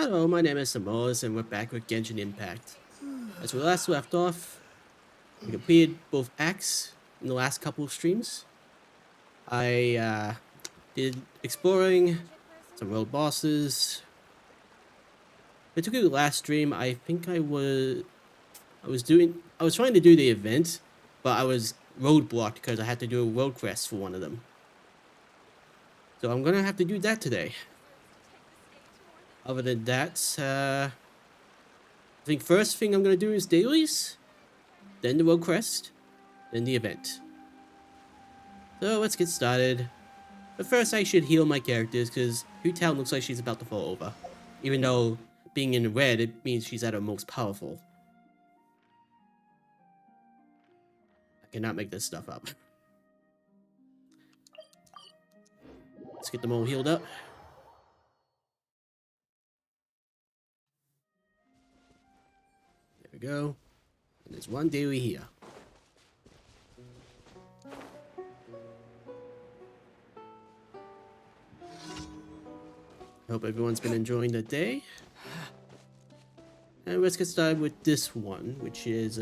Hello, my name is Xanmoas, and we're back with Genshin Impact. As we last left off, we completed both acts in the last couple of streams. I did exploring, some road bosses. Particularly the last stream, I think I was trying to do the event, but I was roadblocked because I had to do a road quest for one of them. So I'm gonna have to do that today. Other than that, I think first thing I'm gonna do is dailies, then the road quest, then the event. So let's get started. But first I should heal my characters because Town looks like she's about to fall over. Even though being in red, it means she's at her most powerful. I cannot make this stuff up. Let's get them all healed up. There we go. And there's one daily here. Hope everyone's been enjoying the day. And let's get started with this one, which is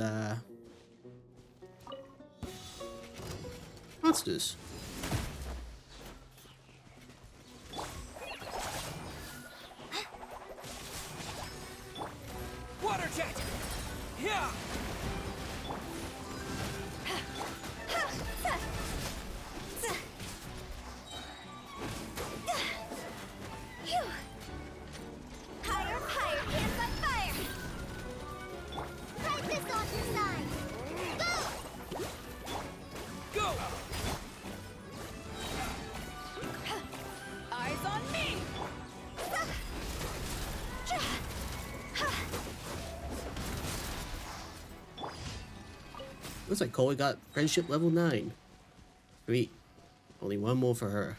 monsters. Water jet! Yeah! Higher, higher, hands on fire! Right this on your side! Go! Go! Eyes on me! Looks like Cole got friendship level 9. Sweet. Only one more for her.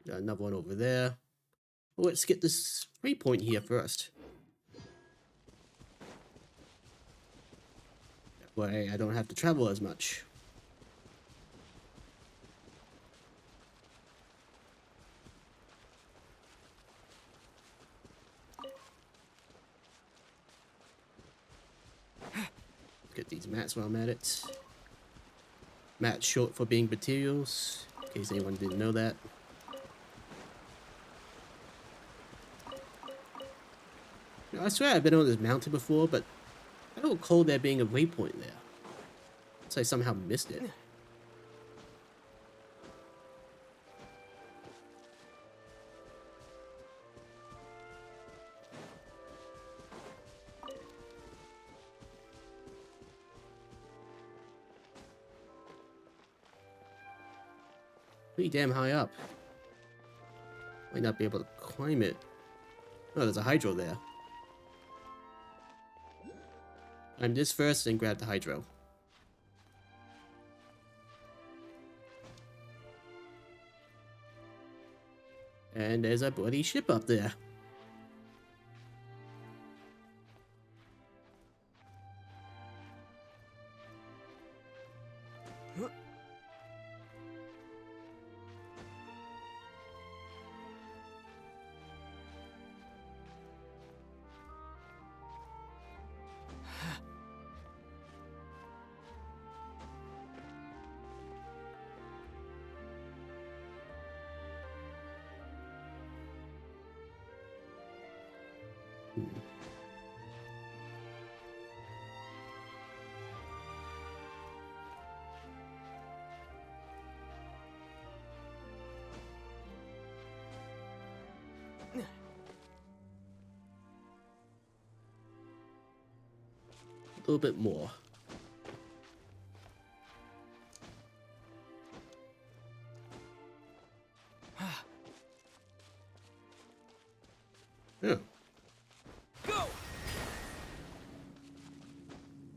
Got another one over there. Well, let's get this waypoint here first. That way I don't have to travel as much. Get these mats while I'm at it. Mats short for being materials, in case anyone didn't know that. You know, I swear I've been on this mountain before, but I don't recall there being a waypoint there. So I somehow missed it. Pretty damn high up. Might not be able to climb it. Oh, there's a hydro there. Climb this first and grab the hydro. And there's a bloody ship up there. A little bit more. Oh. Go!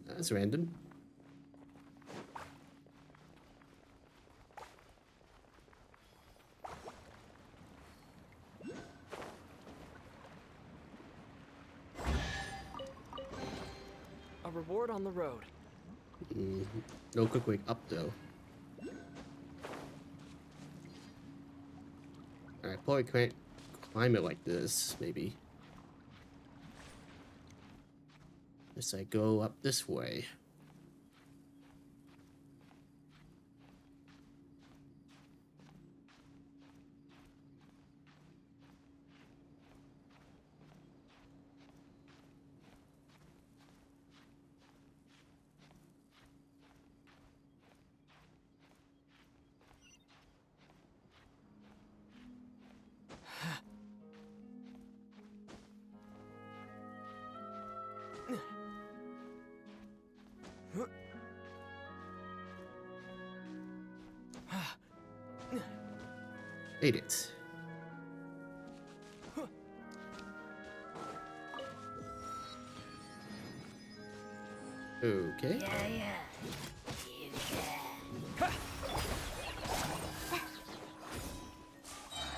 That's random. A reward on the road. No quick way up though. Alright, probably can't climb it like this, maybe. Unless I go up this way. Made it. Okay.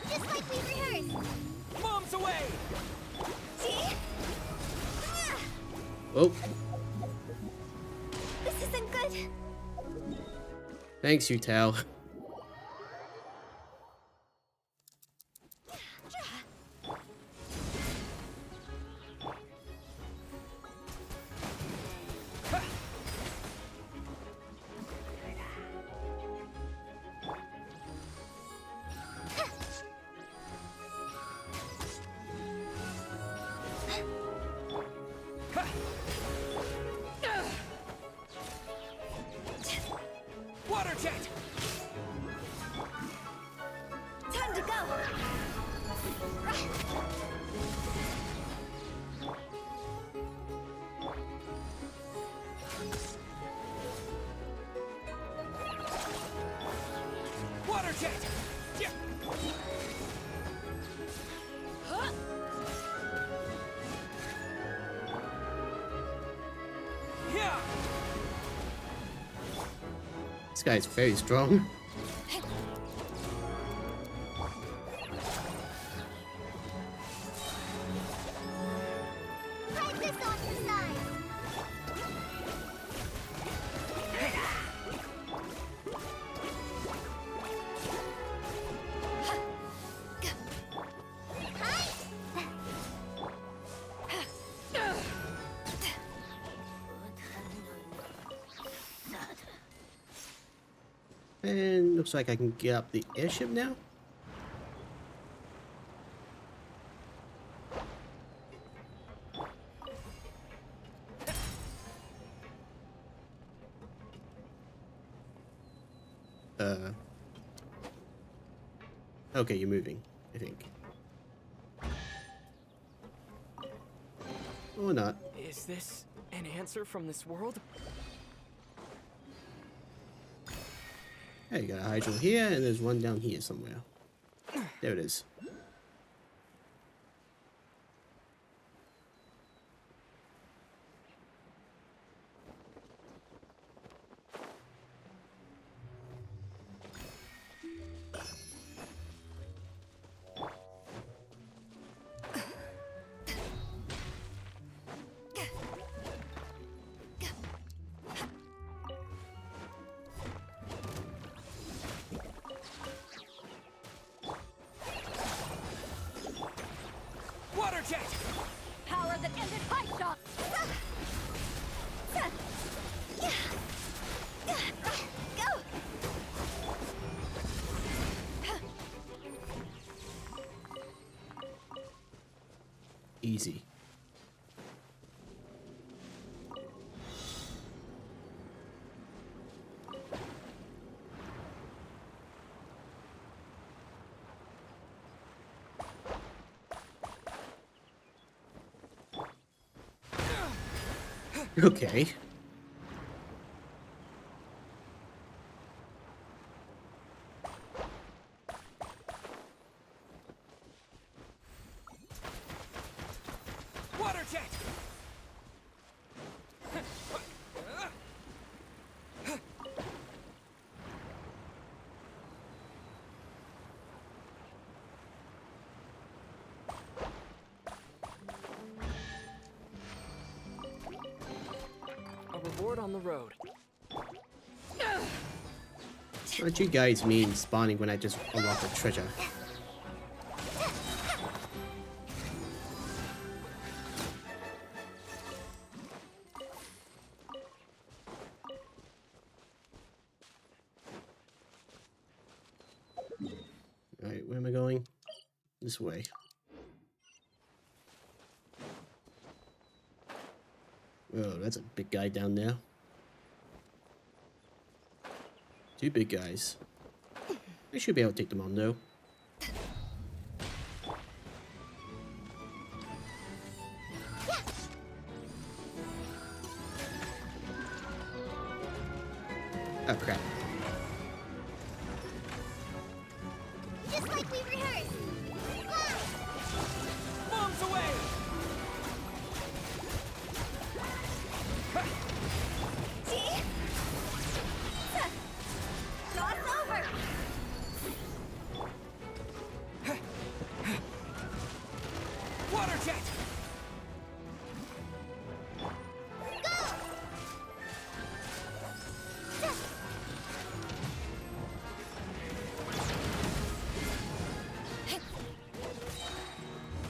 Just like we rehearsed. Bombs away! See? Ah, Oh, this isn't good. thanks, you Tal. Water jet! Time to go. Water jet! Yeah. Huh? Yeah. This guy's very strong. Practice on your side. And looks like I can get up the airship now. Okay, you're moving, I think. Or not. Is this an answer from this world? Hey, you got a hydro here, and there's one down here somewhere. There it is. Water jet! Power that ended high shot. Go. Easy. Okay. Water jet! A reward on the road. What you guys mean spawning when I just unlock the treasure? where am I going? This way. Oh, that's a big guy down there. Two big guys. I should be able to take them on, though. Oh, crap. Just like we rehearsed. Fly! Bombs away! See? Cross over! Water jet! Go!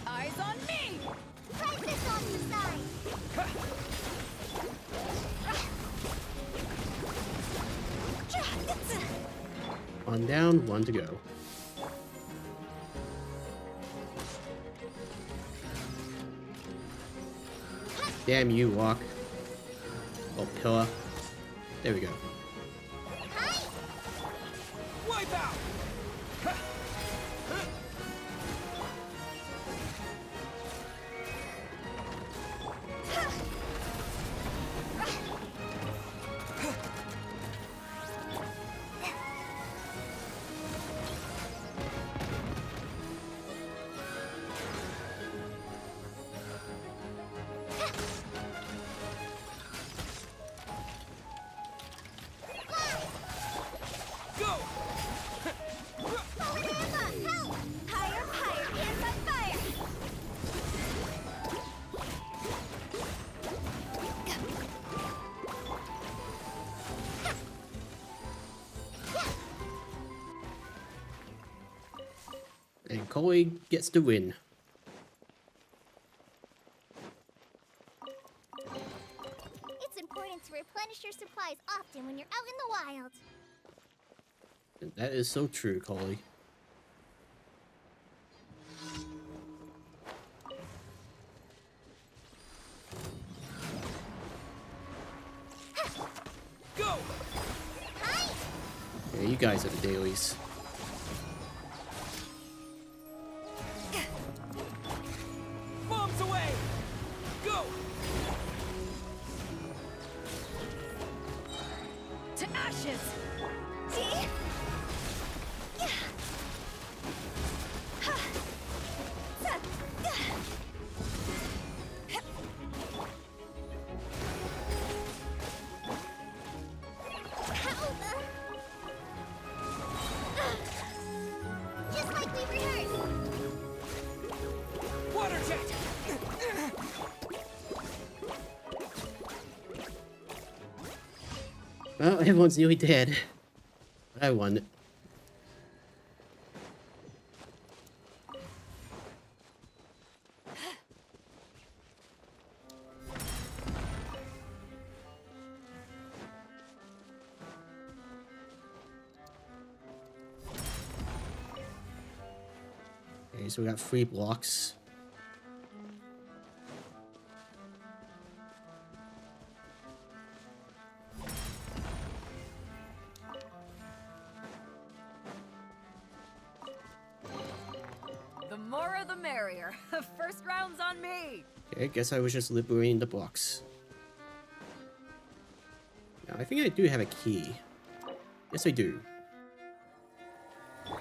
Eyes on me! Right this on your side! One down, one to go. Damn you, walk. Oh, pillar. There we go. Hi! Wipe out! Go! Forward hammer! Help! Higher, higher! Hands on fire! And Koi gets the win. It's important to replenish your supplies often when you're out in the wild. And that is so true, Koi. Go! Hi! Yeah, you guys are the dailies. Bombs away! Go! To ashes! See? Just like we rehearsed. Water jet! Well, everyone's nearly dead. But I won. Okay, so we got 3 blocks. The more the merrier. First round's on me. Okay, I guess I was just liberating the box. Now, I think I do have a key. Yes, I do. Yeah,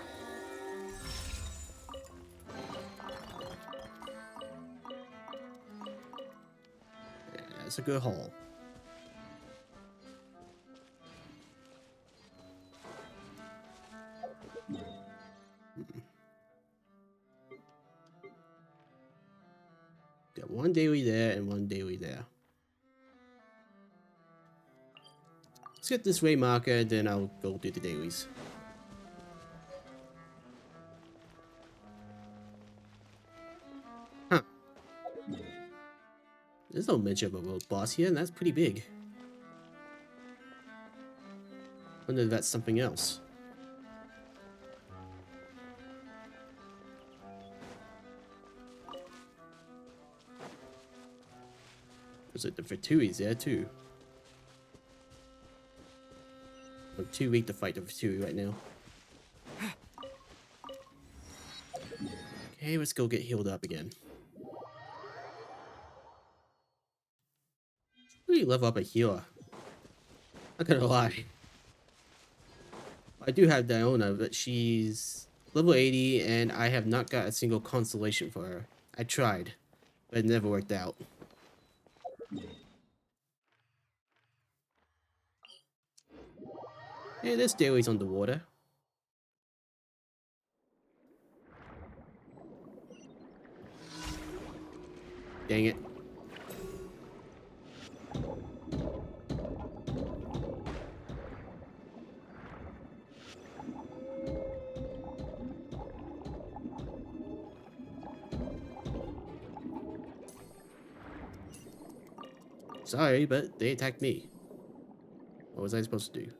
that's a good haul. Got one daily there and one daily there. Let's get this way marker, then I'll go do the dailies. Huh. There's no mention of a world boss here, and that's pretty big. Wonder if that's something else. Was it the Vitui's there too? I'm too weak to fight the Vitui right now. Okay, let's go get healed up again. Really level up a healer. Not gonna lie. I do have Diona, but she's level 80 and I have not got a single constellation for her. I tried, but it never worked out. Hey, this dailies underwater. Dang it. Sorry, but they attacked me. What was I supposed to do?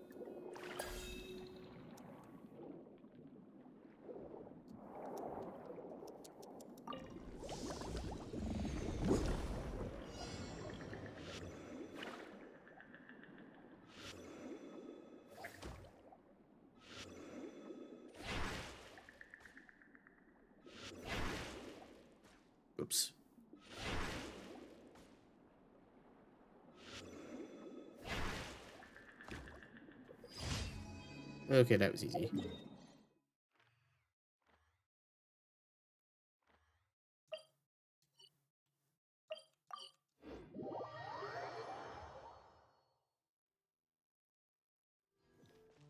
Oops. Okay, that was easy.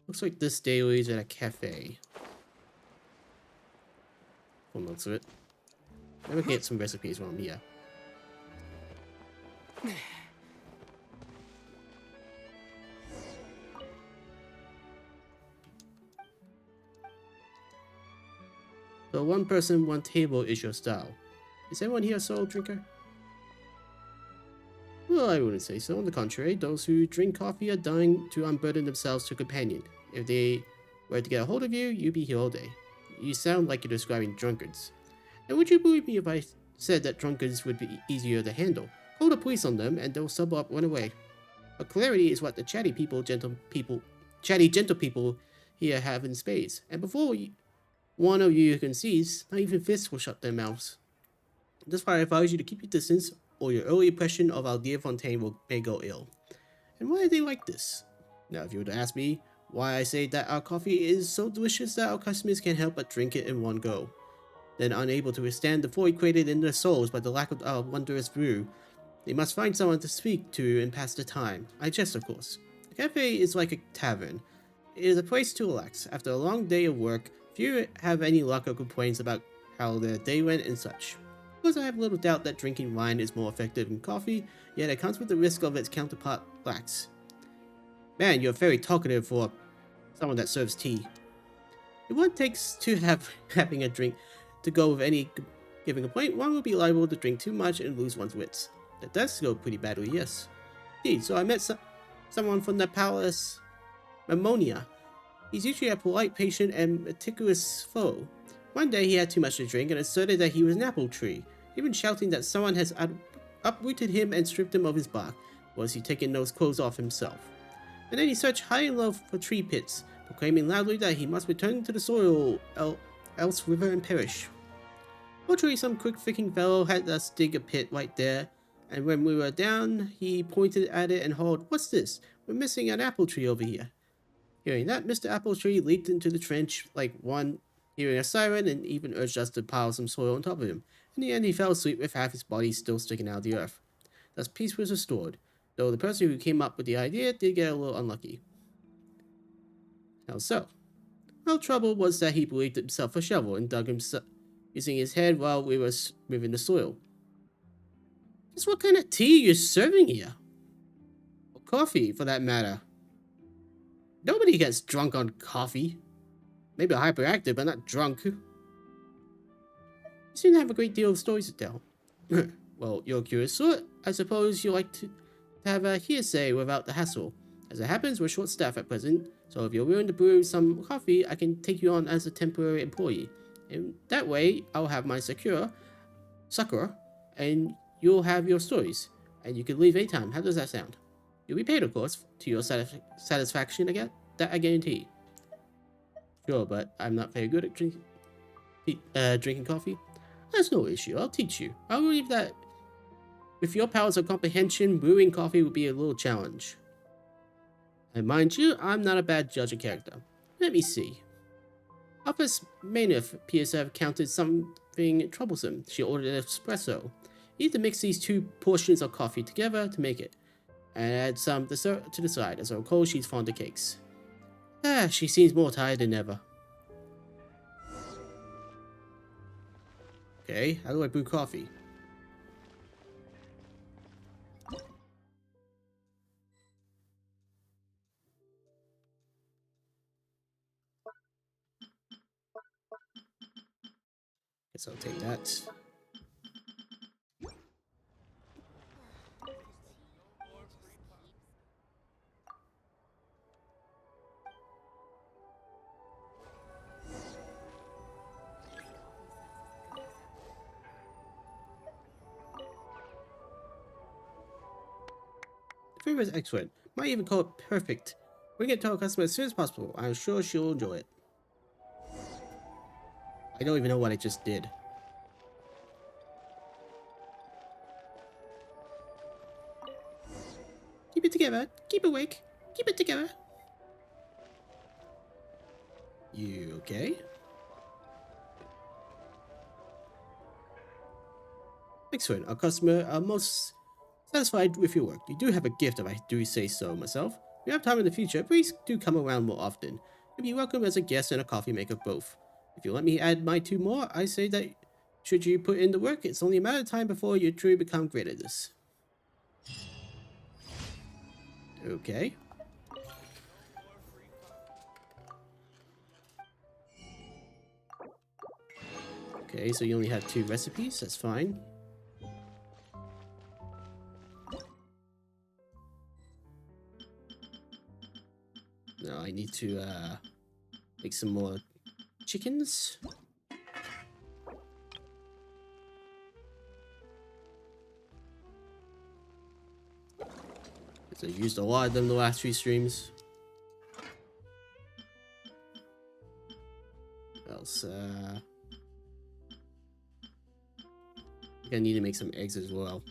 Looks like this daily is at a cafe. From the looks of it. Maybe get some recipes while I'm here. So one person, one table is your style. Is anyone here a solo drinker? Well, I wouldn't say so. On the contrary, those who drink coffee are dying to unburden themselves to a companion. If they were to get a hold of you, you'd be here all day. You sound like you're describing drunkards. And would you believe me if I said that drunkards would be easier to handle? Call the police on them and they'll sub up run away. But clarity is what the chatty gentle people here have in spades. And before one of you can seize, not even fists will shut their mouths. That's why I advise you to keep your distance, or your early impression of our dear Fontaine may go ill. And why are they like this? Now, if you were to ask me why I say that our coffee is so delicious that our customers can't help but drink it in one go, then unable to withstand the void created in their souls by the lack of our wondrous brew, they must find someone to speak to and pass the time. I jest, of course. The cafe is like a tavern. It is a place to relax. After a long day of work, few have any luck or complaints about how their day went and such. Of course, I have little doubt that drinking wine is more effective than coffee, yet it comes with the risk of its counterpart lacks. Man, you're very talkative for someone that serves tea. If one takes to having a drink to go with any given complaint, one will be liable to drink too much and lose one's wits. That does go pretty badly, yes. Indeed, so I met someone from the palace, Mammonia. He's usually a polite, patient, and meticulous foe. One day he had too much to drink and asserted that he was an apple tree, even shouting that someone has uprooted him and stripped him of his bark, was he taking those clothes off himself. And then he searched high and low for tree pits, proclaiming loudly that he must return to the soil, else wither and perish. Fortunately, some quick-thinking fellow had us dig a pit right there, and when we were down, he pointed at it and hauled, "What's this? We're missing an apple tree over here." Hearing that, Mr. Apple Tree leaped into the trench like one hearing a siren and even urged us to pile some soil on top of him. In the end, he fell asleep with half his body still sticking out of the earth. Thus, peace was restored, though the person who came up with the idea did get a little unlucky. How so? Well, trouble was that he believed himself a shovel and dug himself using his head while we were moving the soil. Just what kind of tea you're serving here? Or coffee, for that matter. Nobody gets drunk on coffee. Maybe hyperactive, but not drunk. You seem to have a great deal of stories to tell. Well, you're a curious sort. I suppose you like to have a hearsay without the hassle. As it happens, we're short-staffed at present, so if you're willing to brew some coffee, I can take you on as a temporary employee. And that way, I'll have my succor, and you'll have your stories. and you can leave anytime. How does that sound? You'll be paid, of course, to your satisfaction. That I guarantee. Sure, but I'm not very good at drinking coffee. That's no issue. I'll teach you. I believe that with your powers of comprehension, brewing coffee would be a little challenge. And mind you, I'm not a bad judge of character. Let me see. Office Maynard appears to have counted something troublesome. She ordered an espresso. You need to mix these 2 portions of coffee together to make it, and add some dessert to the side. As I recall, she's fond of cakes. She seems more tired than ever. Okay, how do I brew coffee? Guess I'll take that. The flavor is excellent. Might even call it perfect. Bring it to our customer as soon as possible. I'm sure she'll enjoy it. I don't even know what I just did. Keep it together. Keep awake. Keep it together. You okay? Excellent. Our customer are most satisfied with your work. You do have a gift, if I do say so myself. If you have time in the future, please do come around more often. You'll be welcome as a guest and a coffee maker both. If you let me add my 2 more, I say that should you put in the work, it's only a matter of time before you truly become great at this. Okay. Okay, so you only have 2 recipes, that's fine. Now I need to make some more chickens. So I used a lot of them the last 3 streams. What else? I think I need to make some eggs as well.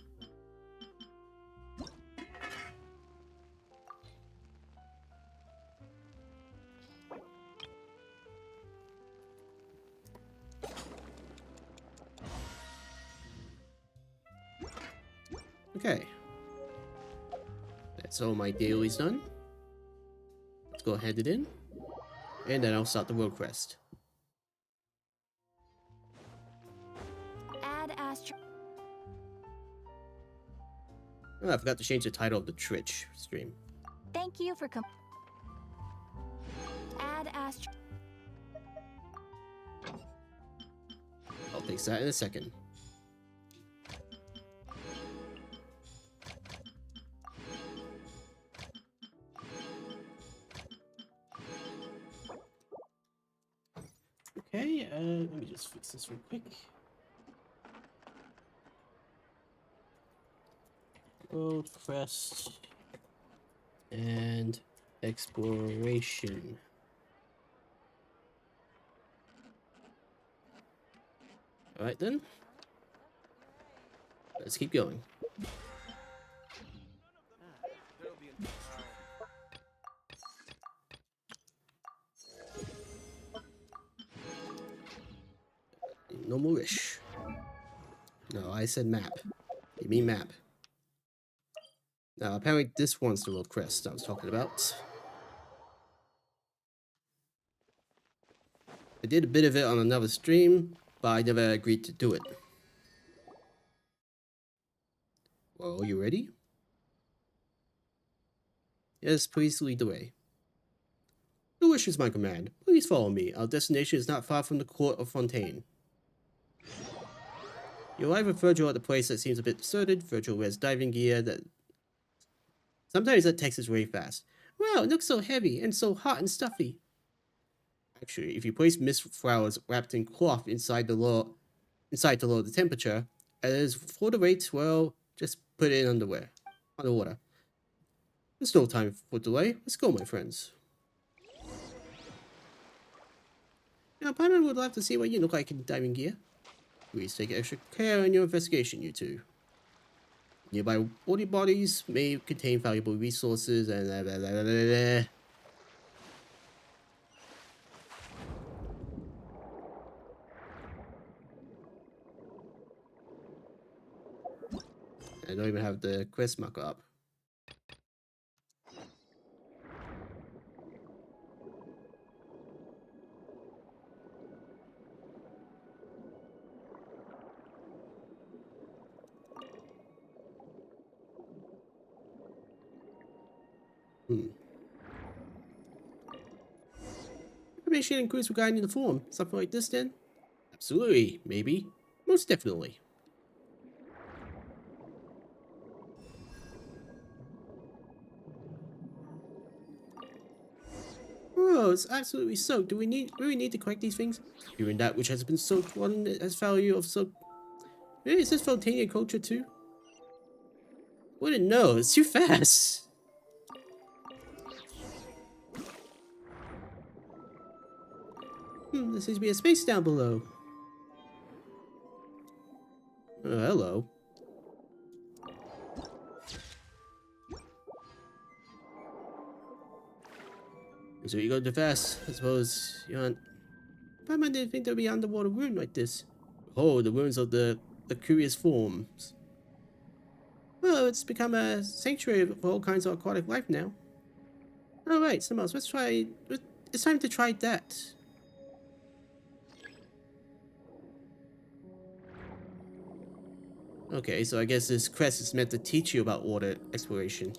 Okay. That's all my dailies done. Let's go ahead and in. And then I'll start the world quest. Add astro. Oh, I forgot to change the title of the Twitch stream. Thank you for Add astro. I'll fix that in a second. Okay, let me just fix this real quick. World quest and exploration. Alright then. Let's keep going. No more wish. No, I said map. You mean map. Now, apparently this one's the world quest I was talking about. I did a bit of it on another stream, but I never agreed to do it. Well, you ready? Yes, please lead the way. Your wish is my command. Please follow me. Our destination is not far from the court of Fontaine. You arrive with Virgil at the place that seems a bit deserted. Virgil wears diving gear that... Sometimes that text is really fast. Wow, it looks so heavy and so hot and stuffy. Actually, if you place mist flowers wrapped in cloth inside to lower the temperature, as for the rate, well, just put it in underwater. There's no time for delay. Let's go, my friends. Now, Paimon would love to see what you look like in diving gear. Please take extra care in your investigation, you two. Nearby water bodies may contain valuable resources and blah, blah, blah, blah, blah. I don't even have the quest marker up. Information includes regarding the form. Something like this, then? Absolutely. Maybe. Most definitely. Oh, it's absolutely soaked. Do we really need to collect these things? Even that which has been soaked one has value of soak. Really, is this Voltanian culture too? Wouldn't know. It's too fast. There seems to be a space down below. Oh, hello. So you go too fast. I suppose you aren't. Why didn't think there'd be an underwater ruin like this? Oh, the ruins of the curious forms. Well, it's become a sanctuary for all kinds of aquatic life now. Alright, Xanmoas, let's try. It's time to try that. Okay, so I guess this quest is meant to teach you about water exploration.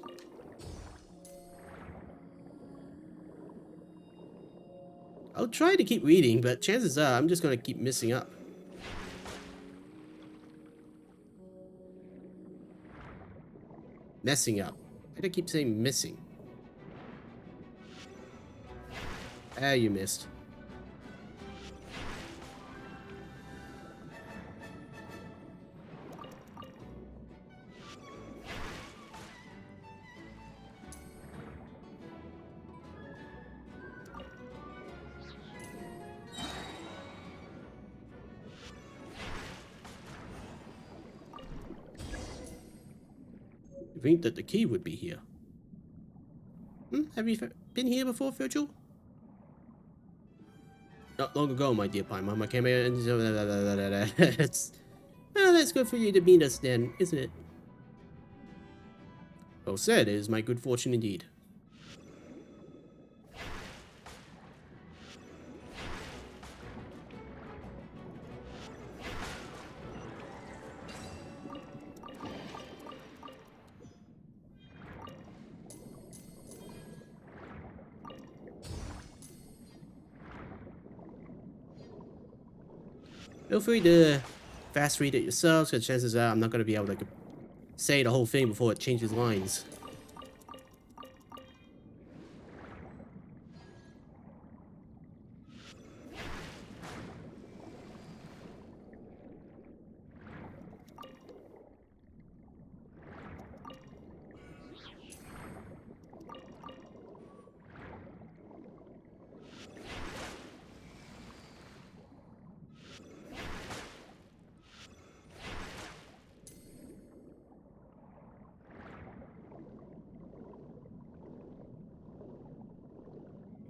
I'll try to keep reading, but chances are I'm just gonna keep messing up. Messing up. Why do I keep saying missing? Ah, you missed. You think that the key would be here? Have you been here before, Virgil? Not long ago, my dear Paimon. I came here and well, that's good for you to meet us then, isn't it? Well said. It is my good fortune indeed. Feel free to fast read it yourselves, because chances are I'm not going to be able to say the whole thing before it changes lines.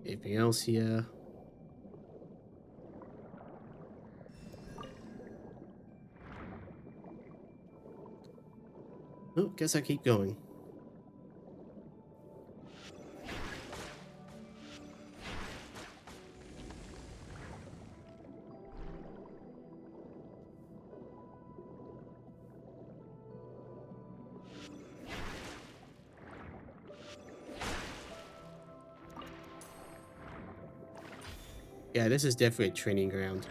Anything else here? Oh, guess I keep going. Yeah, this is definitely a training ground.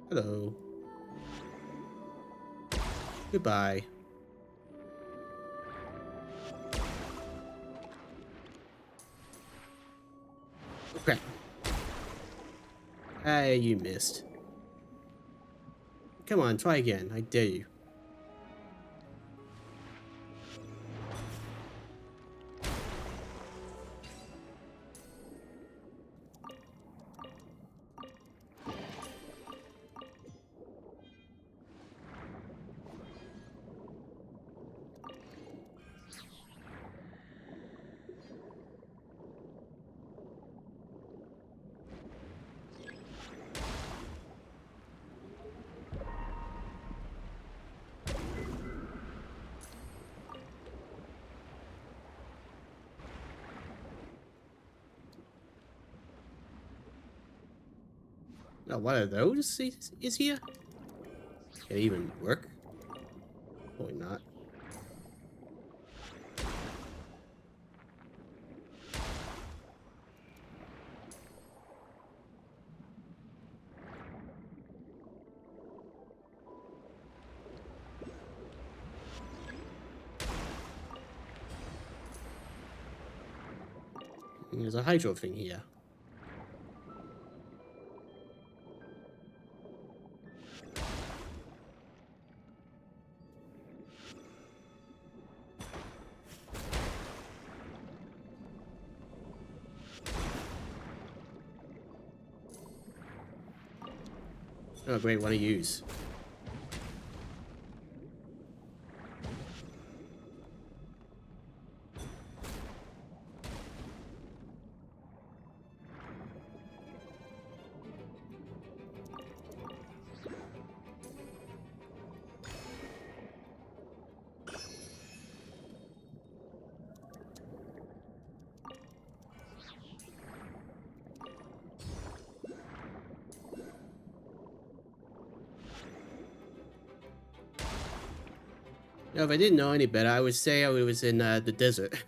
Hello. Goodbye. Oh, crap. Hey, you missed. Come on, try again. I dare you. Now, one of those is here? Can it even work? Probably not. There's a hydro thing here. Oh, great, what to use? Now, if I didn't know any better, I would say I was in the desert.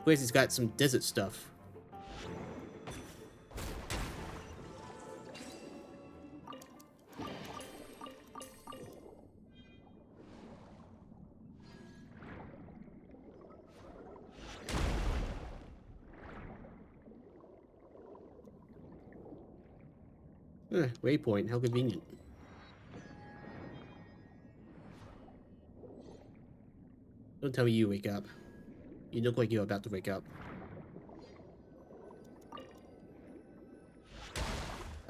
Place has got some desert stuff. Waypoint, how convenient. Don't tell me you wake up. You look like you're about to wake up.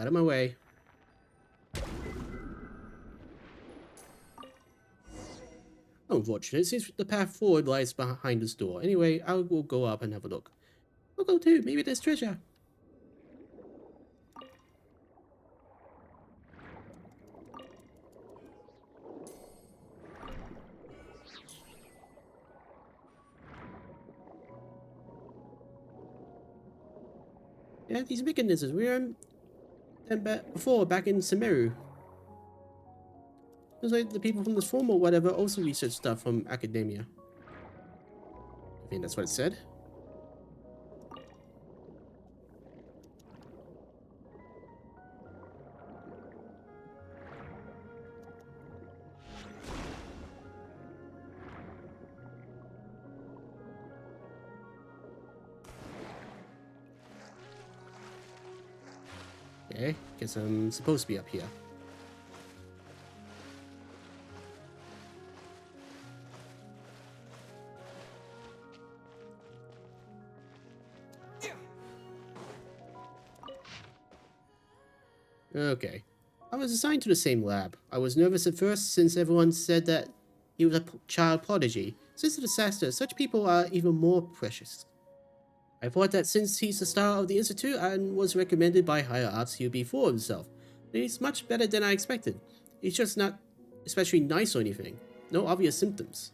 Out of my way. Unfortunate, it seems the path forward lies behind this door. Anyway, I will go up and have a look. I'll go too, maybe there's treasure. Yeah, these mechanisms, we were before back in Sumeru. Looks like the people from this forum or whatever also research stuff from academia. I think that's what it said. Okay, guess I'm supposed to be up here. Okay. I was assigned to the same lab. I was nervous at first since everyone said that he was a child prodigy. Since the disaster, such people are even more precious. I thought that since he's the star of the Institute and was recommended by higher ups, he would be full of himself. But he's much better than I expected. He's just not especially nice or anything. No obvious symptoms.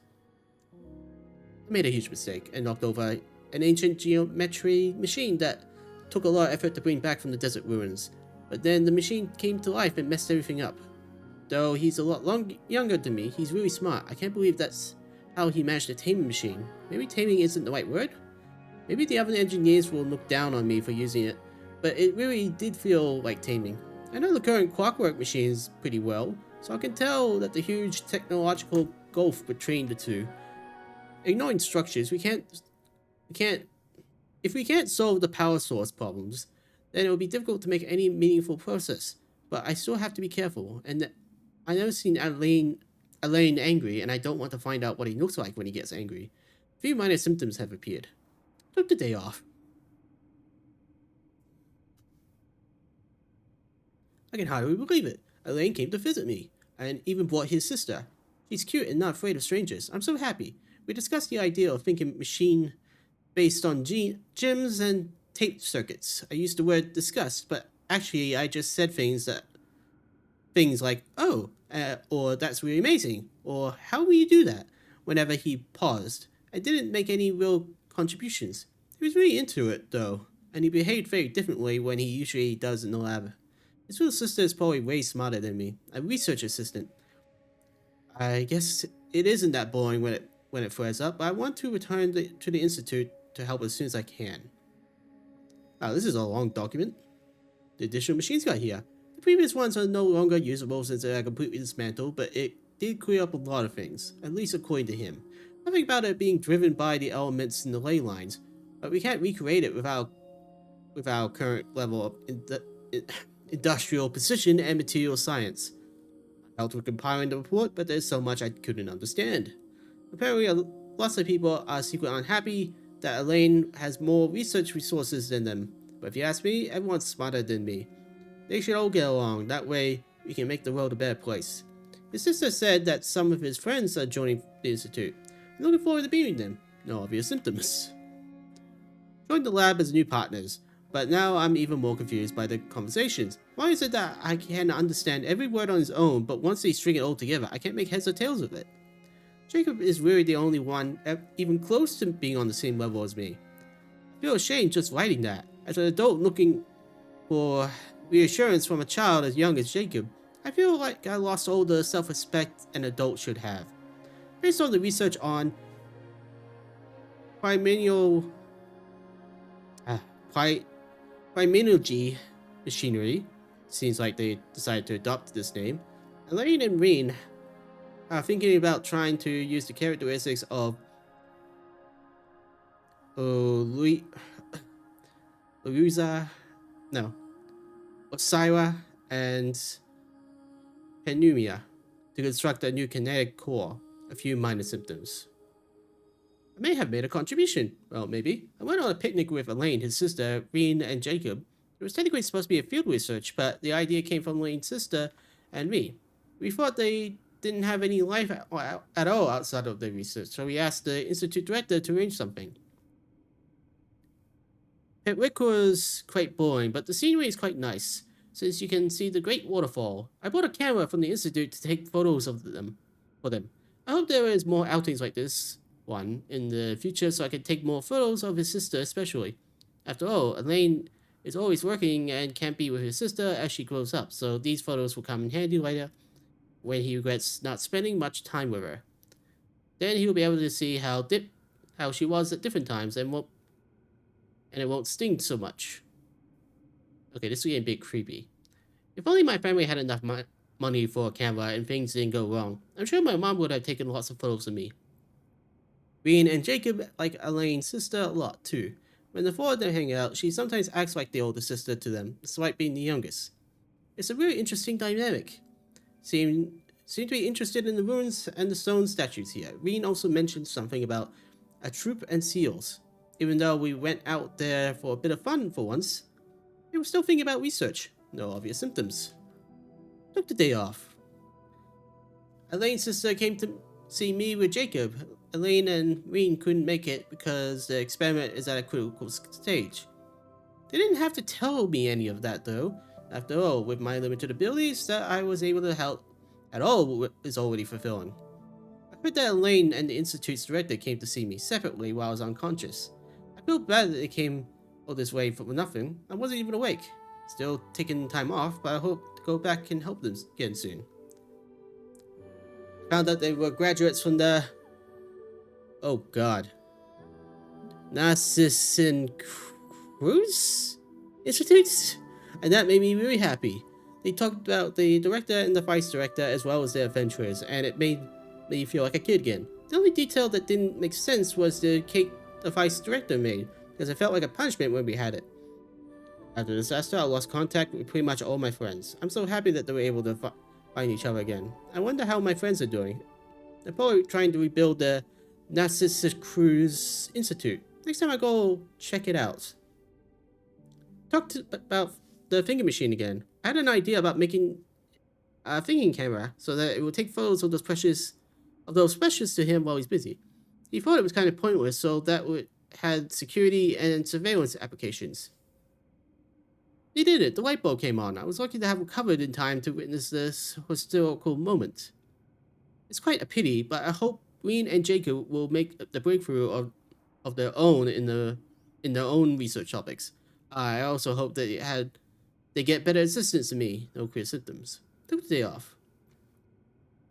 I made a huge mistake and knocked over an ancient geometry machine that took a lot of effort to bring back from the desert ruins. But then the machine came to life and messed everything up. Though he's a lot younger than me, he's really smart. I can't believe that's how he managed to tame the machine. Maybe taming isn't the right word? Maybe the other engineers will look down on me for using it but it really did feel like taming. I know the current clockwork machines pretty well, so I can tell that the huge technological gulf between the two. Ignoring structures, if we can't solve the power source problems, then it will be difficult to make any meaningful process. But I still have to be careful, and I never seen Elaine angry, and I don't want to find out what he looks like when he gets angry. A few minor symptoms have appeared. Took the day off. I can hardly believe it. Elaine came to visit me, and even brought his sister. She's cute and not afraid of strangers. I'm so happy. We discussed the idea of thinking machine based on gyms and tape circuits. I used the word disgust, but actually I just said things like, oh, or that's really amazing, or how will you do that? Whenever he paused, I didn't make any real contributions. He was really into it, though, and he behaved very differently when he usually does in the lab. His little sister is probably way smarter than me, a research assistant. I guess it isn't that boring when it flares up, but I want to return to the Institute to help as soon as I can. Wow, this is a long document. The additional machines got here. The previous ones are no longer usable since they are completely dismantled, but it did clear up a lot of things, at least according to him. Nothing about it being driven by the elements in the ley lines, but we can't recreate it with our current level of industrial precision and material science. I helped with compiling the report, but there's so much I couldn't understand. Apparently, lots of people are secretly unhappy that Elaine has more research resources than them. But if you ask me, everyone's smarter than me. They should all get along, that way we can make the world a better place. His sister said that some of his friends are joining the Institute. I'm looking forward to meeting them. No obvious symptoms. Joined the lab as new partners, but now I'm even more confused by the conversations. Why is it that I can understand every word on his own, but once they string it all together, I can't make heads or tails of it? Jacob is really the only one even close to being on the same level as me. I feel ashamed just writing that. As an adult looking for reassurance from a child as young as Jacob, I feel like I lost all the self-respect an adult should have. Based on the research on criminology machinery, seems like they decided to adopt this name, Elaine and Reen are thinking about trying to use the characteristics of Osira, and Penumia to construct a new kinetic core. A few minor symptoms. I may have made a contribution. Well, maybe. I went on a picnic with Elaine, his sister, Reen, and Jacob. It was technically supposed to be a field research, but the idea came from Elaine's sister and me. We thought they didn't have any life at all outside of the research, so we asked the Institute director to arrange something. Pitwick was quite boring, but the scenery is quite nice, since you can see the Great Waterfall. I bought a camera from the Institute to take photos of them for them. I hope there is more outings like this one in the future so I can take more photos of his sister especially. After all, Elaine is always working and can't be with his sister as she grows up, so these photos will come in handy later when he regrets not spending much time with her. Then he will be able to see how she was at different times and it won't sting so much. Okay, this is getting a bit creepy. If only my family had enough money for a camera and things didn't go wrong, I'm sure my mom would have taken lots of photos of me. Reen and Jacob like Elaine's sister a lot too. When the four of them hang out, she sometimes acts like the older sister to them, despite being the youngest. It's a really interesting dynamic. Seem to be interested in the ruins and the stone statues here. Reen also mentioned something about a troop and seals. Even though we went out there for a bit of fun for once, we were still thinking about research. No obvious symptoms. Took the day off. Elaine's sister came to see me with Jacob. Elaine and Reen couldn't make it because the experiment is at a critical stage. They didn't have to tell me any of that though. After all, with my limited abilities, that I was able to help at all is already fulfilling. I heard that Elaine and the Institute's director came to see me separately while I was unconscious. I feel bad that they came all this way for nothing. I wasn't even awake. Still taking time off, but I hope to go back and help them again soon. Found out they were graduates from the... Oh god. Narcissus Cruz? institutes, and that made me really happy. They talked about the director and the vice director as well as their adventurers, and it made me feel like a kid again. The only detail that didn't make sense was the cake the vice director made, because it felt like a punishment when we had it. After the disaster, I lost contact with pretty much all my friends. I'm so happy that they were able to find each other again. I wonder how my friends are doing. They're probably trying to rebuild the Narcissus Cruise Institute. Next time I go check it out. About the finger machine again. I had an idea about making a thinking camera so that it would take photos of those precious to him while he's busy. He thought it was kind of pointless, so that would had security and surveillance applications. He did it. The light bulb came on. I was lucky to have recovered in time to witness this historical moment. It's quite a pity, but I hope Green and Jacob will make the breakthrough of their own in their own research topics. I also hope that they get better assistance than me. No clear symptoms. Took the day off.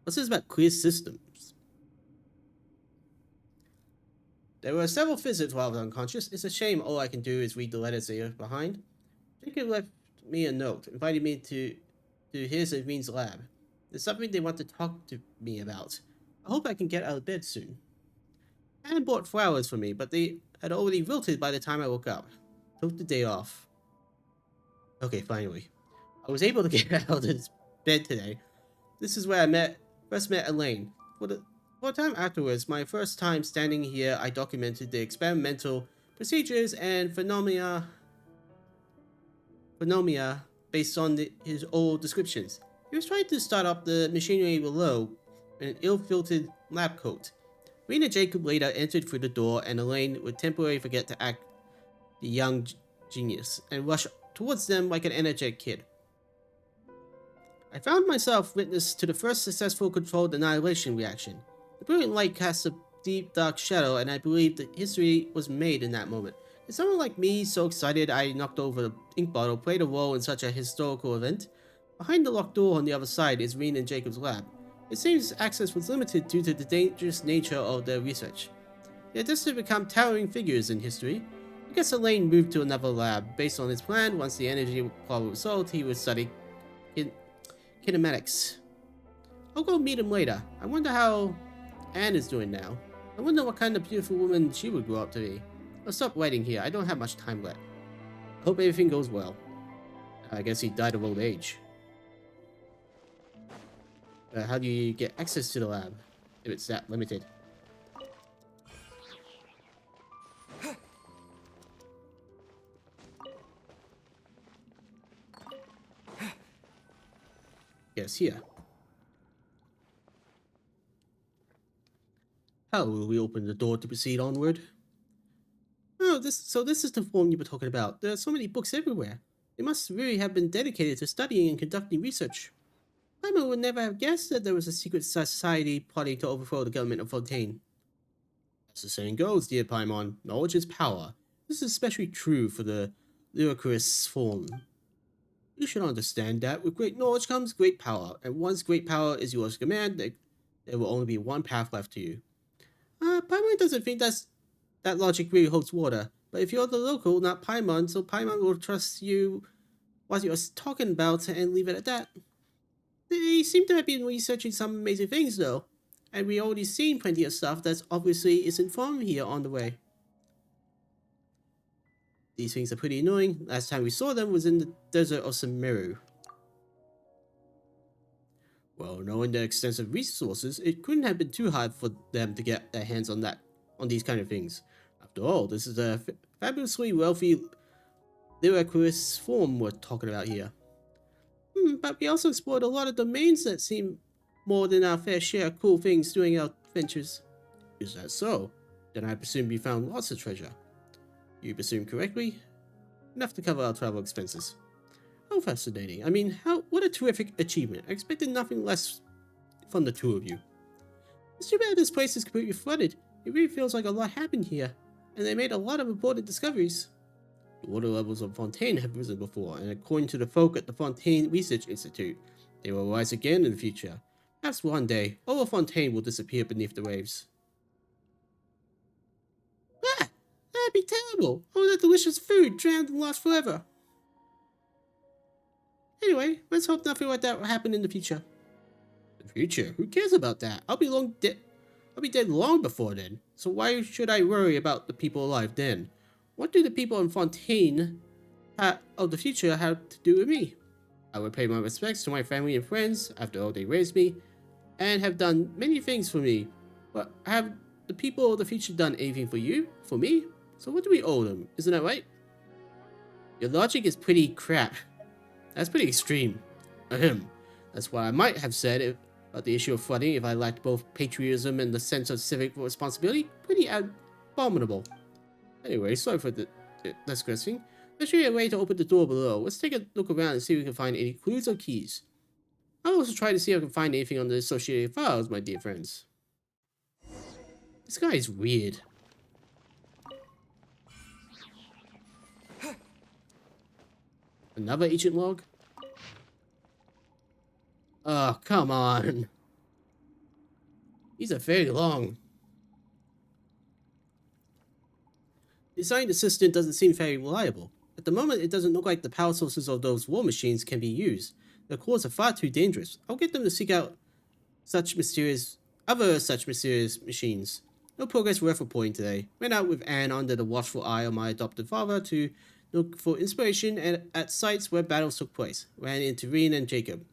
What's this about clear systems? There were several visits while I was unconscious. It's a shame all I can do is read the letters they left behind. Jacob left me a note, inviting me to his and Green's lab. There's something they want to talk to me about. I hope I can get out of bed soon. Anne bought flowers for me, but they had already wilted by the time I woke up. Took the day off. Okay, finally. I was able to get out of this bed today. This is where I first met Elaine. For a time afterwards, my first time standing here, I documented the experimental procedures and phenomena based on his old descriptions. He was trying to start up the machinery below in an ill-filtered lab coat. Rena and Jacob later entered through the door, and Elaine would temporarily forget to act the young genius and rush towards them like an energetic kid. I found myself witness to the first successful controlled annihilation reaction. The brilliant light cast a deep, dark shadow, and I believe that history was made in that moment. Is someone like me so excited I knocked over the ink bottle played a role in such a historical event? Behind the locked door on the other side is Reen and Jacob's lab. It seems access was limited due to the dangerous nature of their research. They are destined to become towering figures in history. I guess Elaine moved to another lab. Based on his plan, once the energy quality was solved, he would study kinematics. I'll go meet him later. I wonder how Anne is doing now. I wonder what kind of beautiful woman she would grow up to be. I'll stop writing here. I don't have much time left. Hope everything goes well. I guess he died of old age. How do you get access to the lab if it's that limited? Yes, here. How will we open the door to proceed onward? Oh, this is the form you were talking about. There are so many books everywhere. They must really have been dedicated to studying and conducting research. Paimon would never have guessed that there was a secret society plotting to overthrow the government of Fontaine. As the saying goes, dear Paimon, knowledge is power. This is especially true for the Lyricarus form. You should understand that with great knowledge comes great power, and once great power is yours to command, there will only be one path left to you. Paimon doesn't think that logic really holds water, but if you're the local, not Paimon, so Paimon will trust you what you're talking about and leave it at that. They seem to have been researching some amazing things though, and we already seen plenty of stuff that's obviously isn't from here on the way. These things are pretty annoying. Last time we saw them was in the desert of Sumeru. Well, knowing their extensive resources, it couldn't have been too hard for them to get their hands on these kind of things. After all, this is a fabulously wealthy Lyricarus form we're talking about here. But we also explored a lot of domains that seem more than our fair share of cool things during our adventures. Is that so? Then I presume you found lots of treasure. You presume correctly? Enough to cover our travel expenses. How fascinating. I mean, what a terrific achievement. I expected nothing less from the two of you. It's too bad this place is completely flooded. It really feels like a lot happened here, and they made a lot of important discoveries. The water levels of Fontaine have risen before, and according to the folk at the Fontaine Research Institute, they will rise again in the future. Perhaps one day, all of Fontaine will disappear beneath the waves. Ah! That'd be terrible! All that delicious food drowned and lost forever. Anyway, let's hope nothing like that will happen in the future. The future? Who cares about that? I'll be dead long before then. So why should I worry about the people alive then? What do the people in Fontaine of the future have to do with me? I would pay my respects to my family and friends. After all, they raised me and have done many things for me. But have the people of the future done anything for you? For me? So what do we owe them? Isn't that right? Your logic is pretty crap. That's pretty extreme. Ahem. That's what I might have said about the issue of flooding if I lacked both patriotism and the sense of civic responsibility. Pretty abominable. Anyway, sorry for the digressing. Let's show you a way to open the door below. Let's take a look around and see if we can find any clues or keys. I'll also try to see if I can find anything on the associated files, my dear friends. This guy is weird. Another agent log? Oh, come on. These are very long. The assigned assistant doesn't seem very reliable. At the moment, it doesn't look like the power sources of those war machines can be used. Their cores are far too dangerous. I'll get them to seek out other such mysterious machines. No progress worth reporting today. Went out with Anne under the watchful eye of my adopted father to look for inspiration at sites where battles took place. Ran into Reen and Jacob.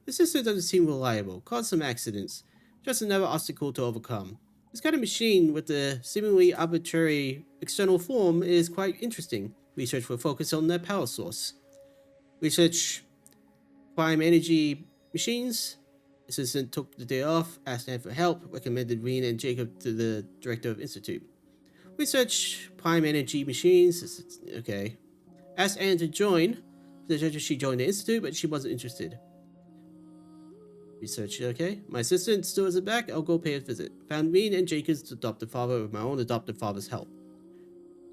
The system doesn't seem reliable. Caused some accidents. Just another obstacle to overcome. This kind of machine with the seemingly arbitrary external form is quite interesting. Research will focus on their power source. Research prime energy machines. Assistant took the day off, asked Anne for help, recommended Reen and Jacob to the director of Institute. Research prime energy machines. Okay. Asked Anne to join. She joined the Institute, but she wasn't interested. Research, okay. My assistant still isn't back. I'll go pay a visit. Found Reen and Jacob's adopted father with my own adopted father's help.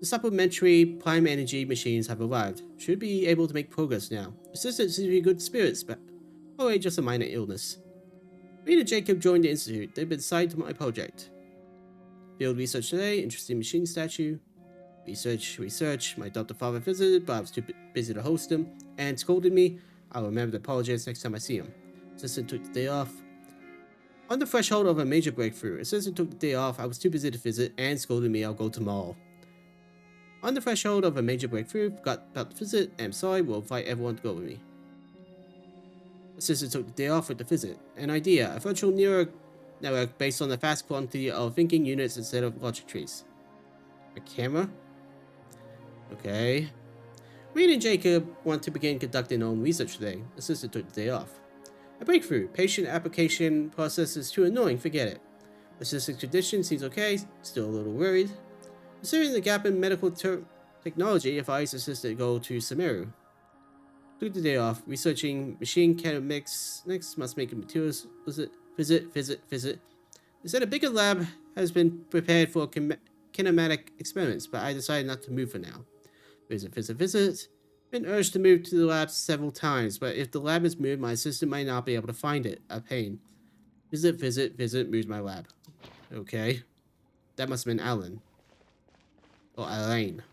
The supplementary prime energy machines have arrived. Should be able to make progress now. Assistant seems to be in good spirits, but probably just a minor illness. Reen and Jacob joined the Institute. They've been assigned to my project. Field research today. Interesting machine statue. Research. My adopted father visited, but I was too busy to host him and scolded me. I'll remember to apologize next time I see him. Assistant took the day off. On the threshold of a major breakthrough. Assistant took the day off. I was too busy to visit and scolded me. I'll go tomorrow. On the threshold of a major breakthrough. Forgot about the visit. I'm sorry. Will invite everyone to go with me. Assistant took the day off with the visit. An idea. A virtual neural network based on the fast quantity of thinking units instead of logic trees. A camera? Okay. Reen and Jacob want to begin conducting their own research today. Assistant took the day off. A breakthrough. Patient application process is too annoying. Forget it. Assistant's condition seems okay. Still a little worried. Considering the gap in medical technology, advised assistant go to Sumeru. Took the day off. Researching machine kinematics. Next must make materials. Visit. They said a bigger lab has been prepared for kinematic experiments, but I decided not to move for now. Visit. Been urged to move to the lab several times, but if the lab is moved, my assistant might not be able to find it. A pain. Visit, moves my lab. Okay. That must have been Alan. Or Elaine.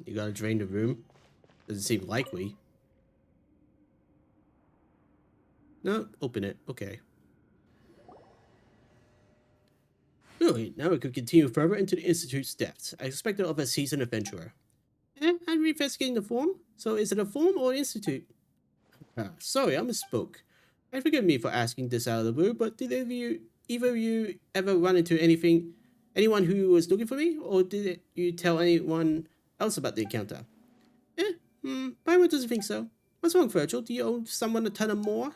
You gotta drain the room? Doesn't seem likely. No, open it. Okay. Really, now we could continue further into the Institute's depths. I expected of a seasoned adventurer. I'm reinvestigating the form? So is it a form or an institute? Sorry, I misspoke. And forgive me for asking this out of the blue, but did either of you ever run into anyone who was looking for me? Or did you tell anyone else about the encounter? Byron doesn't think so. What's wrong, Virgil? Do you owe someone a ton of more?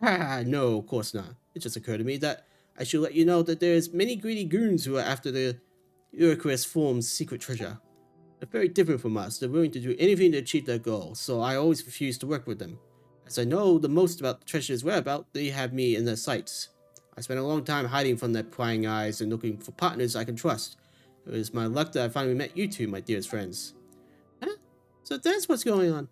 No, of course not. It just occurred to me that I should let you know that there's many greedy goons who are after the Iroquois form's secret treasure. They're very different from us. They're willing to do anything to achieve their goal, so I always refuse to work with them. As I know the most about the treasure's whereabouts, they have me in their sights. I spent a long time hiding from their prying eyes and looking for partners I can trust. It was my luck that I finally met you two, my dearest friends. Huh? So that's what's going on.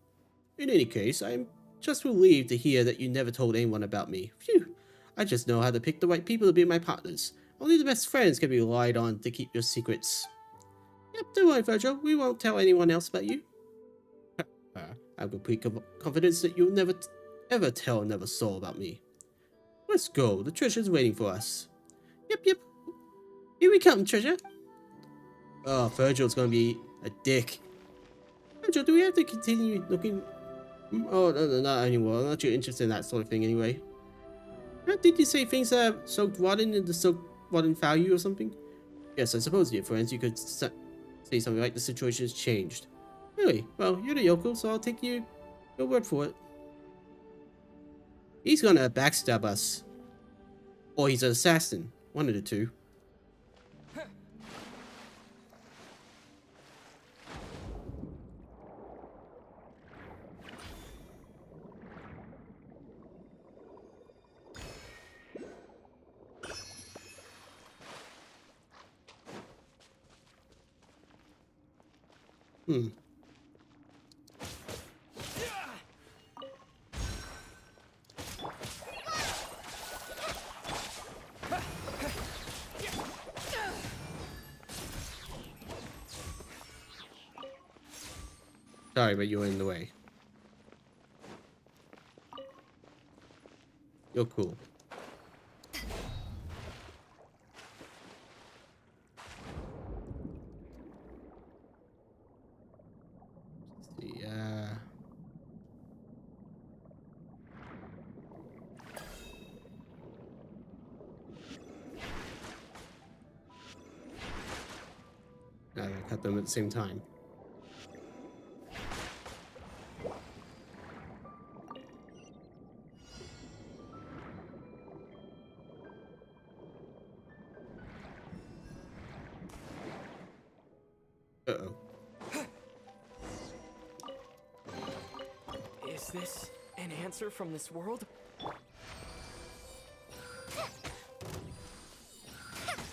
In any case, I'm just relieved to hear that you never told anyone about me. Phew! I just know how to pick the right people to be my partners. Only the best friends can be relied on to keep your secrets. Yep, don't worry, Virgil. We won't tell anyone else about you. I have complete confidence that you'll never ever tell another soul about me. Let's go. The treasure's waiting for us. Yep. Here we come, treasure. Oh, Virgil's gonna be a dick. Virgil, do we have to continue looking? Oh, no, not anymore. I'm not too interested in that sort of thing anyway. Did you say things are soaked rotten in the soaked rotten value or something? Yes, I suppose, dear friends, you could say something like the situation has changed. Really? Well, you're the yokel, so I'll take your word for it. He's gonna backstab us. Or he's an assassin. One of the two. Sorry, but you're in the way. You're cool. Let's see, I gotta cut them at the same time. Uh-oh. Is this an answer from this world?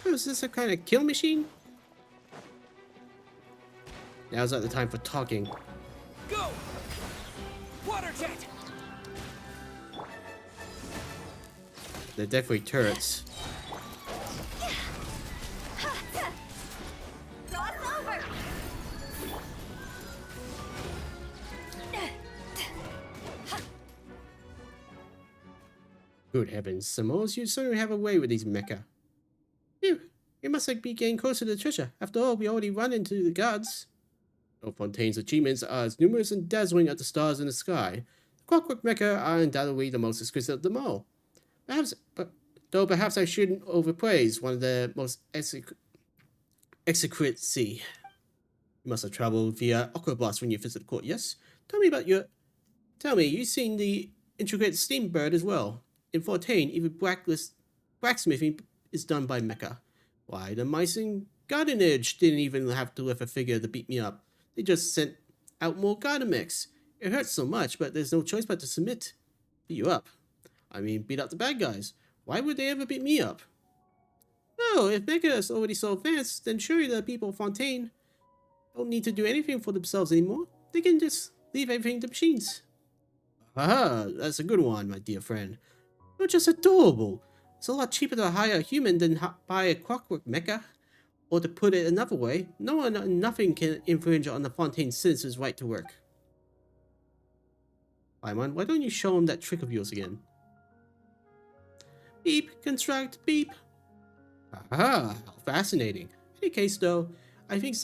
Oh, is this a kind of kill machine? Now's not the time for talking. Go! Water jet! They're definitely turrets. Cross over! Good heavens, Xanmoas, you certainly have a way with these mecha. Phew, it must be getting closer to the treasure. After all, we already run into the guards. Though Fontaine's achievements are as numerous and dazzling as the stars in the sky, the clockwork mecha are undoubtedly the most exquisite of them all. Perhaps I shouldn't overpraise one of the most exquisite. You must have traveled via Aquabus when you visited court, yes? Tell me, you've seen the intricate steam bird as well. In Fontaine, even blacksmithing is done by mecha. Why, the mice in Garden Edge didn't even have to lift a figure to beat me up. They just sent out more garden mechs. It hurts so much, but there's no choice but to submit. Beat you up. I mean, beat up the bad guys. Why would they ever beat me up? No, if mecha is already so advanced, then surely the people of Fontaine don't need to do anything for themselves anymore. They can just leave everything to machines. Haha, that's a good one, my dear friend. You're just adorable. It's a lot cheaper to hire a human than buy a clockwork mecha. Or to put it another way, no one and nothing can infringe on the Fontaine citizens' right to work. Paimon, why don't you show him that trick of yours again? Beep, construct, beep. Aha, how fascinating. In any case, though, I think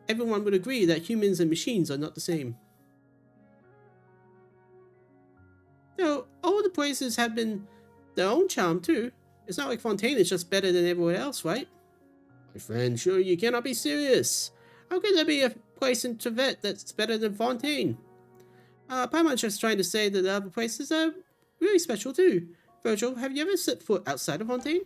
everyone would agree that humans and machines are not the same. Though, all the places have been their own charm, too. It's not like Fontaine is just better than everyone else, right? My friend, sure you cannot be serious. How could there be a place in Tibet that's better than Fontaine? Paimon's just trying to say that the other places are really special too. Virgil, have you ever set foot outside of Fontaine?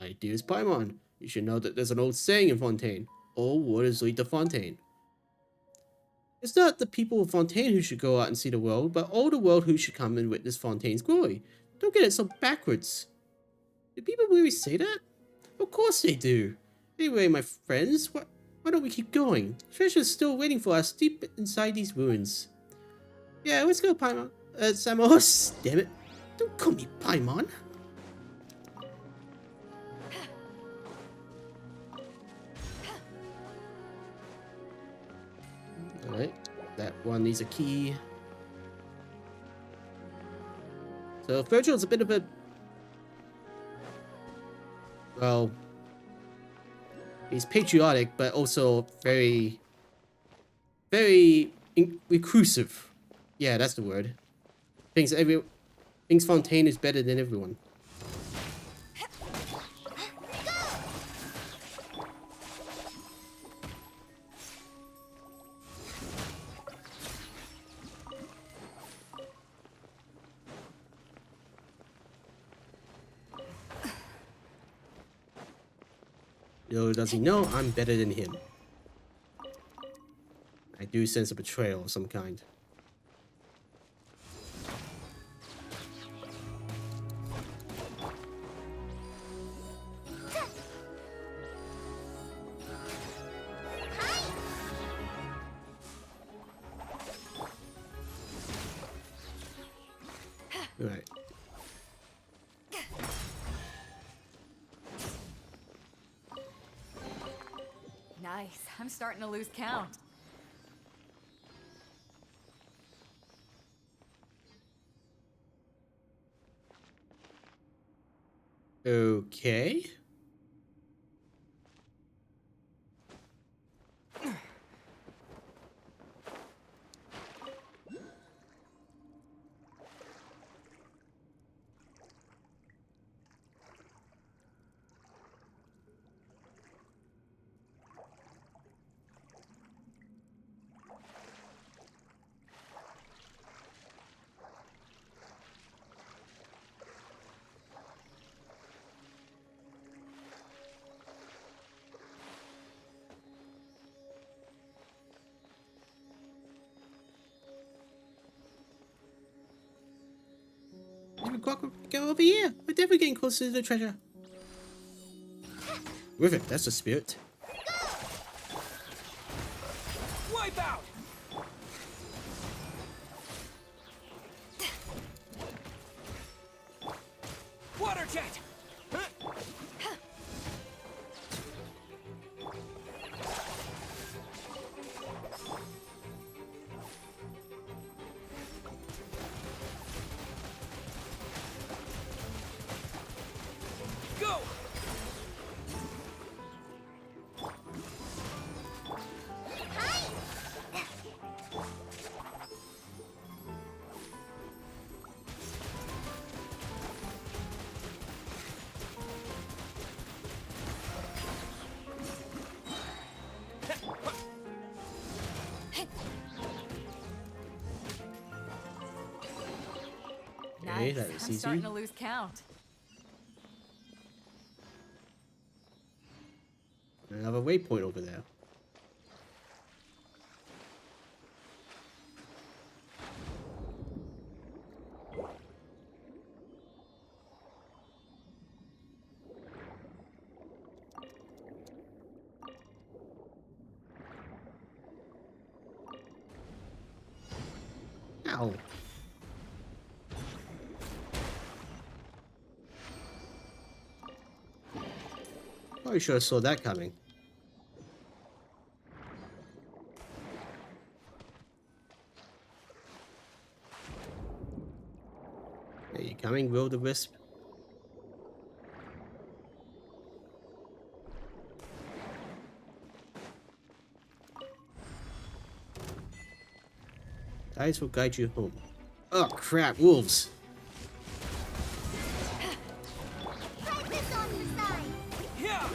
My dearest Paimon, you should know that there's an old saying in Fontaine. All waters lead to Fontaine. It's not the people of Fontaine who should go out and see the world, but all the world who should come and witness Fontaine's glory. Don't get it so backwards. Do people really say that? Of course they do. Anyway, my friends, why don't we keep going? Treasure's still waiting for us deep inside these ruins. Yeah, let's go, Paimon. Xanmoas. Damn it. Don't call me Paimon. Alright, that one needs a key. So Virgil's a bit of a... Well... He's patriotic, but also very... Very... reclusive. Yeah, that's the word. Thinks Fontaine is better than everyone. Little does he know, I'm better than him. I do sense a betrayal of some kind. Alright. Nice. I'm starting to lose count. Okay. Go over here. We're definitely getting closer to the treasure. With it, that's the spirit. Wipe out! Water jet! Go! Okay, Nice. that is I'm easy. starting to lose count. Another waypoint over there. Ow. Probably should have saw that coming. Are you coming, Will the Wisp? Guides will guide you home. Oh crap, wolves! Try this on your side. Yeah!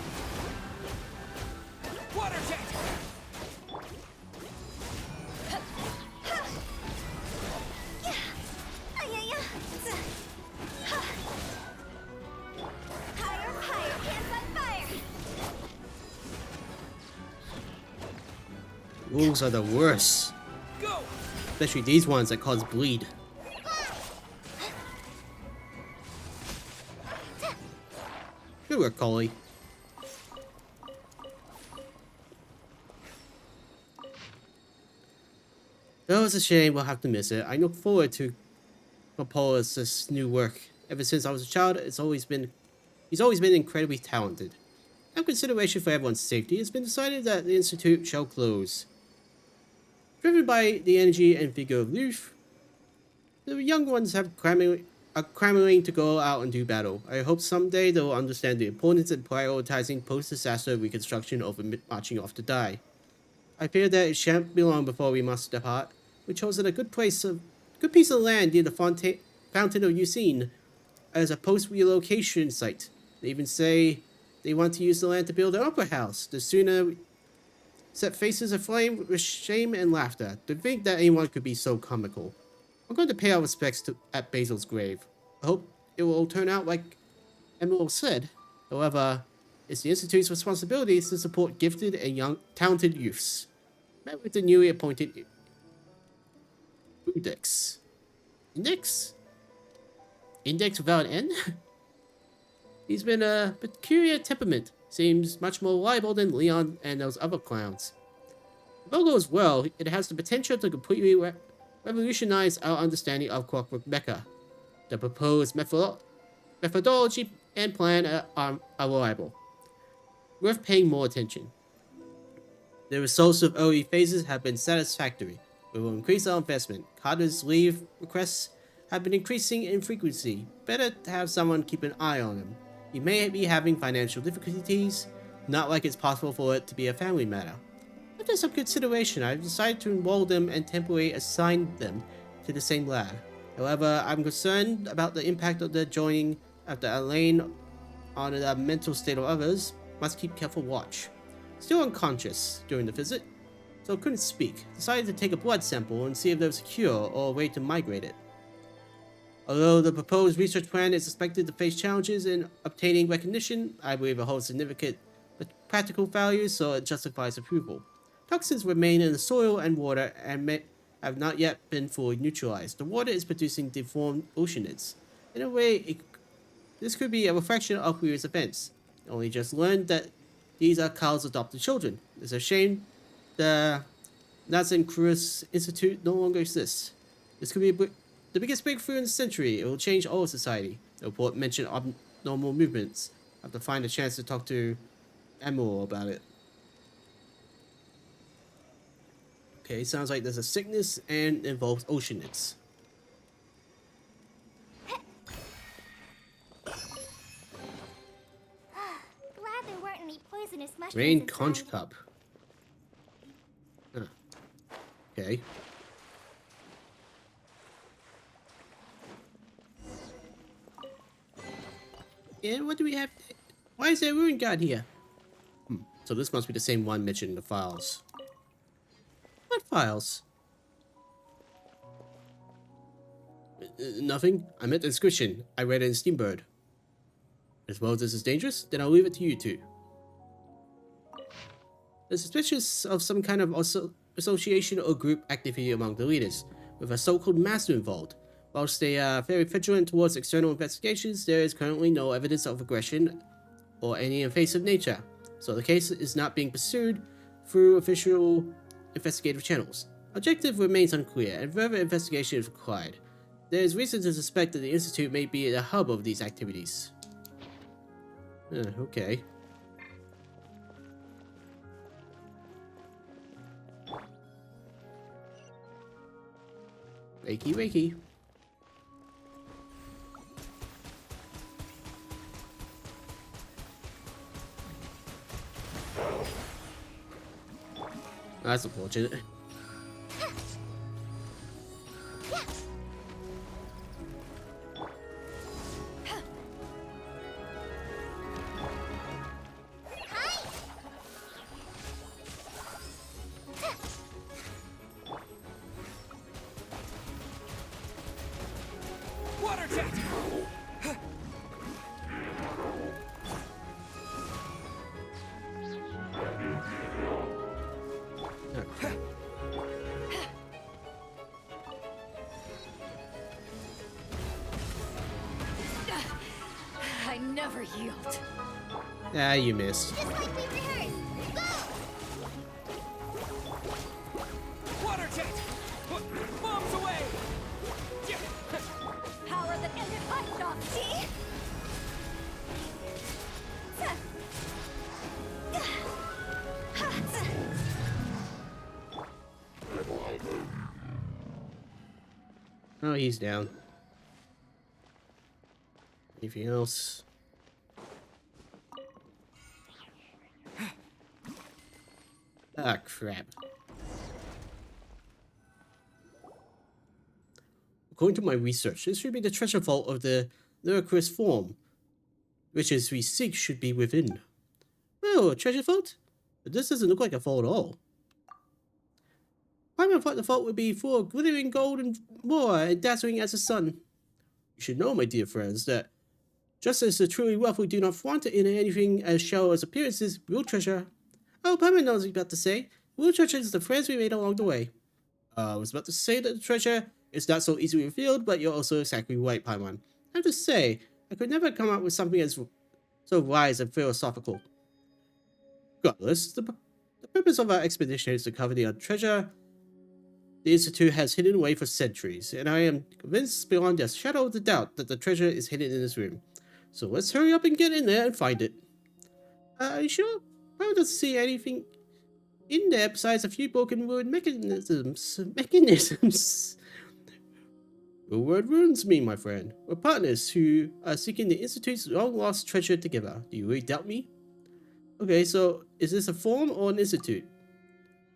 Water jet! Higher, higher, hands on fire. Wolves are the worst. Go! Especially these ones that cause bleed. Good work, Collie. Though it's a shame we'll have to miss it, I look forward to Papa's new work. Ever since I was a child, he's always been incredibly talented. Out of consideration for everyone's safety, it's been decided that the Institute shall close. Driven by the energy and vigor of youth, the young ones are clamoring to go out and do battle. I hope someday they'll understand the importance of prioritizing post-disaster reconstruction over marching off to die. I fear that it shan't be long before we must depart. We chose a good piece of land near the Fountain of Yucine as a post-relocation site. They even say they want to use the land to build an opera house. The sooner set faces aflame with shame and laughter. To think that anyone could be so comical. I'm going to pay our respects at Basil's grave. I hope it will turn out like Emerald said. However, it's the Institute's responsibility to support gifted and young, talented youths. Met with the newly appointed Index. Index without an N? He's been a peculiar temperament. Seems much more reliable than Leon and those other clowns. If all goes well, it has the potential to completely revolutionize our understanding of Clockwork Mecha. The proposed methodology and plan are reliable. Worth paying more attention. The results of early phases have been satisfactory. We will increase our investment. Carter's leave requests have been increasing in frequency. Better to have someone keep an eye on him. He may be having financial difficulties, not like it's possible for it to be a family matter. After some consideration, I've decided to enroll them and temporarily assign them to the same lab. However, I'm concerned about the impact of their joining after Elaine on the mental state of others. Must keep careful watch. Still unconscious during the visit, so couldn't speak. Decided to take a blood sample and see if there was a cure or a way to migrate it. Although the proposed research plan is expected to face challenges in obtaining recognition, I believe it holds significant practical value, so it justifies approval. Toxins remain in the soil and water and have not yet been fully neutralized. The water is producing deformed oceanids. In a way, this could be a reflection of previous events. I only just learned that these are Carl's adopted children. It's a shame the Nazan Cruz Institute no longer exists. This could be the biggest breakthrough in the century. It will change all of society. The report mentioned abnormal movements. I have to find a chance to talk to Emerald about it. Okay, sounds like there's a sickness and involves oceanids. Glad there weren't any poisonous mushrooms Rain inside. conch cup. Huh. Okay. And what do we have? Why is there a ruin god here? So this must be the same one mentioned in the files. What files? Nothing. I meant the inscription. I read it in Steambird. As well as this is dangerous, then I'll leave it to you two. They're suspicious of some kind of association or group activity among the leaders, with a so-called master involved. Whilst they are very vigilant towards external investigations, there is currently no evidence of aggression or any invasive nature, so the case is not being pursued through official investigative channels. Objective remains unclear, and further investigation is required. There is reason to suspect that the Institute may be the hub of these activities. Okay. Wakey, wakey. That's unfortunate. Water jet! I never yield. Ah, you missed. Just like we rehearsed. Go! Water jet! Bombs away! Power that ended hot dog. See? Oh, he's down. Anything else? Ah, crap. According to my research, this should be the treasure vault of the Lyricus form, which as we seek should be within. Oh, a treasure vault? But this doesn't look like a vault at all. I thought the vault would be full of glittering gold and more, and dazzling as the sun. You should know, my dear friends, that just as the truly wealthy do not flaunt in anything as shallow as appearances, real treasure. Oh, Paimon knows what he's about to say. Real treasure is the friends we made along the way. I was about to say that the treasure is not so easily revealed, but you're also exactly right, Paimon. I have to say, I could never come up with something as so wise and philosophical. Regardless, the purpose of our expedition is to cover the treasure the Institute has hidden away for centuries, and I am convinced beyond a shadow of a doubt that the treasure is hidden in this room. So let's hurry up and get in there and find it. Are you sure? I don't see anything in there besides a few broken ruined mechanisms. The word ruins me, my friend. We're partners who are seeking the Institute's long-lost treasure together. Do you really doubt me? Okay, so is this a form or an institute?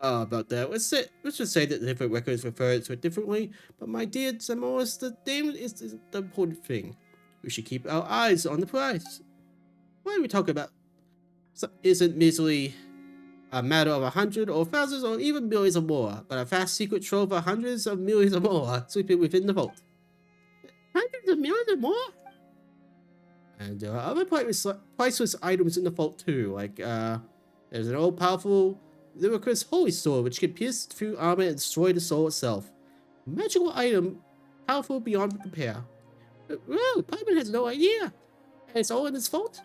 About that, let's just say that the different records refer to it differently, but my dear Xanmoas, the name is the important thing. We should keep our eyes on the prize. Why are we talking about isn't merely a matter of 100 or thousands or even millions or more, but a vast secret trove of hundreds of millions or more sleeping within the vault. Hundreds of millions or more? And there are other priceless items in the vault too, like there's an old powerful Lyricus holy sword which can pierce through armor and destroy the soul itself. A magical item, powerful beyond compare. But, well, Paimon has no idea. And it's all in his fault?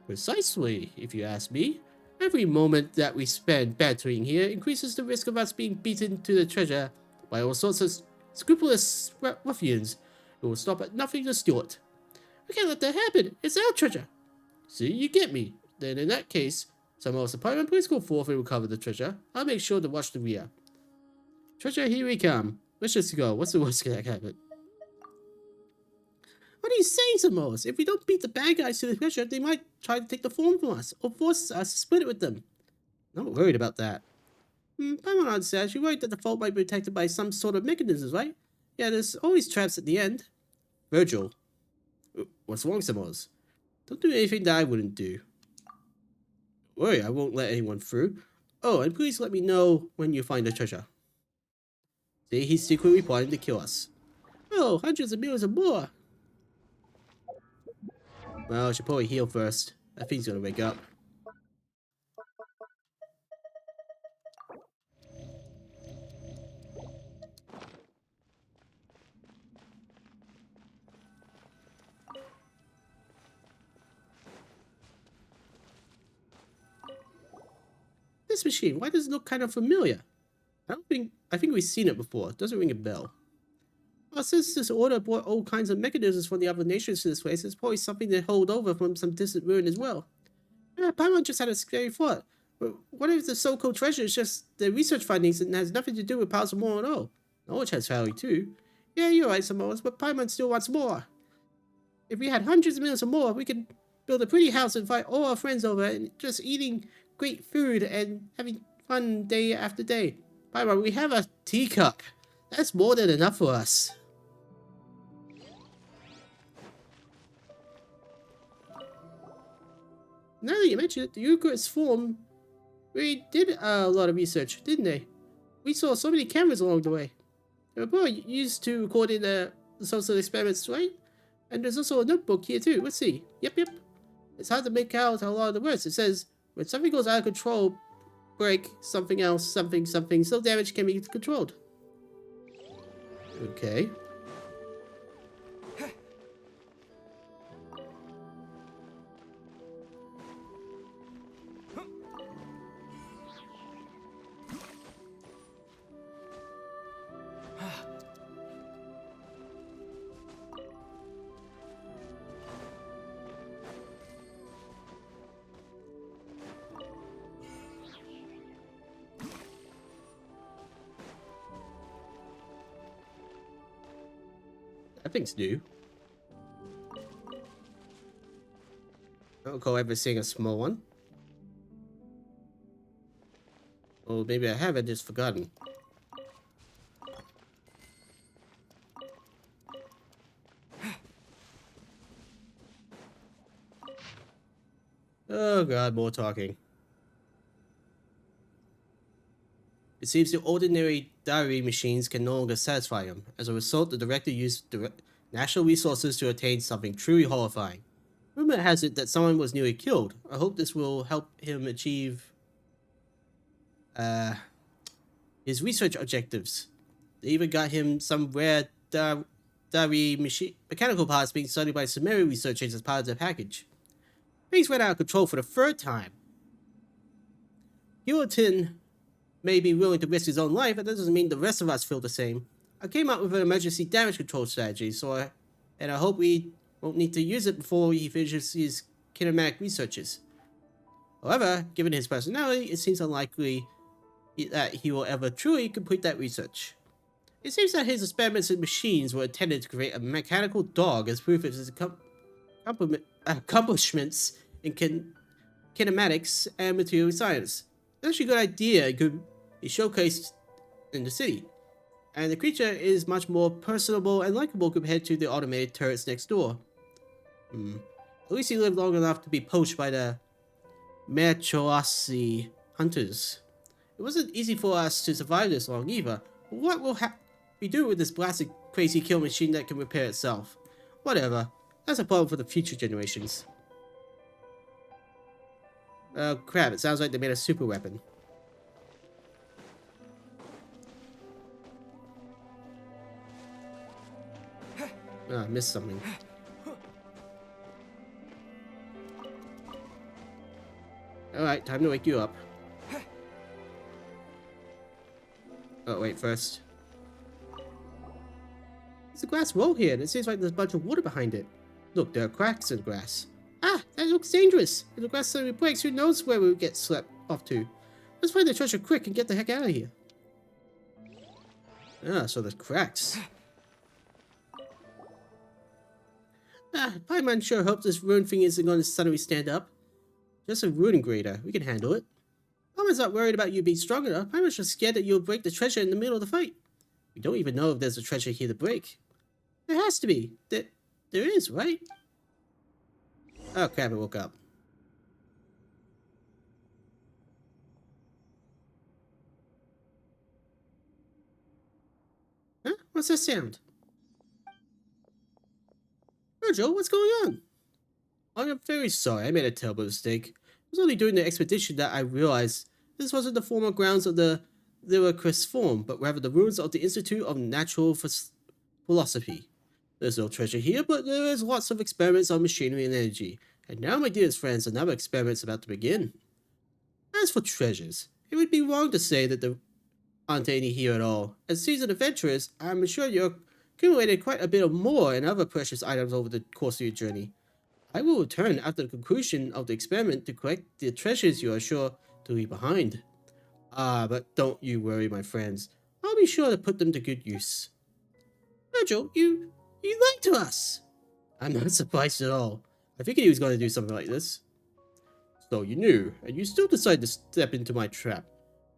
Precisely, if you ask me. Every moment that we spend bantering here increases the risk of us being beaten to the treasure by all sorts of scrupulous ruffians who will stop at nothing to steal it. We can't let that happen. It's our treasure. See, you get me. Then in that case, some of the Paimon, please go forth and recover the treasure. I'll make sure to watch the rear. Treasure, here we come. Let's just go. What's the worst that can happen? What are you saying, Xanmoas? If we don't beat the bad guys to the treasure, they might try to take the form from us, or force us to split it with them. I'm not worried about that. Paimon understands. You're worried that the vault might be protected by some sort of mechanisms, right? Yeah, there's always traps at the end. Virgil. What's wrong, Xanmoas? Don't do anything that I wouldn't do. Don't worry, I won't let anyone through. Oh, and please let me know when you find the treasure. See, he's secretly plotting to kill us. Oh, hundreds of millions or more. Well, I should probably heal first. That thing's gonna wake up. This machine, why does it look kind of familiar? I think we've seen it before. It doesn't ring a bell. Well, since this order brought all kinds of mechanisms from the other nations to this place, it's probably something they hold over from some distant ruin as well. Yeah, Paimon just had a scary thought. What if the so-called treasure is just the research findings and has nothing to do with powers of more at all? Knowledge has value too. Yeah, you're right, Xanmoas, but Paimon still wants more. If we had hundreds of millions or more, we could build a pretty house and invite all our friends over and just eating great food and having fun day after day. Paimon, we have a teacup. That's more than enough for us. Now that you mention it, the Eucharist form really did a lot of research, didn't they? We saw so many cameras along the way. They were probably used to recording the social experiments, right? And there's also a notebook here too. Let's see. Yep. It's hard to make out a lot of the words. It says, when something goes out of control, break, something else, something, so damage can be controlled. Okay. That thing's new. I don't recall ever seeing a small one. Or maybe I have and just forgotten. Oh god, more talking. It seems the ordinary diary machines can no longer satisfy him. As a result, the director used national resources to attain something truly horrifying. Rumor has it that someone was nearly killed. I hope this will help him achieve his research objectives. They even got him some rare diary mechanical parts being studied by Sumerian researchers as part of the package. Things went out of control for the third time. Guillotine may be willing to risk his own life, but that doesn't mean the rest of us feel the same. I came up with an emergency damage control strategy, and I hope we won't need to use it before he finishes his kinematic researches. However, given his personality, it seems unlikely that he will ever truly complete that research. It seems that his experiments with machines were intended to create a mechanical dog as proof of his accomplishments in kinematics and material science. That's actually a good idea. It could be showcased in the city. And the creature is much more personable and likable compared to the automated turrets next door. At least he lived long enough to be poached by the Merchoasi hunters. It wasn't easy for us to survive this long either. But what will we do with this blasted crazy kill machine that can repair itself? Whatever. That's a problem for the future generations. Oh crap, it sounds like they made a super weapon. Ah, I missed something. Alright, time to wake you up. Oh, wait, first. There's a glass wall here, and it seems like there's a bunch of water behind it. Look, there are cracks in the grass. Ah, that looks dangerous. If the glass suddenly breaks, who knows where we'll get swept off to. Let's find the treasure quick and get the heck out of here. Ah, so there's cracks. Ah, Paimon sure hopes this rune thing isn't going to suddenly stand up. Just a rune grader. We can handle it. Paimon's not worried about you being strong enough. Paimon's just scared that you'll break the treasure in the middle of the fight. We don't even know if there's a treasure here to break. There has to be. There is, right? Oh crap, I woke up. Huh? What's that sound? Virgil, what's going on? I'm very sorry, I made a terrible mistake. It was only during the expedition that I realized this wasn't the former grounds of the Lyricus Forum, but rather the ruins of the Institute of Natural Philosophy. There's no treasure here, but there is lots of experiments on machinery and energy. And now, my dearest friends, another experiment's about to begin. As for treasures, it would be wrong to say that there aren't any here at all. As seasoned adventurers, I'm sure you've accumulated quite a bit of more and other precious items over the course of your journey. I will return after the conclusion of the experiment to collect the treasures you are sure to leave behind. Ah, but don't you worry, my friends. I'll be sure to put them to good use. Virgil, you lied to us! I'm not surprised at all. I figured he was going to do something like this. So you knew, and you still decided to step into my trap.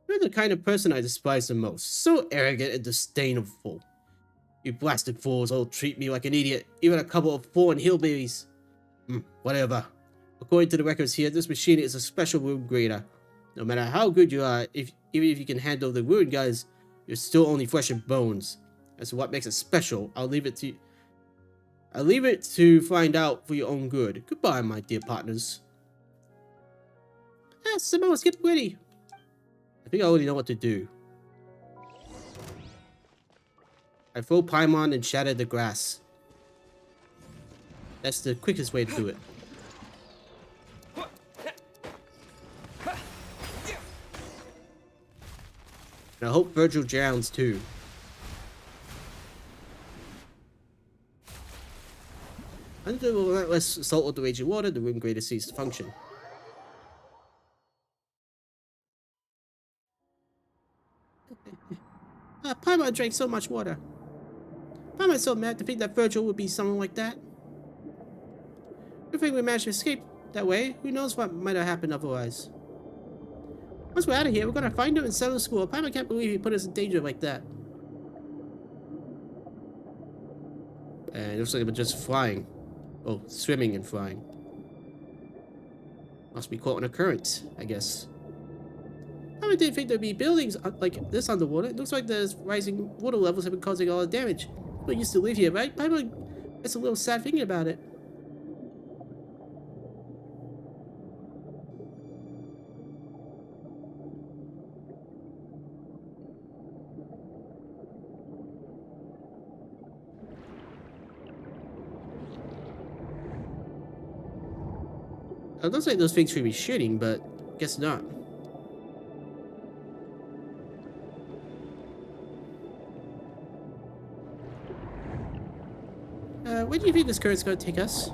You're the kind of person I despise the most. So arrogant and disdainful. You blasted fools all treat me like an idiot, even a couple of foreign hillbillies. Whatever. According to the records here, this machine is a special rune grader. No matter how good you are, even if you can handle the rune guys, you're still only flesh and bones. As to what makes it special, I'll leave it to find out for your own good. Goodbye, my dear partners. Ah, Xanmoas, get ready. I think I already know what to do. I throw Paimon and shatter the grass. That's the quickest way to do it. And I hope Virgil drowns too. Under the relentless assault of the raging water, the rune grader ceased to function. Paimon drank so much water. Why am I so mad to think that Virgil would be someone like that? Good thing we managed to escape that way. Who knows what might have happened otherwise. Once we're out of here, we're gonna find him and settle the school. Paimon can't believe he put us in danger like that. And it looks like we're just flying. Oh, swimming and flying. Must be caught in a current, I guess. I didn't think there'd be buildings like this underwater. It looks like the rising water levels have been causing all the damage. People used to live here, right? Paimon gets a little sad thinking about it. It looks like those things should be shooting, but guess not. Where do you think this current's gonna take us?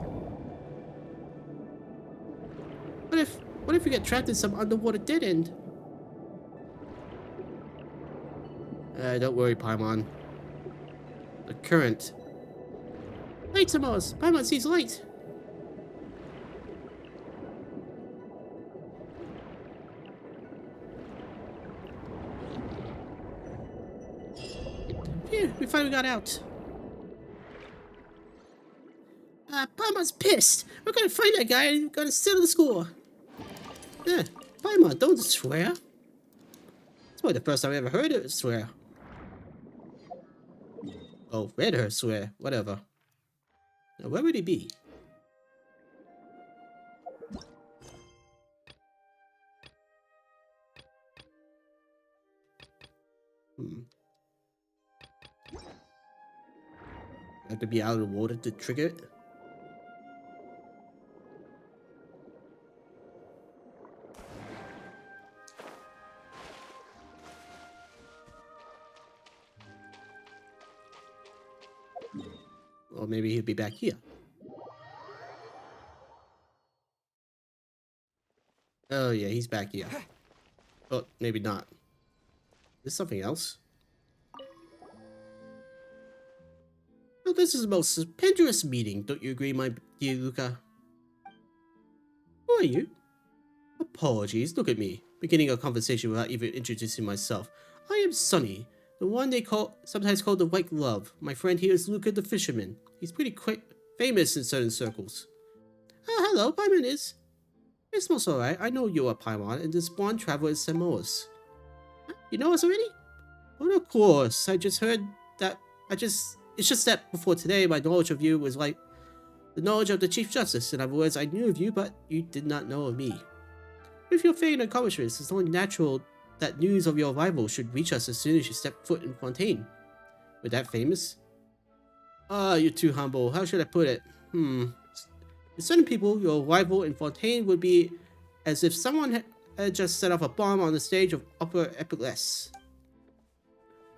What if we get trapped in some underwater dead end? Don't worry, Paimon. The current. Light, Xanmoas! Paimon sees light! Phew, we finally got out. Paimon's pissed. We're gonna find that guy and we're gonna settle the score. Paimon, don't swear. It's probably the first time I ever heard her swear. Oh, read her swear. Whatever. Now, where would he be? Have to be out of the water to trigger it. Or maybe he'll be back here. Oh yeah, he's back here. Oh, maybe not. There's something else. Oh, this is the most stupendous meeting, don't you agree, my dear Luca? Who are you? Apologies, look at me. Beginning a conversation without even introducing myself. I am Sunny, the one they sometimes call the White Glove. My friend here is Luca the Fisherman. He's pretty famous in certain circles. Oh, hello, Paimon is. It smells alright. I know you are Paimon, and this blonde traveler is Xanmoas. Huh? You know us already? Well, of course. I just heard that. It's just that before today, my knowledge of you was like the knowledge of the Chief Justice. In other words, I knew of you, but you did not know of me. With your fame and accomplishments, it's only natural that news of your arrival should reach us as soon as you step foot in Fontaine. With that famous? Ah, you're too humble. How should I put it? To certain people, your arrival in Fontaine would be as if someone had just set off a bomb on the stage of Opera Epiclese.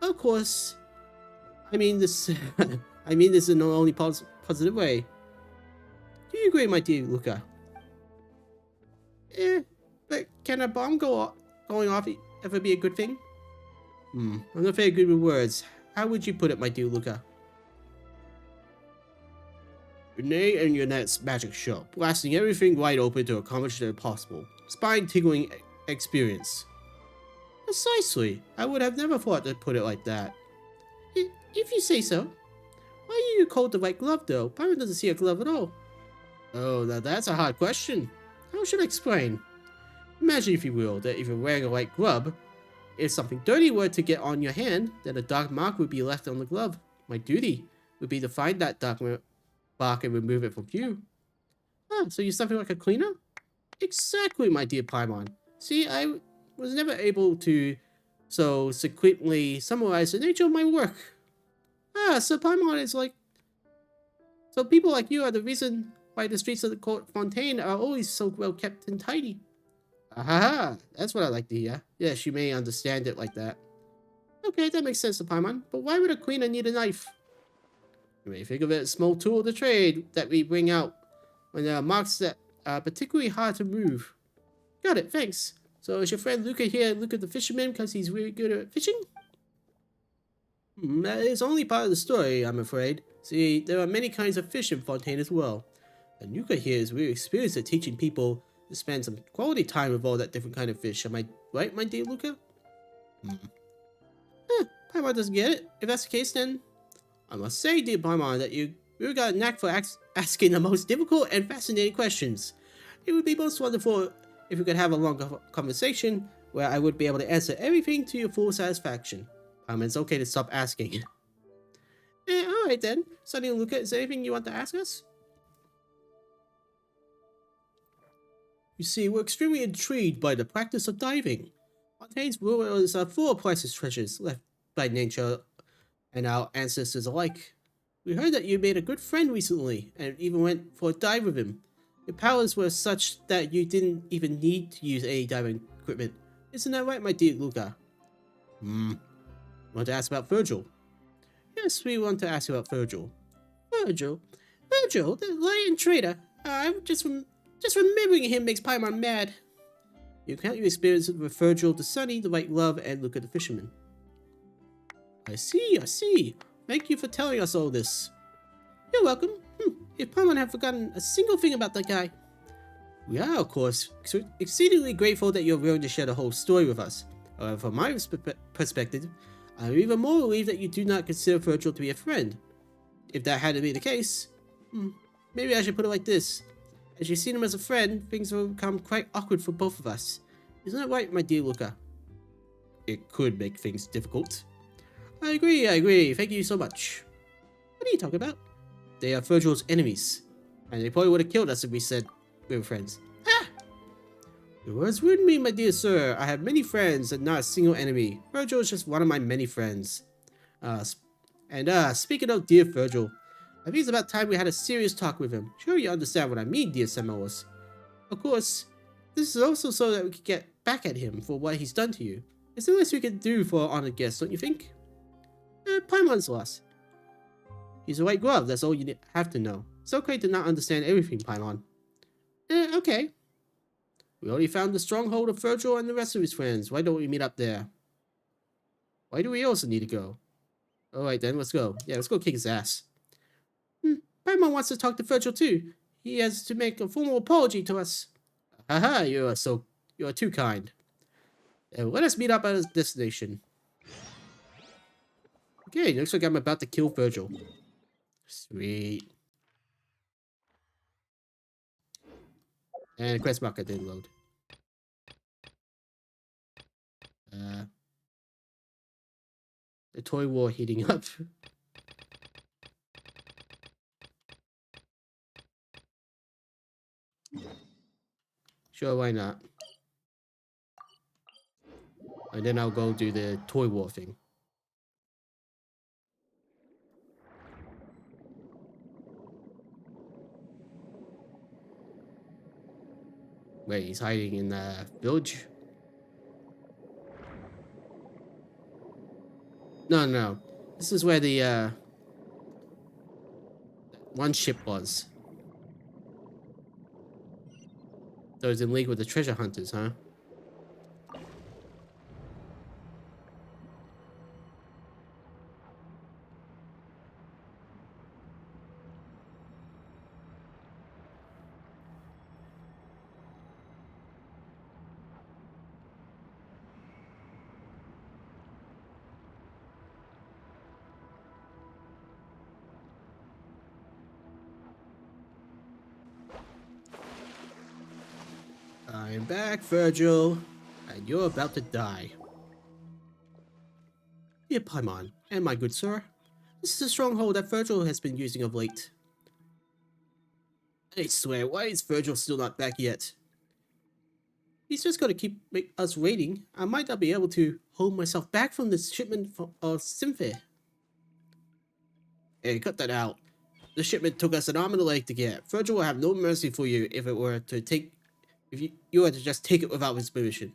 Of course, I mean this. I mean this in the only positive way. Do you agree, my dear Luca? But can a bomb going off ever be a good thing? I'm not very good with words. How would you put it, my dear Luca? Renee and Yannette's magic show, blasting everything wide open to accomplish the impossible. Spine-tingling experience. Precisely. I would have never thought to put it like that. If you say so. Why are you called the White Glove, though? Paimon doesn't see a glove at all. Oh, now that's a hard question. How should I explain? Imagine, if you will, that if you're wearing a white glove, if something dirty were to get on your hand, then a dark mark would be left on the glove. My duty would be to find that dark mark and remove it from view. Ah, so you're something like a cleaner? Exactly, my dear Paimon. See, I was never able to so sequentially summarize the nature of my work. Ah, so Paimon is like... So people like you are the reason why the streets of the Court Fontaine are always so well kept and tidy. Ahaha, that's what I like to hear. Yes, you may understand it like that. Okay, that makes sense to Paimon, but why would a cleaner need a knife? You may think of it as a small tool of the trade that we bring out when there are marks that are particularly hard to move. Got it, thanks. So is your friend Luca here Luca the Fisherman because he's really good at fishing? That is only part of the story, I'm afraid. See, there are many kinds of fish in Fontaine as well. And Nuka here is really experienced at teaching people to spend some quality time with all that different kind of fish. Am I right, my dear Luca? Paimon doesn't get it. If that's the case, then I must say, dear Paimon, that you really got a knack for asking the most difficult and fascinating questions. It would be most wonderful if we could have a longer conversation where I would be able to answer everything to your full satisfaction. It's okay to stop asking. Alright then. Sonny and Luca, is there anything you want to ask us? You see, we're extremely intrigued by the practice of diving. Fontaine's world is full of priceless treasures left by nature and our ancestors alike. We heard that you made a good friend recently, and even went for a dive with him. Your powers were such that you didn't even need to use any diving equipment. Isn't that right, my dear Luca? Want to ask about Virgil? Yes, we want to ask about Virgil. Virgil? Virgil, the lion traitor. I'm just remembering him makes Paimon mad. You count your experience with Virgil the Sunny, the White Glove, and Luca the Fisherman. I see. Thank you for telling us all this. You're welcome. If Paimon have forgotten a single thing about that guy. We are, of course, exceedingly grateful that you're willing to share the whole story with us. However, from my perspective, I'm even more relieved that you do not consider Virgil to be a friend. If that had to be the case, maybe I should put it like this. As you've seen him as a friend, things will become quite awkward for both of us. Isn't that right, my dear Luca? It could make things difficult. I agree. Thank you so much. What are you talking about? They are Virgil's enemies. And they probably would have killed us if we said we were friends. Ah! Your words wound me, my dear sir. I have many friends and not a single enemy. Virgil is just one of my many friends. Speaking of dear Virgil, I think it's about time we had a serious talk with him. Sure you understand what I mean, dear Xanmoas. Of course, this is also so that we can get back at him for what he's done to you. It's the least we can do for an honored guest, don't you think? Paimon's lost. He's a white glove, that's all you have to know. It's okay to not understand everything, Paimon. Okay. We already found the stronghold of Virgil and the rest of his friends. Why don't we meet up there? Why do we also need to go? Alright then, let's go. Yeah, let's go kick his ass. Paimon wants to talk to Virgil too. He has to make a formal apology to us. Haha, you are too kind. Let us meet up at his destination. Okay, looks like I'm about to kill Virgil. Sweet. And quest marker didn't load. The toy war heating up. Sure, why not? And then I'll go do the toy war thing. Wait, he's hiding in the village? No. This is where the one ship was. So it's in league with the treasure hunters, huh? I'm back, Virgil, and you're about to die. Dear Paimon, and my good sir, this is a stronghold that Virgil has been using of late. I swear, why is Virgil still not back yet? He's just gonna keep us waiting. I might not be able to hold myself back from this shipment of Symphy. Hey, cut that out. The shipment took us an arm and a leg to get. Virgil will have no mercy for you if you were to just take it without his permission.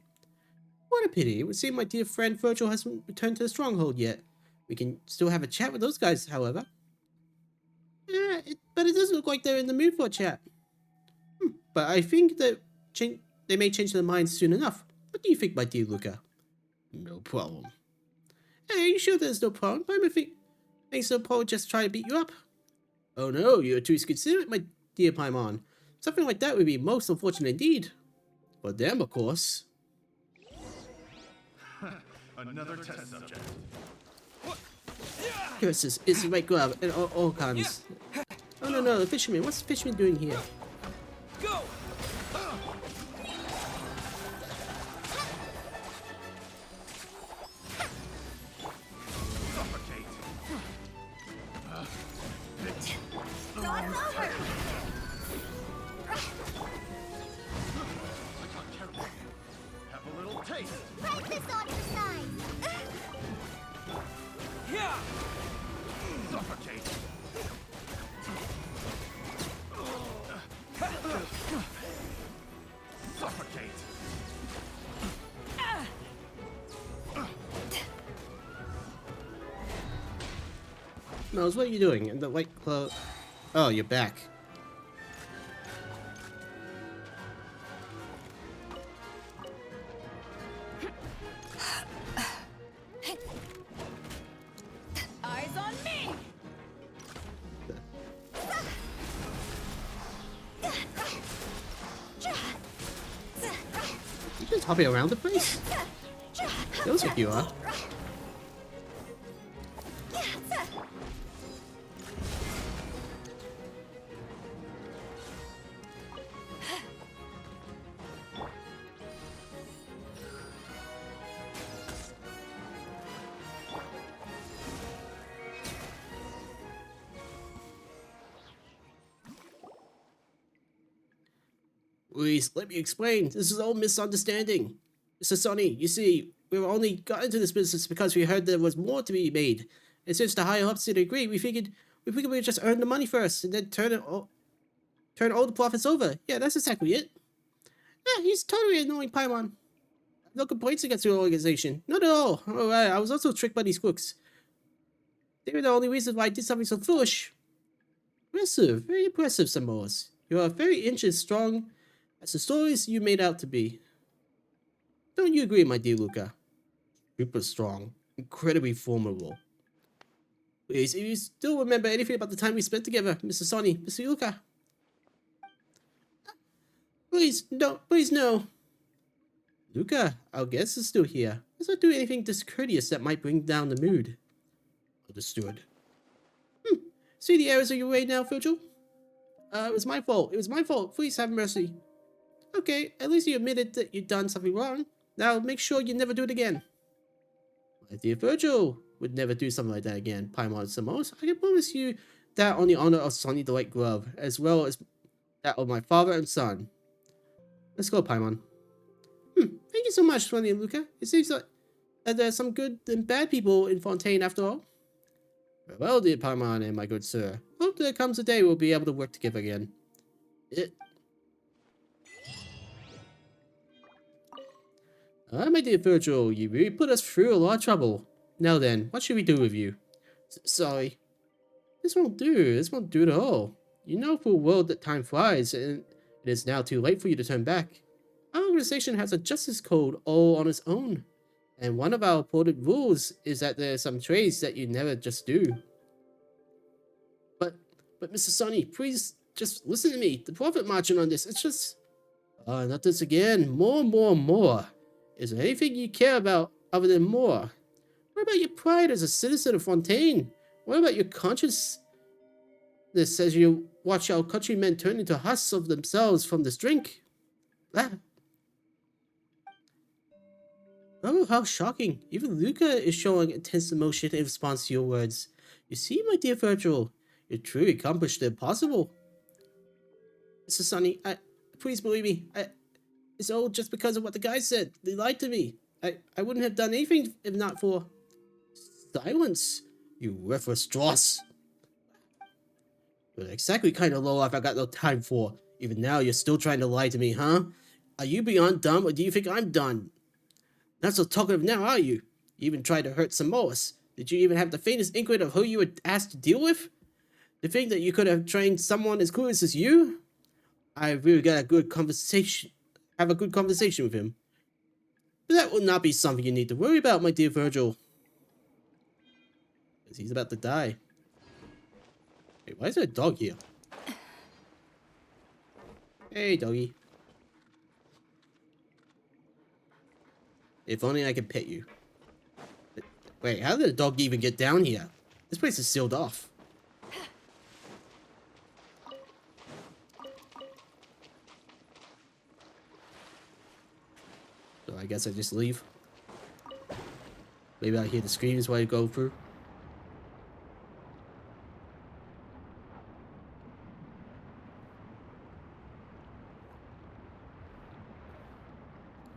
What a pity. It would seem my dear friend Virgil hasn't returned to the stronghold yet. We can still have a chat with those guys, however. But it doesn't look like they're in the mood for a chat. But I think that they may change their minds soon enough. What do you think, my dear Luca? No problem. Hey, are you sure there's no problem? I think so Paul just try to beat you up. Oh no, you're too considerate, my dear Paimon. Something like that would be most unfortunate indeed. For them, of course. Another test subject. Curses, it's the right glove and all kinds. Oh no, the fisherman. What's the fisherman doing here? Go! Suffocate. Cross over! Have a little taste. Practice on your side! Yeah! Suffocate. Suffocate. Miles, what are you doing? In the white clothes. Oh, you're back. Eyes on me! You just hopping around the place? Feels like you are. Please, let me explain. This is all misunderstanding. Mr. Sonny, you see, we only got into this business because we heard there was more to be made. And since the higher ups didn't agree, we figured we'd just earn the money first and then turn all the profits over. Yeah, that's exactly it. Yeah, he's totally annoying Paimon. No complaints against your organization. Not at all. Alright, I was also tricked by these crooks. They were the only reason why I did something so foolish. Impressive, very impressive, Xanmoas. You are very inch and strong as the stories you made out to be. Don't you agree, my dear Luca? Super strong, incredibly formidable. Please, if you still remember anything about the time we spent together, Mr. Sonny, Mr. Luca. Please, don't, please no. Luca, our guest is still here. Let's not do anything discourteous that might bring down the mood. Understood. See the errors of your way now, Virgil? It was my fault. It was my fault. Please have mercy. Okay, at least you admitted that you'd done something wrong. Now make sure you never do it again. My dear Virgil would never do something like that again, Paimon Xanmoas. I can promise you that on the honor of Sonny the White Glove, as well as that of my father and son. Let's go, Paimon. Thank you so much, Sonny and Luca. It seems like there's some good and bad people in Fontaine after all. Well, dear Paimon and my good sir, hope there comes a day we'll be able to work together again. My dear Virgil, you really put us through a lot of trouble. Now then, what should we do with you? Sorry. This won't do. This won't do at all. You know full well that time flies, and it is now too late for you to turn back. Our organization has a justice code all on its own. And one of our important rules is that there are some trades that you never just do. But Mr. Sonny, please just listen to me. The profit margin on this, it's just... not this again. More. Is there anything you care about other than more? What about your pride as a citizen of Fontaine? What about your consciousness as you watch our countrymen turn into husks of themselves from this drink? Ah. Oh, how shocking. Even Luca is showing intense emotion in response to your words. You see, my dear Virgil, you truly accomplished the impossible. Mr. Sonny, please believe me. It's all just because of what the guys said. They lied to me. I wouldn't have done anything if not for... Silence, you worthless dross. You're exactly kind of low life I got no time for. Even now, you're still trying to lie to me, huh? Are you beyond dumb, or do you think I'm done? Not so talkative now, are you? You even tried to hurt Xanmoas. Did you even have the faintest inkling of who you were asked to deal with? To think that you could have trained someone as clueless as you? I really got a good conversation. Have a good conversation with him. But that will not be something you need to worry about, my dear Virgil. Because he's about to die. Wait, why is there a dog here? Hey, doggy. If only I could pet you. Wait, how did the dog even get down here? This place is sealed off. So I guess I just leave. Maybe I hear the screams while I go through.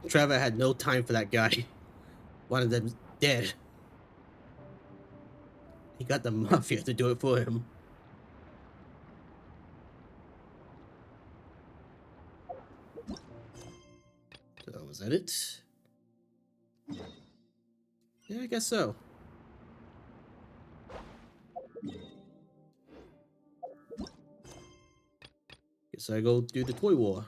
Trevor had no time for that guy. One of them's dead. He got the mafia to do it for him. So, was that it? Yeah, I guess so. Guess I go do the toy war.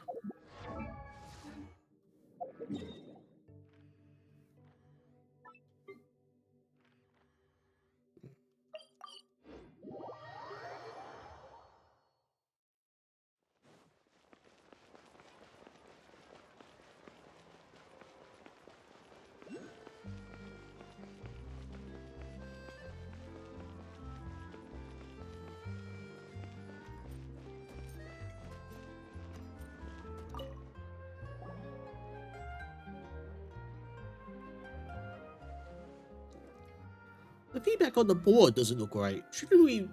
The feedback on the board doesn't look right. Shouldn't we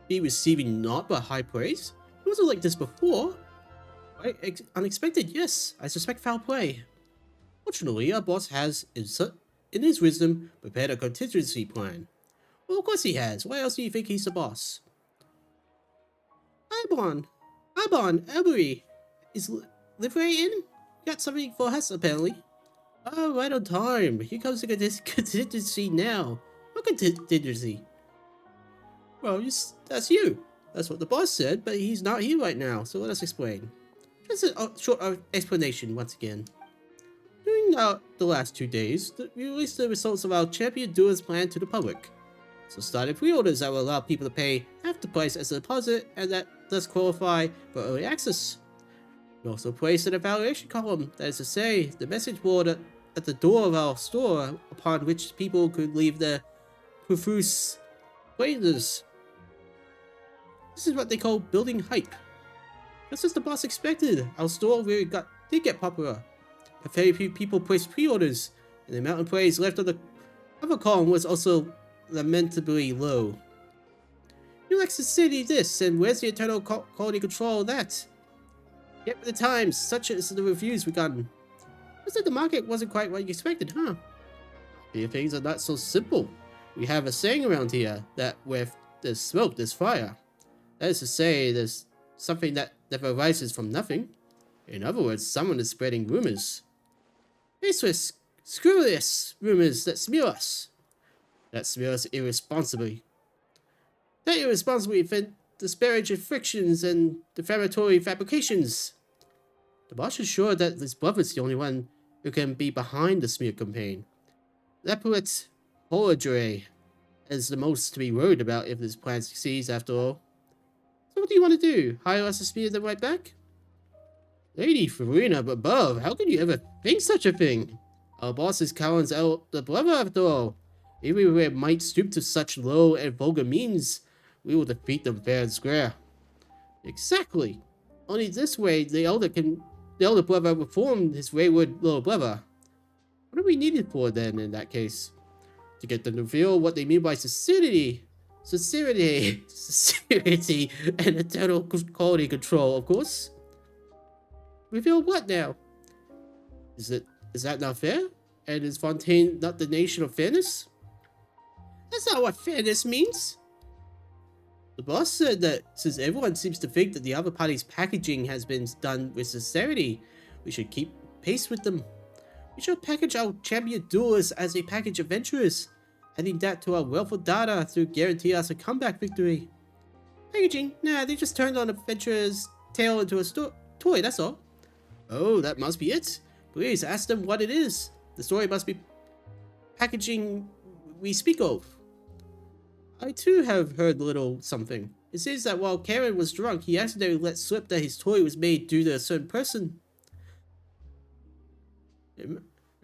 be receiving not but high praise? It wasn't like this before. Right? Unexpected, yes. I suspect foul play. Fortunately, our boss has, in his wisdom, prepared a contingency plan. Well, of course he has. Why else do you think he's the boss? Arbon, Elbury, is Livery in? You got something for us, apparently. Oh, right on time. Here comes the contingency now. What contingency? Well, that's you. That's what the boss said, but he's not here right now, so let us explain. Just a short explanation once again. During the last 2 days, we released the results of our Champion Duelist plan to the public. So started pre-orders that will allow people to pay half the price as a deposit and that thus qualify for early access. We also placed an evaluation column, that is to say, the message board at the door of our store upon which people could leave their profuse praises. This is what they call building hype. Just as the boss expected, our store really did get popular. But very few people placed pre-orders, and the amount of praise left on the other column was also lamentably low. New Lexus City this, and where's the internal quality control of that? Yet with the times, such as the reviews we gotten. Looks like the market wasn't quite what you expected, huh? Few things are not so simple. We have a saying around here that where there's smoke, there's fire. That is to say, there's something that never arises from nothing. In other words, someone is spreading rumors. Baseless, scurrilous rumors that smear us. That smear us irresponsibly. That irresponsibly disparage frictions and defamatory fabrications. The boss is sure that his brother's the only one who can be behind the smear campaign. That puts Holodre as the most to be worried about if this plan succeeds after all. So what do you want to do? Hire us to smear them right back? Lady Farina above, how could you ever think such a thing? Our boss is Cowan's elder brother after all. Even if we might stoop to such low and vulgar means, we will defeat them fair and square. Exactly. Only this way the elder brother reformed his wayward little brother. What are we needed for then in that case? To get them to reveal what they mean by sincerity, and eternal quality control, of course. Reveal what now? Is that not fair? And is Fontaine not the nation of fairness? That's not what fairness means. The boss said that since everyone seems to think that the other party's packaging has been done with sincerity, we should keep pace with them. We should package our champion duelists as a package adventurers, adding that to our wealth of data to guarantee us a comeback victory. Packaging? Nah, they just turned on adventurer's tail into a toy, that's all. Oh, that must be it. Please ask them what it is. The story must be packaging we speak of. I too have heard a little something. It seems that while Karen was drunk, he accidentally let slip that his toy was made due to a certain person.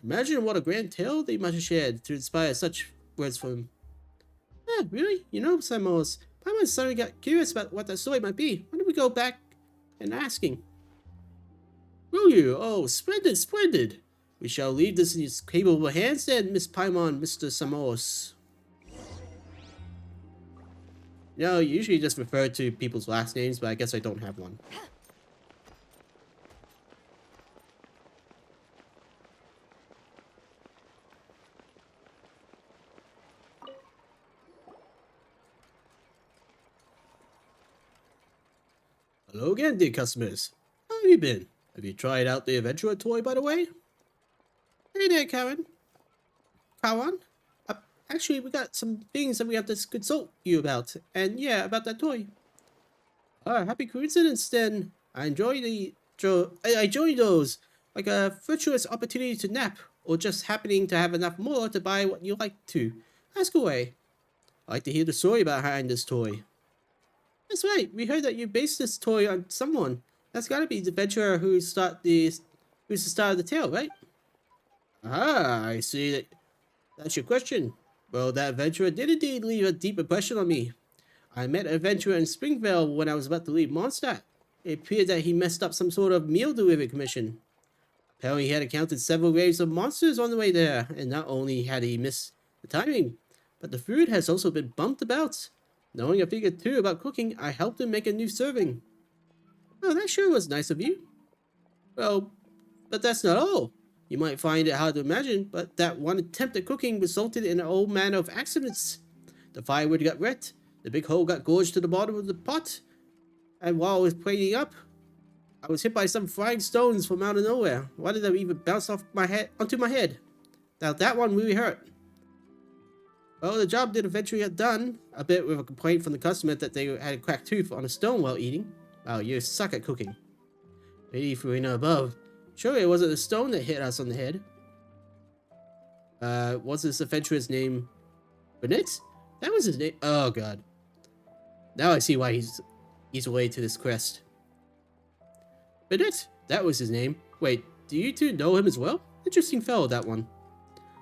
Imagine what a grand tale they must have shared to inspire such words from him. Ah, really? You know, Xanmoas, Paimon suddenly got curious about what that story might be. Why don't we go back and asking? Will you? Oh, splendid, splendid. We shall leave this in his capable hands then, Miss Paimon, Mr. Xanmoas. You know, you usually just refer to people's last names, but I guess I don't have one. Hello again, dear customers. How have you been? Have you tried out the Adventurer toy, by the way? Hey there, Karen. Kawan? Actually, we got some things that we have to consult you about. And yeah, about that toy. Happy coincidence then. I enjoy those. Like a virtuous opportunity to nap, or just happening to have enough more to buy what you like to. Ask away. I'd like to hear the story behind this toy. That's right, we heard that you based this toy on someone. That's gotta be the adventurer who's the star of the tale, right? Ah, I see that. That's your question. Well, that adventurer did indeed leave a deep impression on me. I met an adventurer in Springvale when I was about to leave Mondstadt. It appeared that he messed up some sort of meal delivery commission. Apparently he had encountered several waves of monsters on the way there, and not only had he missed the timing, but the food has also been bumped about. Knowing a thing or two about cooking, I helped him make a new serving. Oh, that sure was nice of you. Well, but that's not all. You might find it hard to imagine, but that one attempt at cooking resulted in all manner of accidents. The firewood got wet, the big hole got gorged to the bottom of the pot, and while I was plating up, I was hit by some flying stones from out of nowhere. Why did they even bounce off my head onto my head? Now that one really hurt. Well, the job did eventually get done, a bit with a complaint from the customer that they had a cracked tooth on a stone while eating. Wow, you suck at cooking. Pity if we know above. Surely it wasn't the stone that hit us on the head. Was this adventurer's name Bennett? That was his name. Oh god. Now I see why he's related to this crest. Bennett? That was his name. Wait, do you two know him as well? Interesting fellow, that one.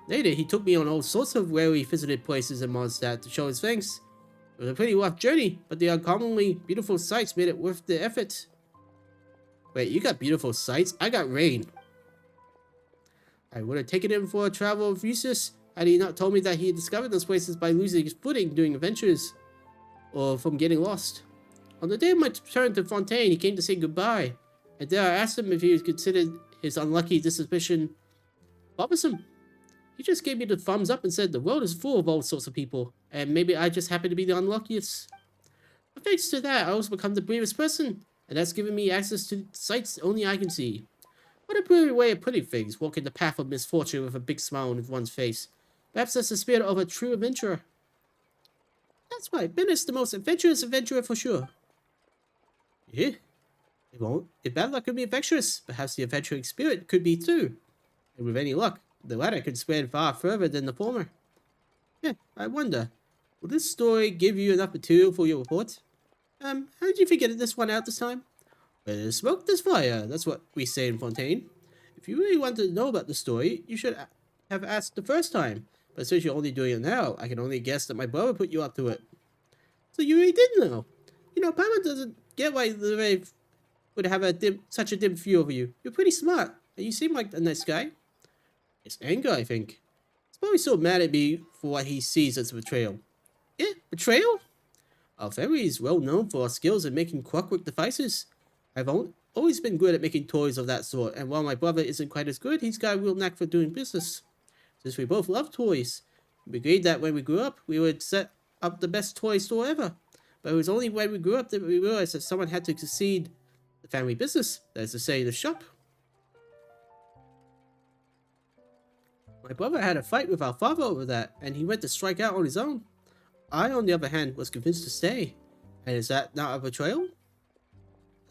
Later, he took me on all sorts of rarely visited places in Mondstadt to show his thanks. It was a pretty rough journey, but the uncommonly beautiful sights made it worth the effort. Wait, you got beautiful sights? I got rain. I would have taken him for a travel of useless had he not told me that he had discovered those places by losing his footing doing adventures, or from getting lost. On the day of my return to Fontaine, he came to say goodbye, and there I asked him if he considered his unlucky disposition bothersome. He just gave me the thumbs up and said the world is full of all sorts of people, and maybe I just happen to be the unluckiest. But thanks to that, I also become the bravest person, and that's given me access to sights only I can see. What a brilliant way of putting things, walking the path of misfortune with a big smile on one's face. Perhaps that's the spirit of a true adventurer. That's right, Bennett's the most adventurous adventurer for sure. Yeah, if bad luck could be adventurous, perhaps the adventuring spirit could be too. And with any luck, the latter could spread far further than the former. Yeah, I wonder, will this story give you enough material for your report? How did you figure this one out this time? Where there's smoke, there's fire. That's what we say in Fontaine. If you really wanted to know about the story, you should have asked the first time. But since you're only doing it now, I can only guess that my brother put you up to it. So you really did know. You know, Paimon doesn't get why the Rave would have such a dim view over you. You're pretty smart, and you seem like a nice guy. It's anger, I think. He's probably so mad at me for what he sees as betrayal. Yeah, betrayal? Our family is well known for our skills in making clockwork devices. I've always been good at making toys of that sort, and while my brother isn't quite as good, he's got a real knack for doing business. Since we both love toys, we agreed that when we grew up, we would set up the best toy store ever. But it was only when we grew up that we realized that someone had to succeed the family business, that is to say, the shop. My brother had a fight with our father over that, and he went to strike out on his own. I, on the other hand, was convinced to stay. And is that not a betrayal?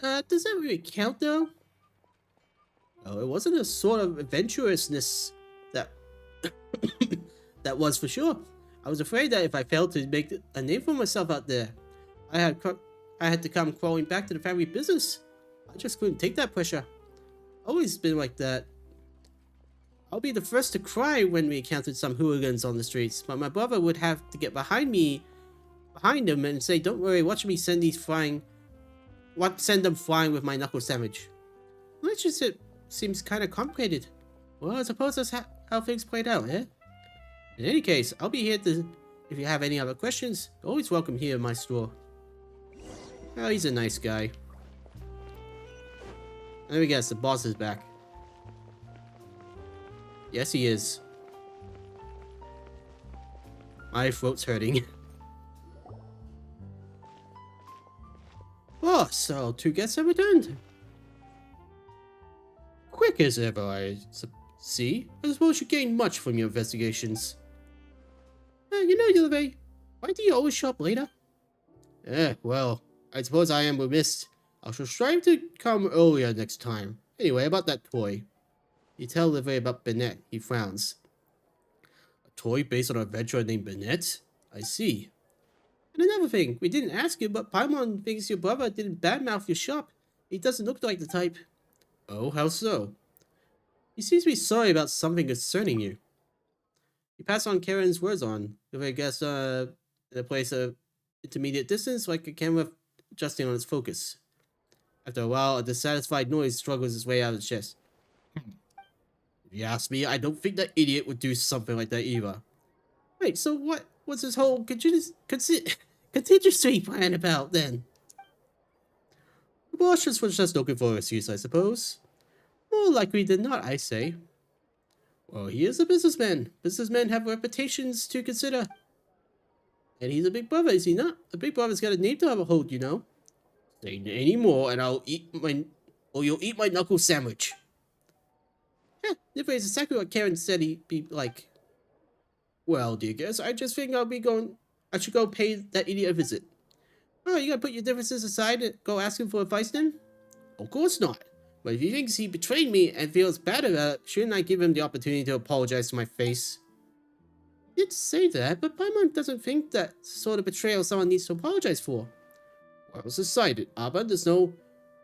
Does that really count, though? Oh, it wasn't a sort of adventurousness that... that was for sure. I was afraid that if I failed to make a name for myself out there, I had to come crawling back to the family business. I just couldn't take that pressure. Always been like that. I'll be the first to cry when we encountered some hooligans on the streets, but my brother would have to get behind him and say, "Don't worry, watch me send them flying with my knuckle sandwich." Relationship seems kind of complicated. Well, I suppose that's how things played out, eh? In any case, I'll be here if you have any other questions. You're always welcome here in my store. Oh, he's a nice guy. Let me guess, the boss is back. Yes, he is. My throat's hurting. Oh, so 2 guests have returned. Quick as ever, I see. I suppose you gained much from your investigations. You know, Yulve, why do you always show up later? Well, I suppose I am remiss. I shall strive to come earlier next time. Anyway, about that toy. You tell Yulve about Bennett. He frowns. A toy based on an adventurer named Bennett? I see. And another thing, we didn't ask you, but Paimon thinks your brother didn't badmouth your shop. He doesn't look like the type. Oh, how so? He seems to be sorry about something concerning you. You pass on Karen's words on, if I guess, in a place of intermediate distance, like a camera adjusting on its focus. After a while, a dissatisfied noise struggles its way out of his chest. If you ask me, I don't think that idiot would do something like that either. Wait, so what's this whole contingency plan about, then? The boss was just looking for an excuse, I suppose. More likely than not, I say. Well, he is a businessman. Businessmen have reputations to consider. And he's a big brother, is he not? A big brother's got a name to uphold, you know. Say any more, and you'll eat my knuckle sandwich. If it's exactly what Karen said he'd be like. Well, dear guest, I just think I should go pay that idiot a visit. Oh, you gotta put your differences aside and go ask him for advice then? Of course not. But if he thinks he betrayed me and feels bad about it, shouldn't I give him the opportunity to apologize to my face? You did say that, but Paimon doesn't think that sort of betrayal someone needs to apologize for. Well, it's decided, Abba. There's no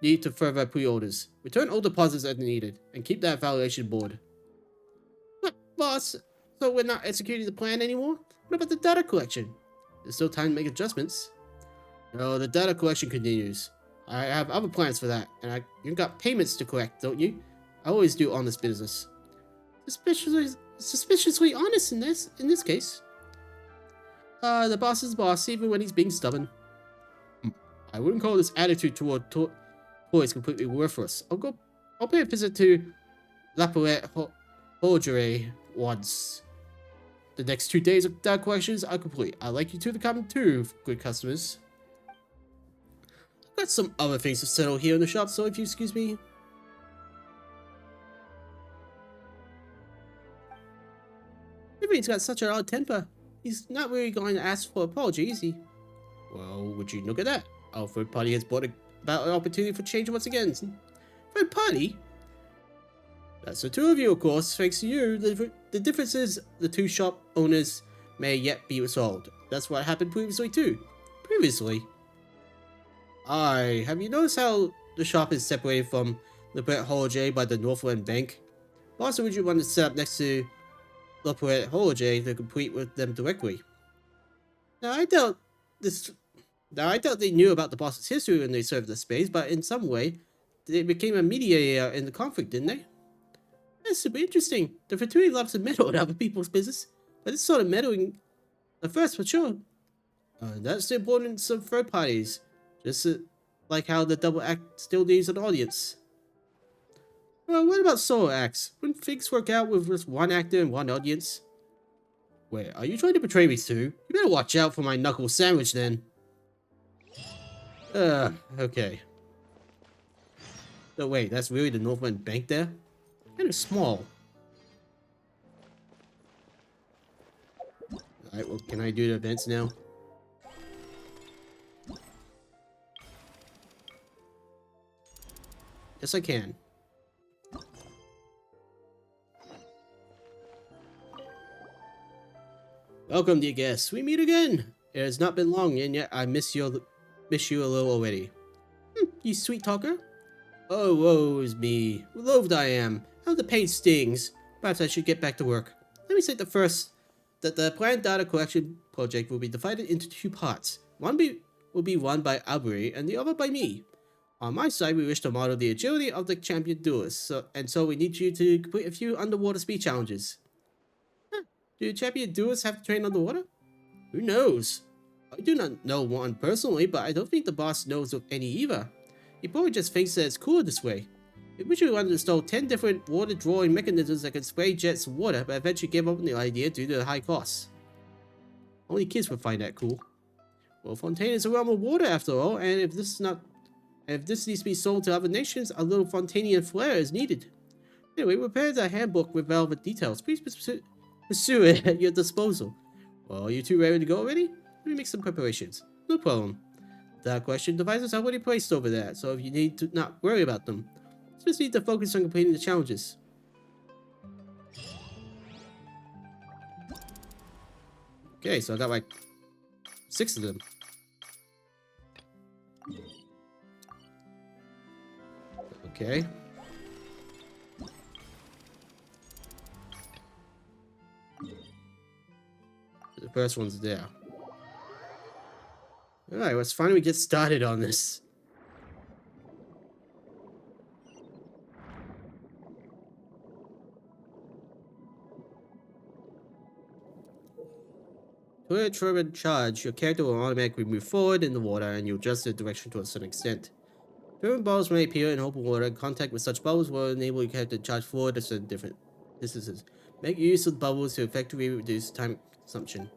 need to further pre-orders. Return all deposits as needed, and keep that valuation board. What, boss? So we're not executing the plan anymore? What about the data collection? There's still time to make adjustments. No, the data collection continues. I have other plans for that, and you've got payments to collect, don't you? I always do honest business. Suspiciously honest in this case. The boss is the boss, even when he's being stubborn. I wouldn't call this attitude toward toys completely worthless. I'll pay a visit to La Palette Horgery once. The next 2 days of data collections are complete. I'd like you to come too, good customers. Got some other things to settle here in the shop, so if you excuse me. Everybody's got such an odd temper. He's not really going to ask for apology, is he? Well, would you look at that? Our third party has brought about an opportunity for change once again. Third party? That's the 2 of you, of course. Thanks to you, the difference is the 2 shop owners may yet be resolved. That's what happened previously too. Previously? Have you noticed how the shop is separated from the Palette Holiday by the Northland Bank? Also, would you want to set up next to the Palette Holiday to compete with them directly? Now, I doubt they knew about the boss's history when they served the space, but in some way, they became a mediator in the conflict, didn't they? That's super interesting. The fraternity loves to meddle in other people's business, but it's sort of meddling at first, for sure. That's the importance of third parties. Just like how the double act still needs an audience. Well, what about solo acts? Wouldn't things work out with just one actor and one audience? Wait, are you trying to betray me too? You better watch out for my knuckle sandwich then. Okay. Oh wait, that's really the Northland Bank there? Kind of small. Alright, well, can I do the events now? Yes, I can. Welcome, dear guests. We meet again. It has not been long, and yet I miss you a little already. You sweet talker. Oh, woe is me. Loathed I am. How the pain stings. Perhaps I should get back to work. Let me say that the planned data collection project will be divided into two parts. Will be run by Aubrey, and the other by me. On my side, we wish to model the agility of the champion duelist, so we need you to complete a few underwater speed challenges. Do champion duelists have to train underwater? Who knows? I do not know one personally, but I don't think the boss knows of any either. He probably just thinks that it's cooler this way. We originally wanted to install 10 different water drawing mechanisms that could spray jets of water, but eventually gave up on the idea due to the high costs. Only kids would find that cool. Well, Fontaine is a realm of water after all, and if this needs to be sold to other nations, a little Fontanian flair is needed. Anyway, we prepared a handbook with relevant details. Please pursue it at your disposal. Well, are you two ready to go already? Let me make some preparations. No problem. That question devices are already placed over there, so if you need to not worry about them. Just need to focus on completing the challenges. Okay, so I got like 6 of them. Okay. The first one's there. Alright, let's finally get started on this. To a turbine charge, your character will automatically move forward in the water and you'll adjust the direction to a certain extent. Turbine bubbles may appear in open water, and contact with such bubbles will enable your character to charge forward at certain different distances. Make use of the bubbles to effectively reduce time consumption.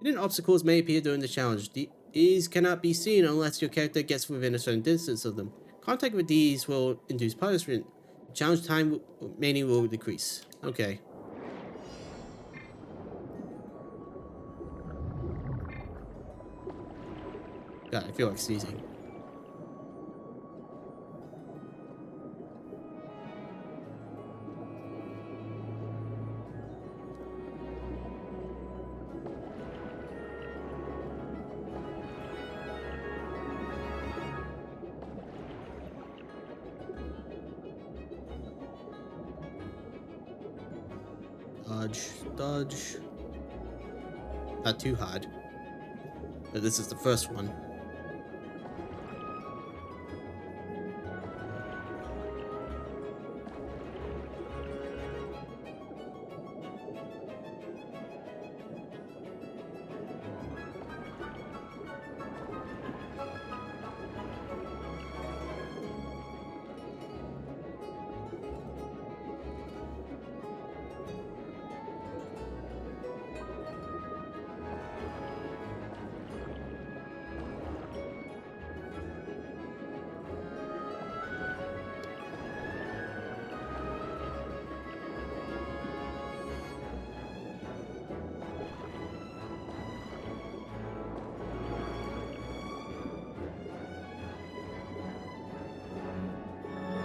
Hidden obstacles may appear during the challenge. These cannot be seen unless your character gets within a certain distance of them. Contact with these will induce punishment. Challenge time remaining will decrease. Okay. God, I feel like sneezing. Dodge. Not too hard. But this is the first one.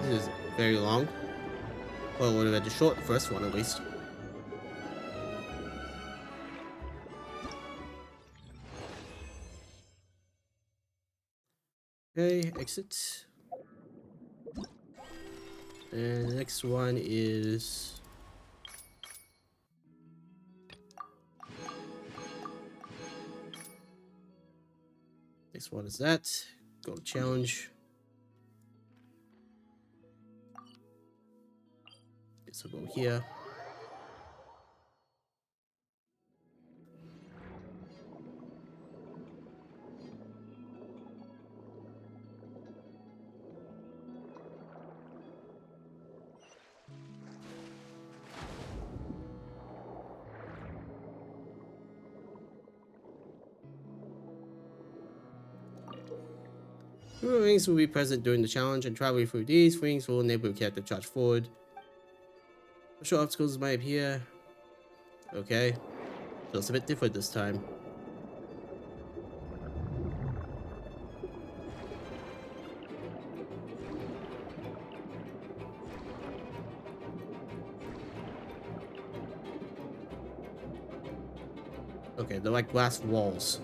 This is very long. Well, would have had to short the first one at least. Okay, exit. And the next one is... Next one is that. Go to challenge. Guess we'll go here. Rings will be present during the challenge, and traveling through these rings will enable your character to charge forward. Special obstacles might appear. Okay. So it's a bit different this time. Okay, they're like glass walls.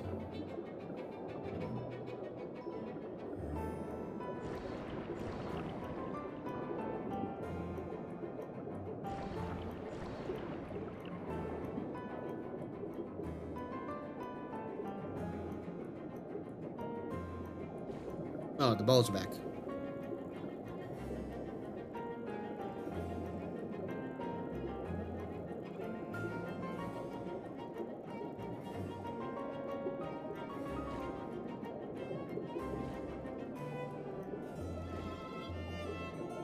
Oh, the balls are back.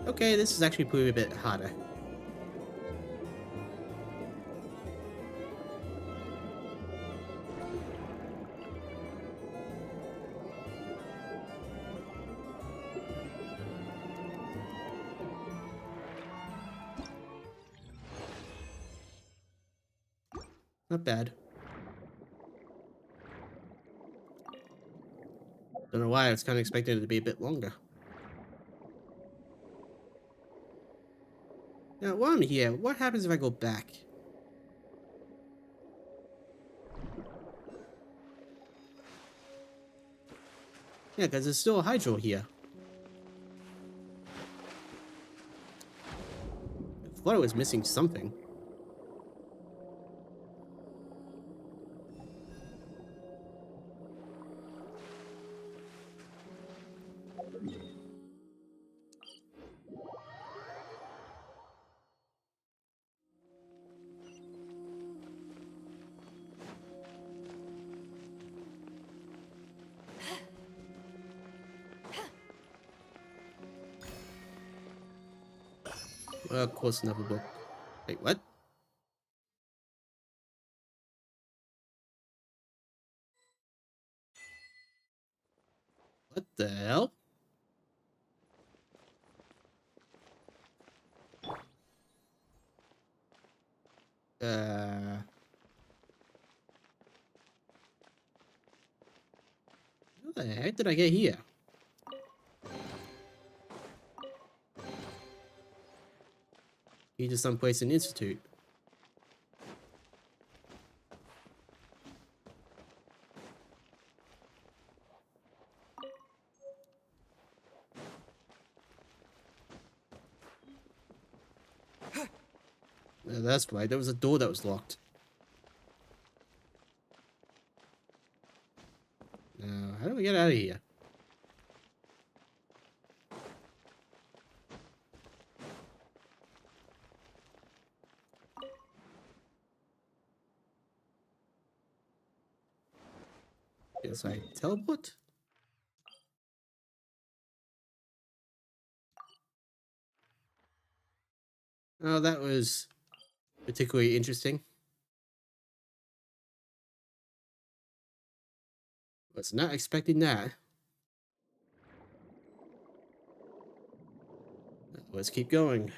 Okay, this is actually proving a bit harder. Not bad. Don't know why, I was kind of expecting it to be a bit longer. Now, while I'm here, what happens if I go back? Yeah, because there's still a hydro here. I thought I was missing something. Well, of course, another book. Wait, what? What the hell? Uh... How the heck did I get here? You just someplace in Institute. That's right, there was a door that was locked. Now, how do we get out of here? Yes, I teleport? Oh, that was particularly interesting. Was not expecting that. Let's keep going.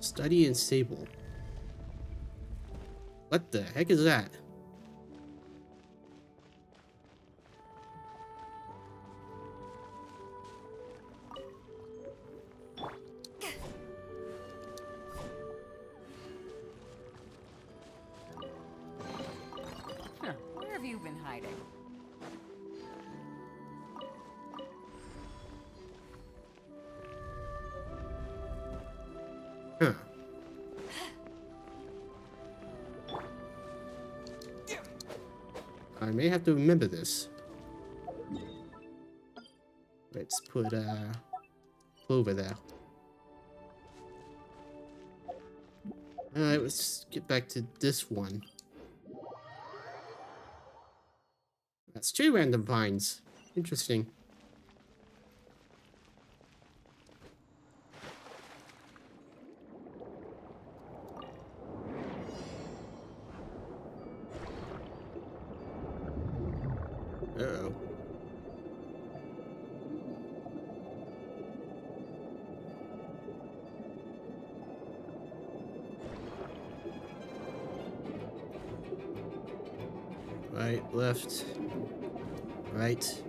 Study and stable. What the heck is that? Huh. Where have you been hiding? Huh. I may have to remember this. Let's put over there. Alright, let's get back to this one. That's two random vines. Interesting. Uh-oh. Right, left, right.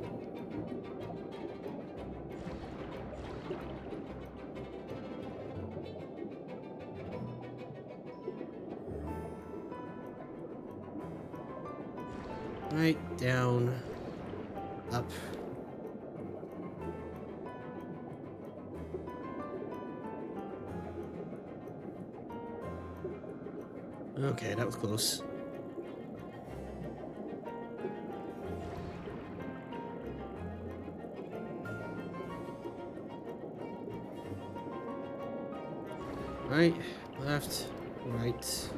Right, down, up. Okay, that was close. Right, left, right.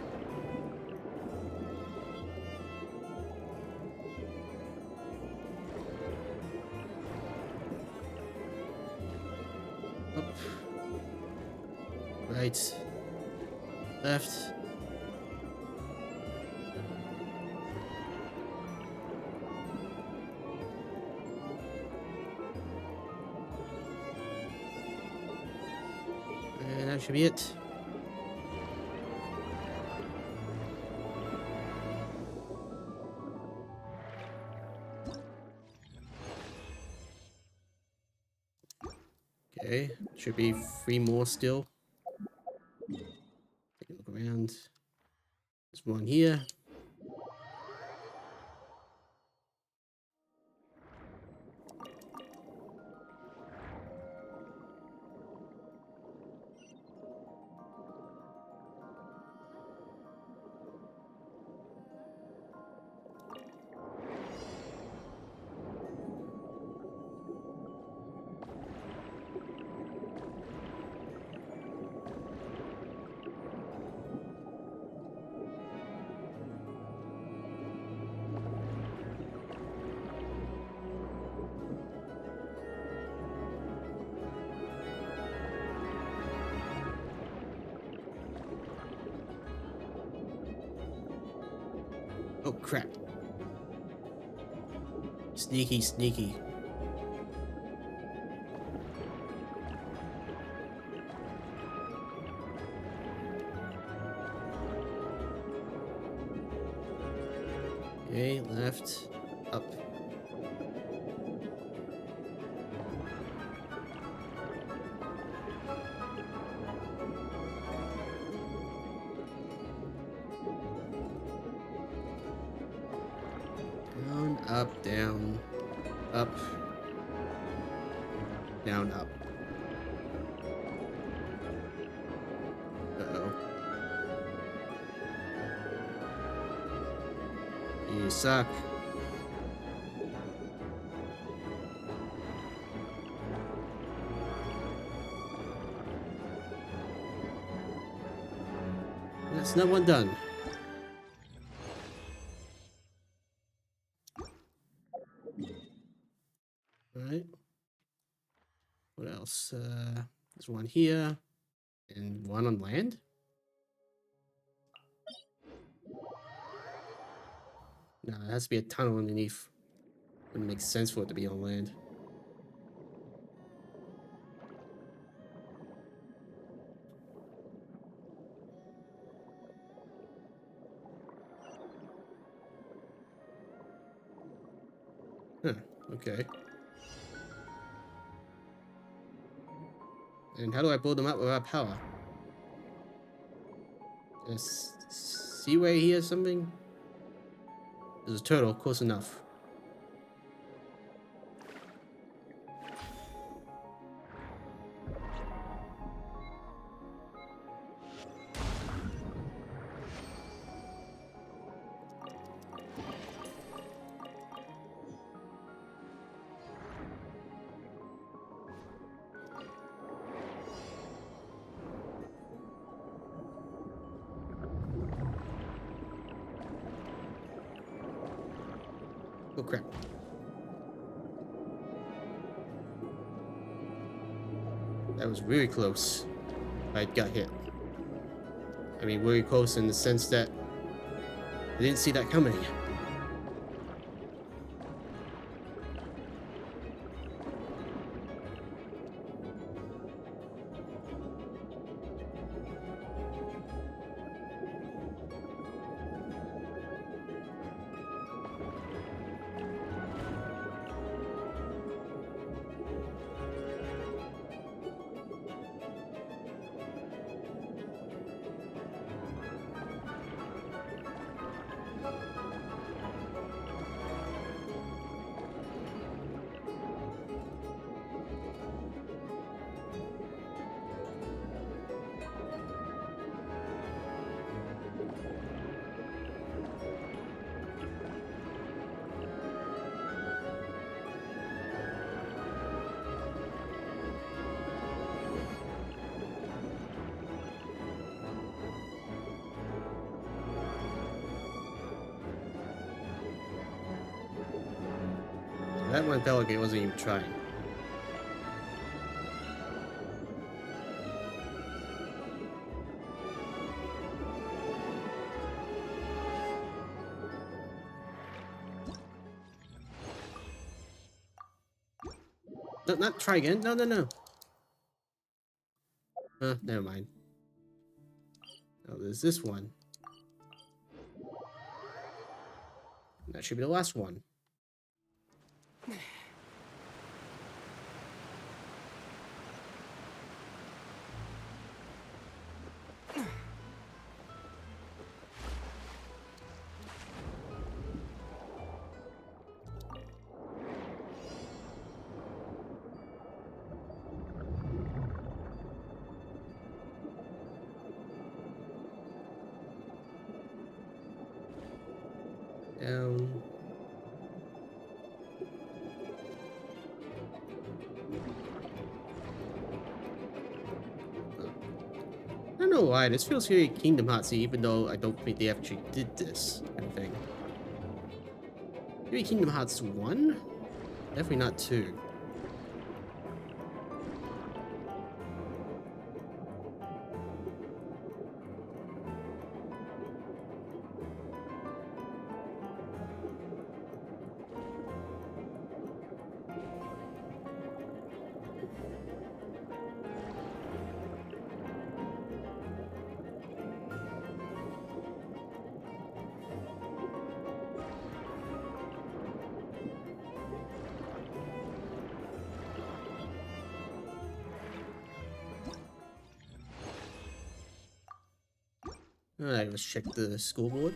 Up. Right. Left. And that should be it. Okay, should be 3 more still. Take a look around. There's one here. Oh crap. Sneaky, sneaky. Okay, left, up. Down, up, down, up, down, up. Uh-oh. You suck. That's not one done. Alright. What else? There's one here. And one on land? No, it has to be a tunnel underneath. Wouldn't make sense for it to be on land. Huh, okay. And how do I build them up without power? Seaway here or something? There's a turtle, close enough. Oh crap. That was really close. I got hit. I mean, really close in the sense that I didn't see that coming. That one felt like it wasn't even trying. No, not try again. No, no, no. Never mind. Oh, there's this one. That should be the last one. Down. I don't know why, this feels very Kingdom Heartsy, even though I don't think they actually did this kind of thing. Maybe Kingdom Hearts 1? Definitely not 2. Alright, let's check the scoreboard.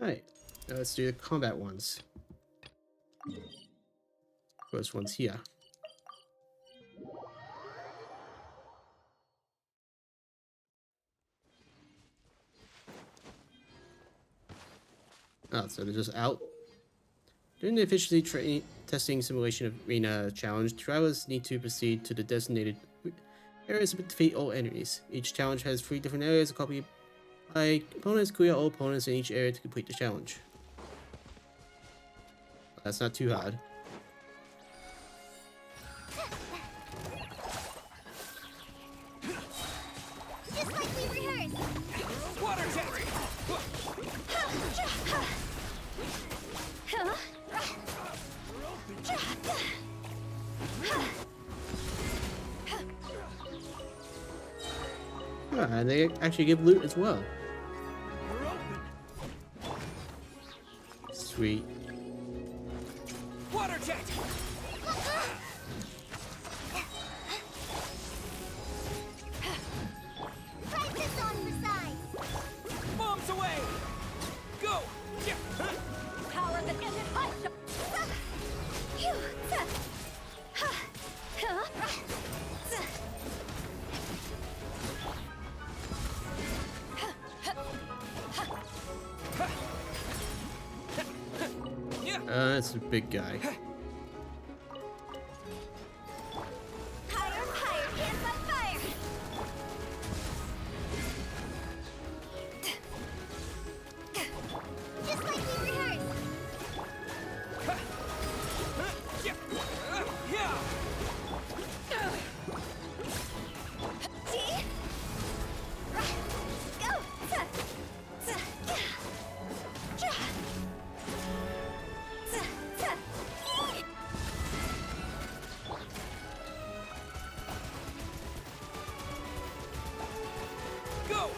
Alright, now let's do the combat ones. First one's here. Oh, so they're just out. During the efficiency testing simulation of arena challenge, travelers need to proceed to the designated areas to defeat all enemies. Each challenge has 3 different areas copied by opponents. Clear all opponents in each area to complete the challenge. That's not too hard. Just like we rehearsed. Water jet! And they actually give loot as well. Sweet. Water jet! Practice on for size. Bombs away! Go! Yeah. Power that ended my shot. Yeah. That's a big guy. Higher, higher, hands on fire. Just like we rehearsed. Yeah. Yeah. See? Go.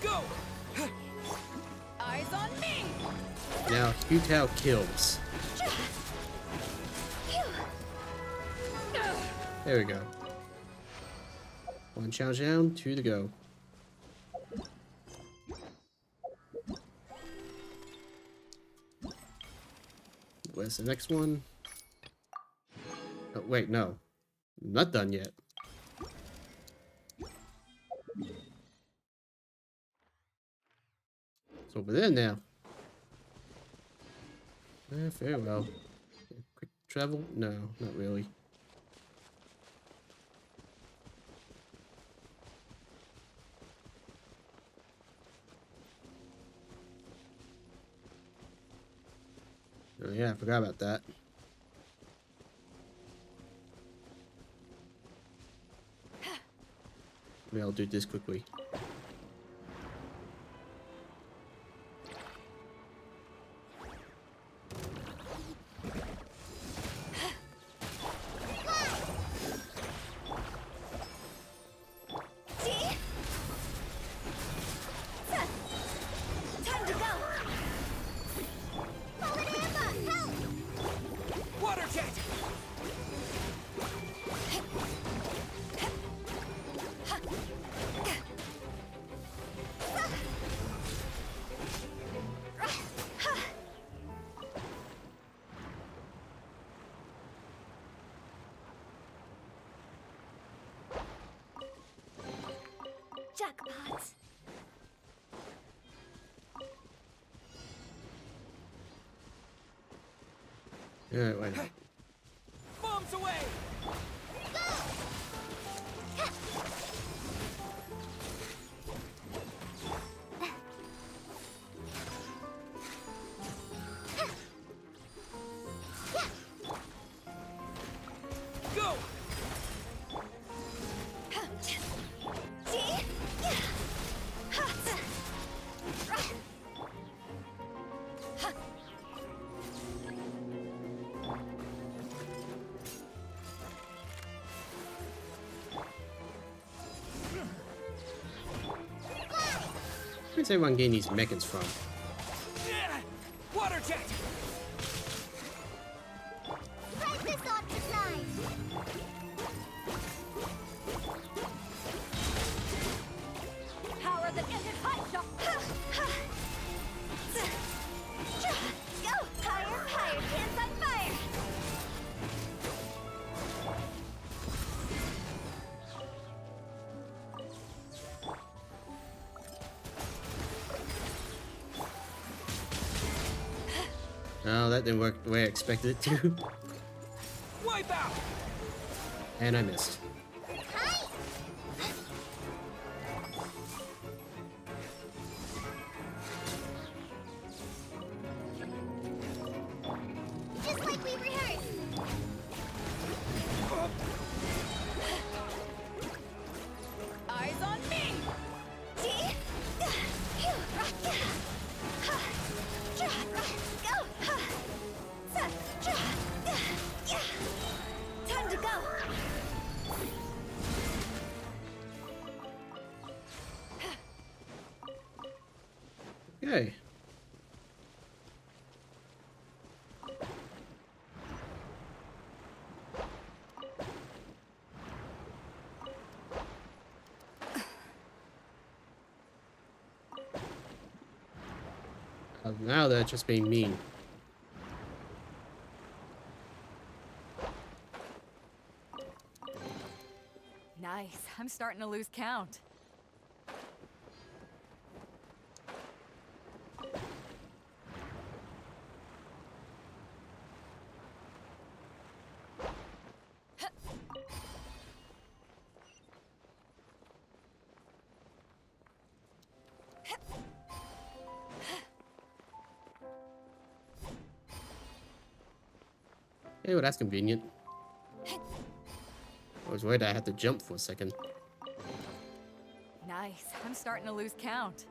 Go! Go! Eyes on me. Now, Futile kills. There we go. One challenge down, 2 to go. Where's the next one? Oh, wait, no. I'm not done yet. It's over there now. Very well. Quick travel? No, not really. Oh yeah, I forgot about that. Maybe I'll do this quickly. Time to go. Fallen Emma, help! Water jet! Jackpot. Alright, why not? Bombs away! Go! Where's everyone getting these mechans from? Water jet! Right this off the side. Power that ended hot shot. Go! Higher, higher, hands on fire! Oh, that didn't work the way I expected it to. Wipe out! And I missed. Hi! Just like we rehearsed. Eyes on me. Time to go. Okay. Now they're just being mean. Nice. I'm starting to lose count. Hey, well, that's convenient. I was worried I had to jump for a second. Nice. I'm starting to lose count.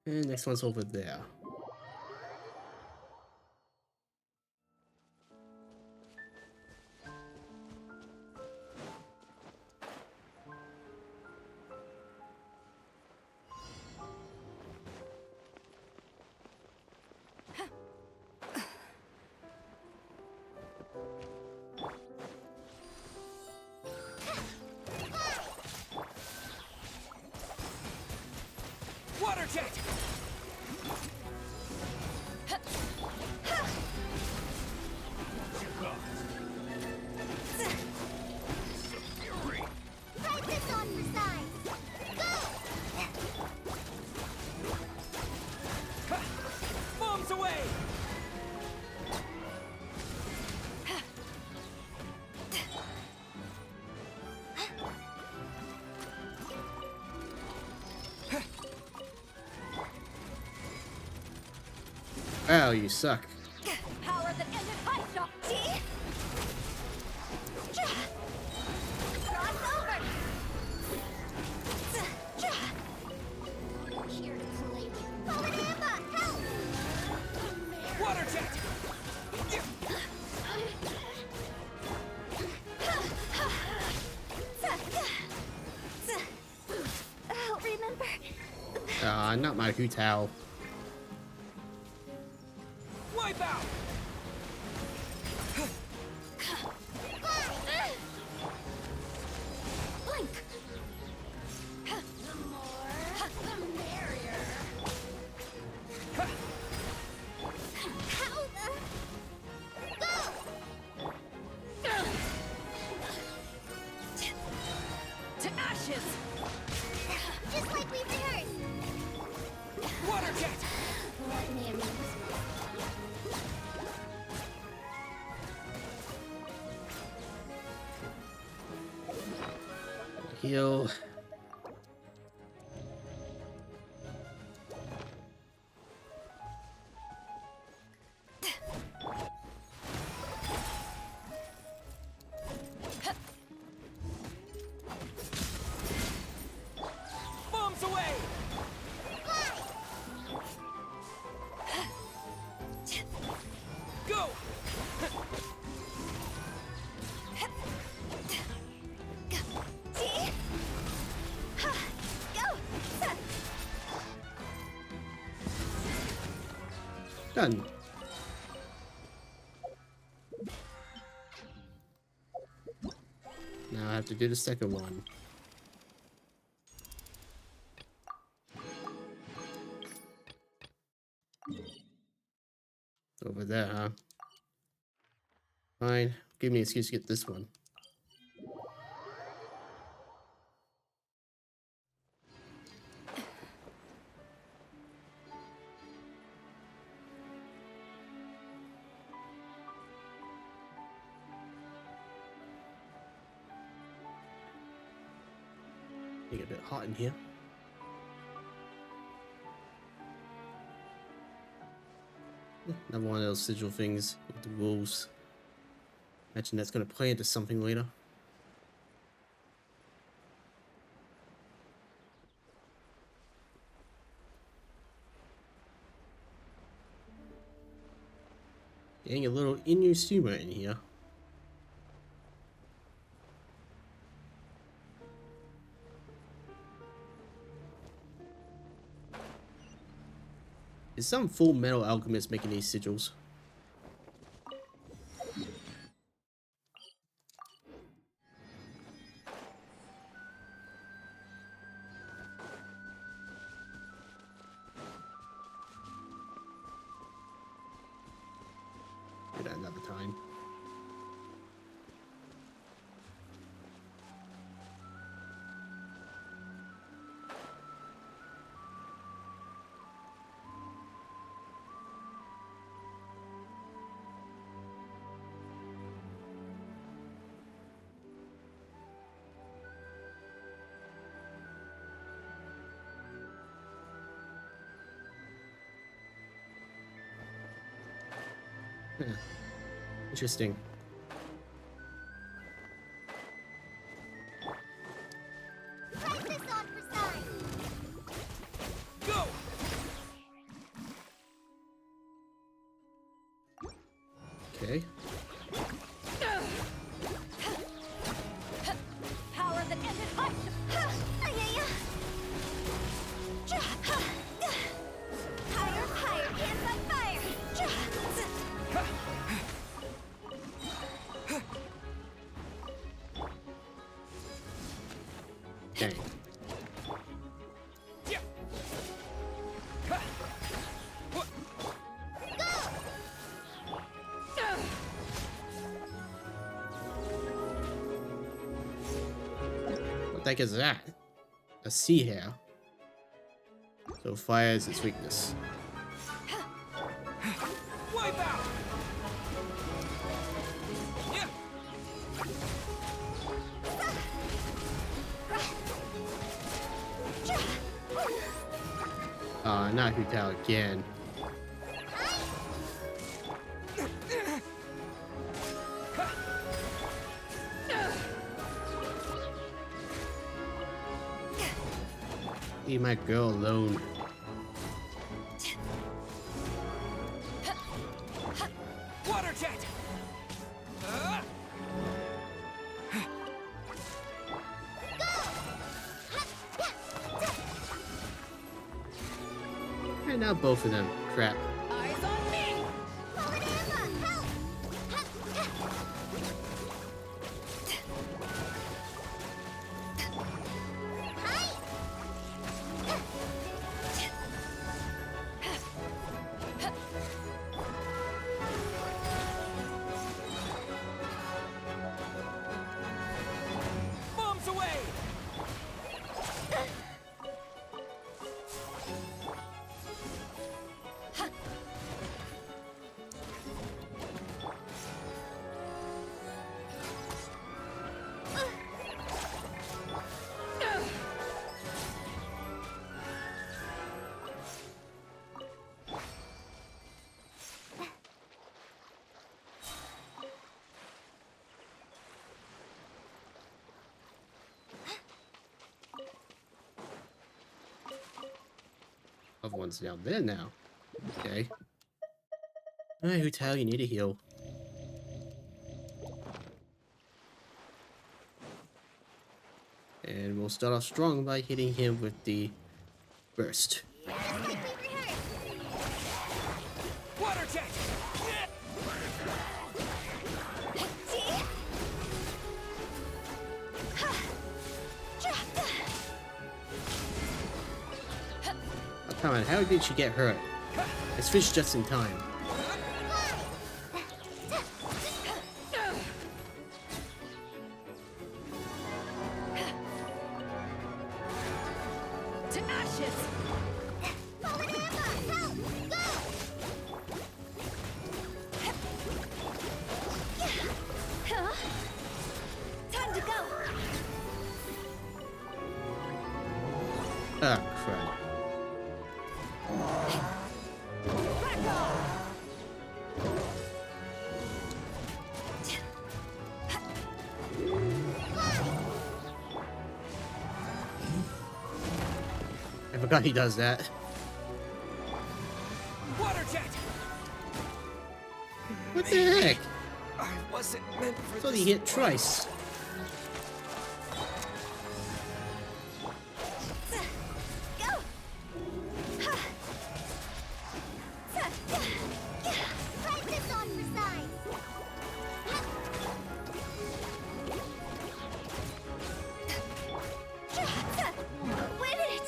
And next one's over there. Tao, you suck. Power that ended high shot. See? Cross over. Here to play with. Fallen Emma, help! Water jet! I'll remember. Not my Hu Tao. Wipe out! Blink. The more, the merrier. How the? Go! To ashes. Just like we rehearsed. Water jet! Let me amuse myself. Heal. Bombs away! Go! See? Go! Done. Now I have to do the second one. Over there, huh? Fine. Give me an excuse to get this one. Get a bit hot in here. Another one of those sigil things with the wolves. Imagine that's gonna play into something later. Getting a little Inuyasuma in here. Is some Full Metal Alchemist making these sigils? Do that another time. Yeah. Interesting. Practice on for size. Go! Okay. Power that ended high shot. Higher, higher, hands on fire. Dang. Yeah. Ha. What? What the heck is that? A sea hare. So fire is its weakness. Wipe out! Yeah. Not Hu Tao again. Leave my girl alone. Water jet! And now both of them. Crap. Eyes on me! Fallen Emma, help! Hi! Bombs away! Other one's down there now. Okay. Alright, Hotel, you need a heal. And we'll start off strong by hitting him with the burst. Like we rehearsed. Water jet! Oh, come on, how did she get hurt? I switched just in time. To ashes! Fallen Emma, help! Go! Huh? Time to go! Ah, crud. Back off! I forgot he does that. Water jet! What the heck? I wasn't meant for I thought this. he hit twice. Go! Practice on for size! Win it!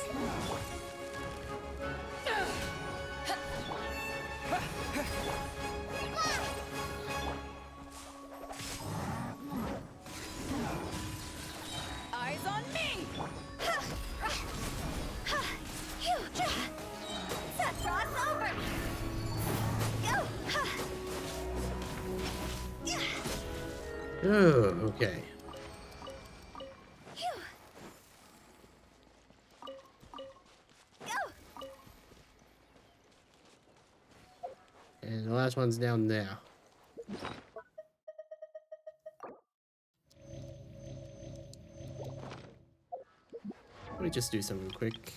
Eyes on me! Cross over! Go! Oh, okay. Go! And the last one's down there. Let me just do something quick.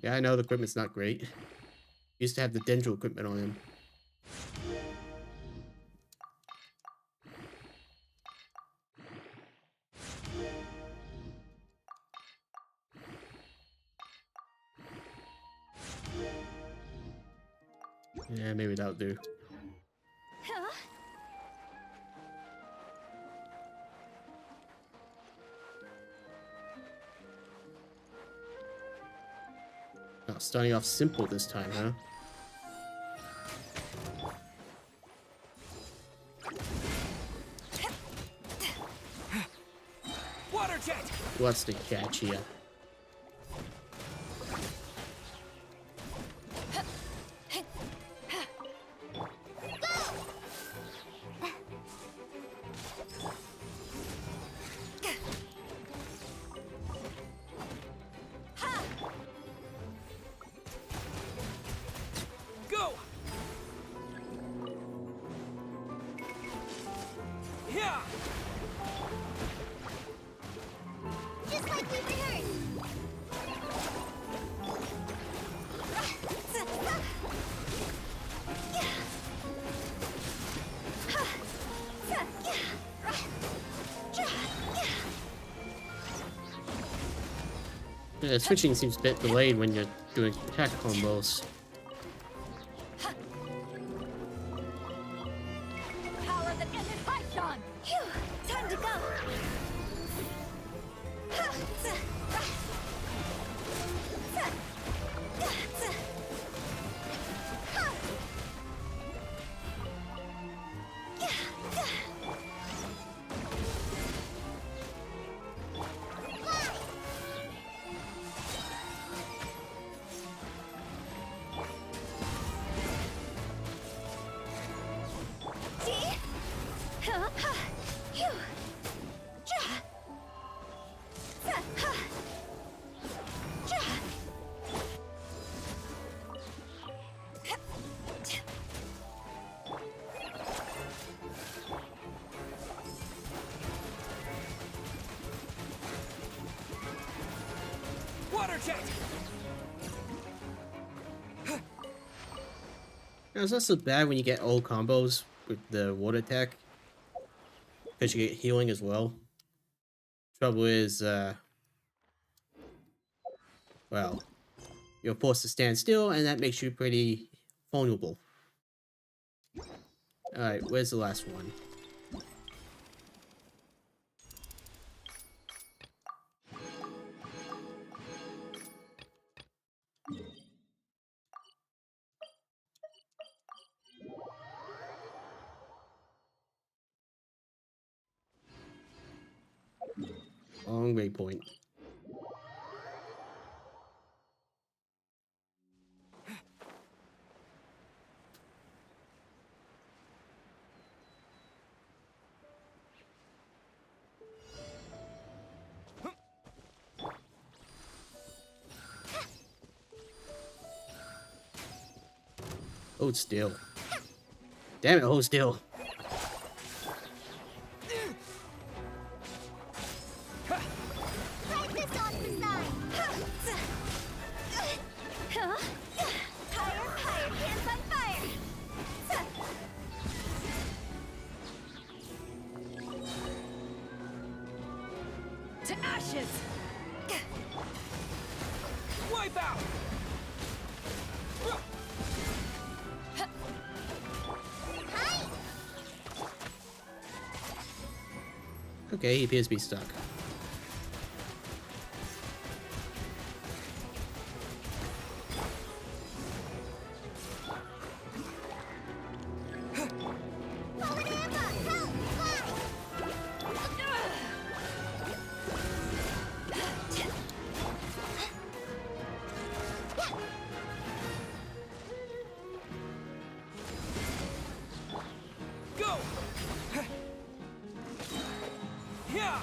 Yeah, I know the equipment's not great. Used to have the Dendro equipment on him. Yeah, maybe that'll do. Huh? Oh, starting off simple this time, huh? Water jet! What's the catch here? Yeah, switching seems a bit delayed when you're doing attack combos. Power that ended Python! Phew, time to go. Water jet! It's not so bad when you get all combos with the water attack, because you get healing as well. Trouble is, well, you're forced to stand still, and that makes you pretty vulnerable. Alright, where's the last one? Long waypoint. Hold still. Damn it, hold still. Fight this on the side. Higher, higher, hands on fire. To ashes! Wipe out! Okay, he appears to be stuck. Fallen Amber, help, fly. Go! Yeah!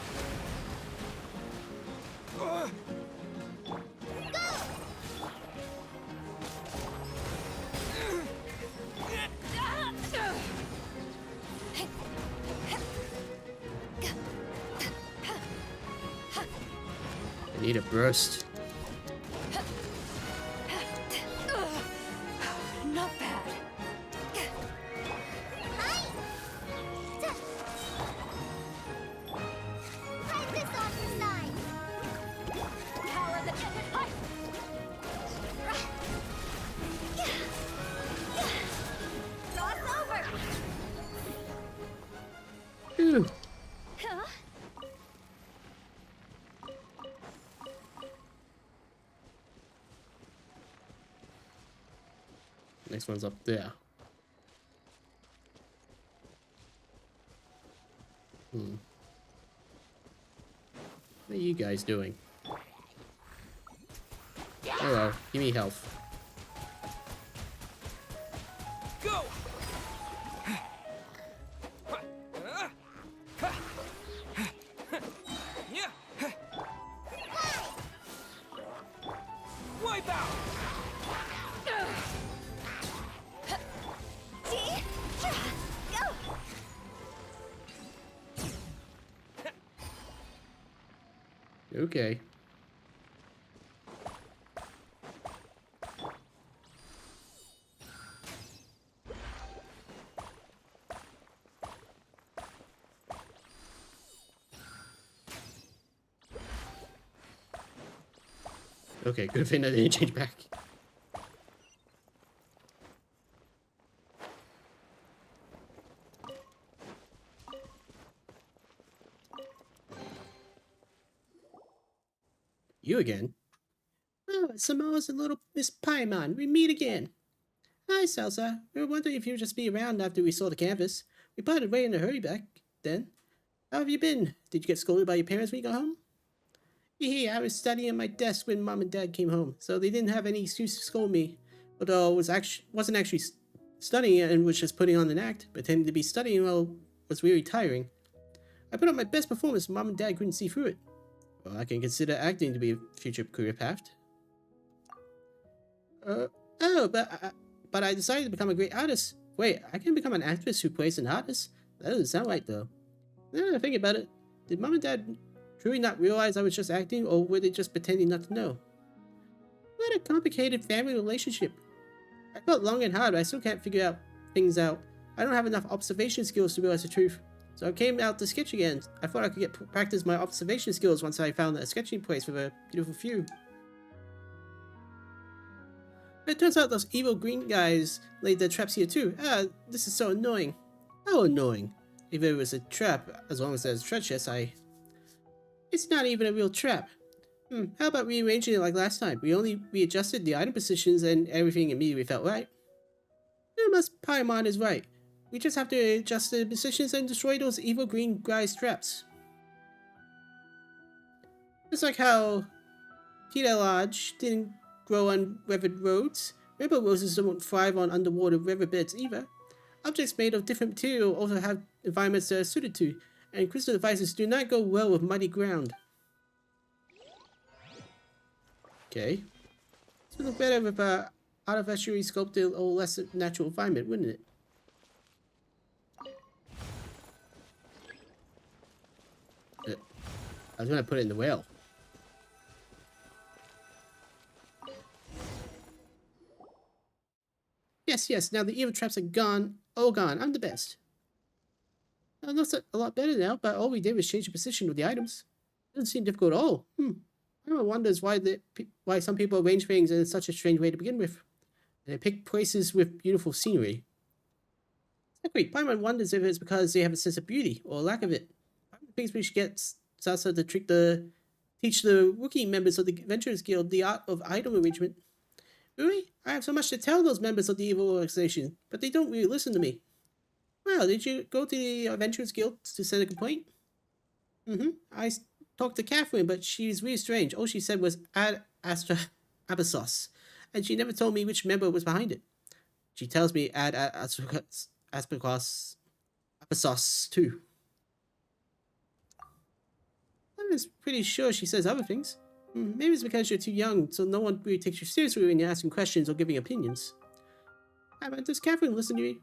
I need a burst. Not bad. Fight this on the side. Power that ended Python! Cross over. Phew. Huh? Next one's up there. What are you guys doing? Hello, give me health. Go! Yeah! Wipe out! Go. Okay. Okay, good thing I didn't change back. You again? Oh, Xanmoas and little Miss Paimon, we meet again. Hi, Salsa. We were wondering if you would just be around after we saw the canvas. We parted way in a hurry back then. How have you been? Did you get scolded by your parents when you got home? I was studying at my desk when Mom and Dad came home, so they didn't have any excuse to scold me. Although I wasn't actually studying and was just putting on an act, pretending to be studying while was really tiring. I put up my best performance, and Mom and Dad couldn't see through it. Well, I can consider acting to be a future career path. But I decided to become a great artist. Wait, I can become an actress who plays an artist? That doesn't sound right, though. Now that I think about it, did Mom and Dad truly not realize I was just acting, or were they just pretending not to know? What a complicated family relationship. I thought long and hard, but I still can't figure things out. I don't have enough observation skills to realize the truth. So I came out to sketch again. I thought I could practice my observation skills once I found a sketching place with a beautiful view. But it turns out those evil green guys laid their traps here too. This is so annoying. How annoying? If it was a trap, as long as there's treacherous, It's not even a real trap. How about rearranging it like last time? We only readjusted the item positions and everything immediately felt right. Paimon is right. We just have to adjust the positions and destroy those evil green guys' traps. Just like how Tita Lodge didn't grow on weathered roads, rainbow roses don't thrive on underwater riverbeds either. Objects made of different material also have environments that are suited to, and crystal devices do not go well with muddy ground. Okay. This would look better with a artificially sculpted or less natural environment, wouldn't it? I was gonna put it in the well. Yes, now the evil traps are gone. All gone. I'm the best. It looks a lot better now, but all we did was change the position of the items. It doesn't seem difficult at all. Everyone wonders why some people arrange things in such a strange way to begin with. And they pick places with beautiful scenery. Exactly. Paimon wonders if it's because they have a sense of beauty, or lack of it. Paimon thinks we should get Salsa to teach the rookie members of the Adventurers Guild the art of item arrangement. Really? I have so much to tell those members of the evil organization, but they don't really listen to me. Well, did you go to the Adventurers Guild to send a complaint? I talked to Catherine, but she's really strange. All she said was Ad Astra Abyssos, and she never told me which member was behind it. She tells me Ad Astra Abyssos too. I was pretty sure she says other things. Maybe it's because you're too young, so no one really takes you seriously when you're asking questions or giving opinions. Does Catherine listen to you?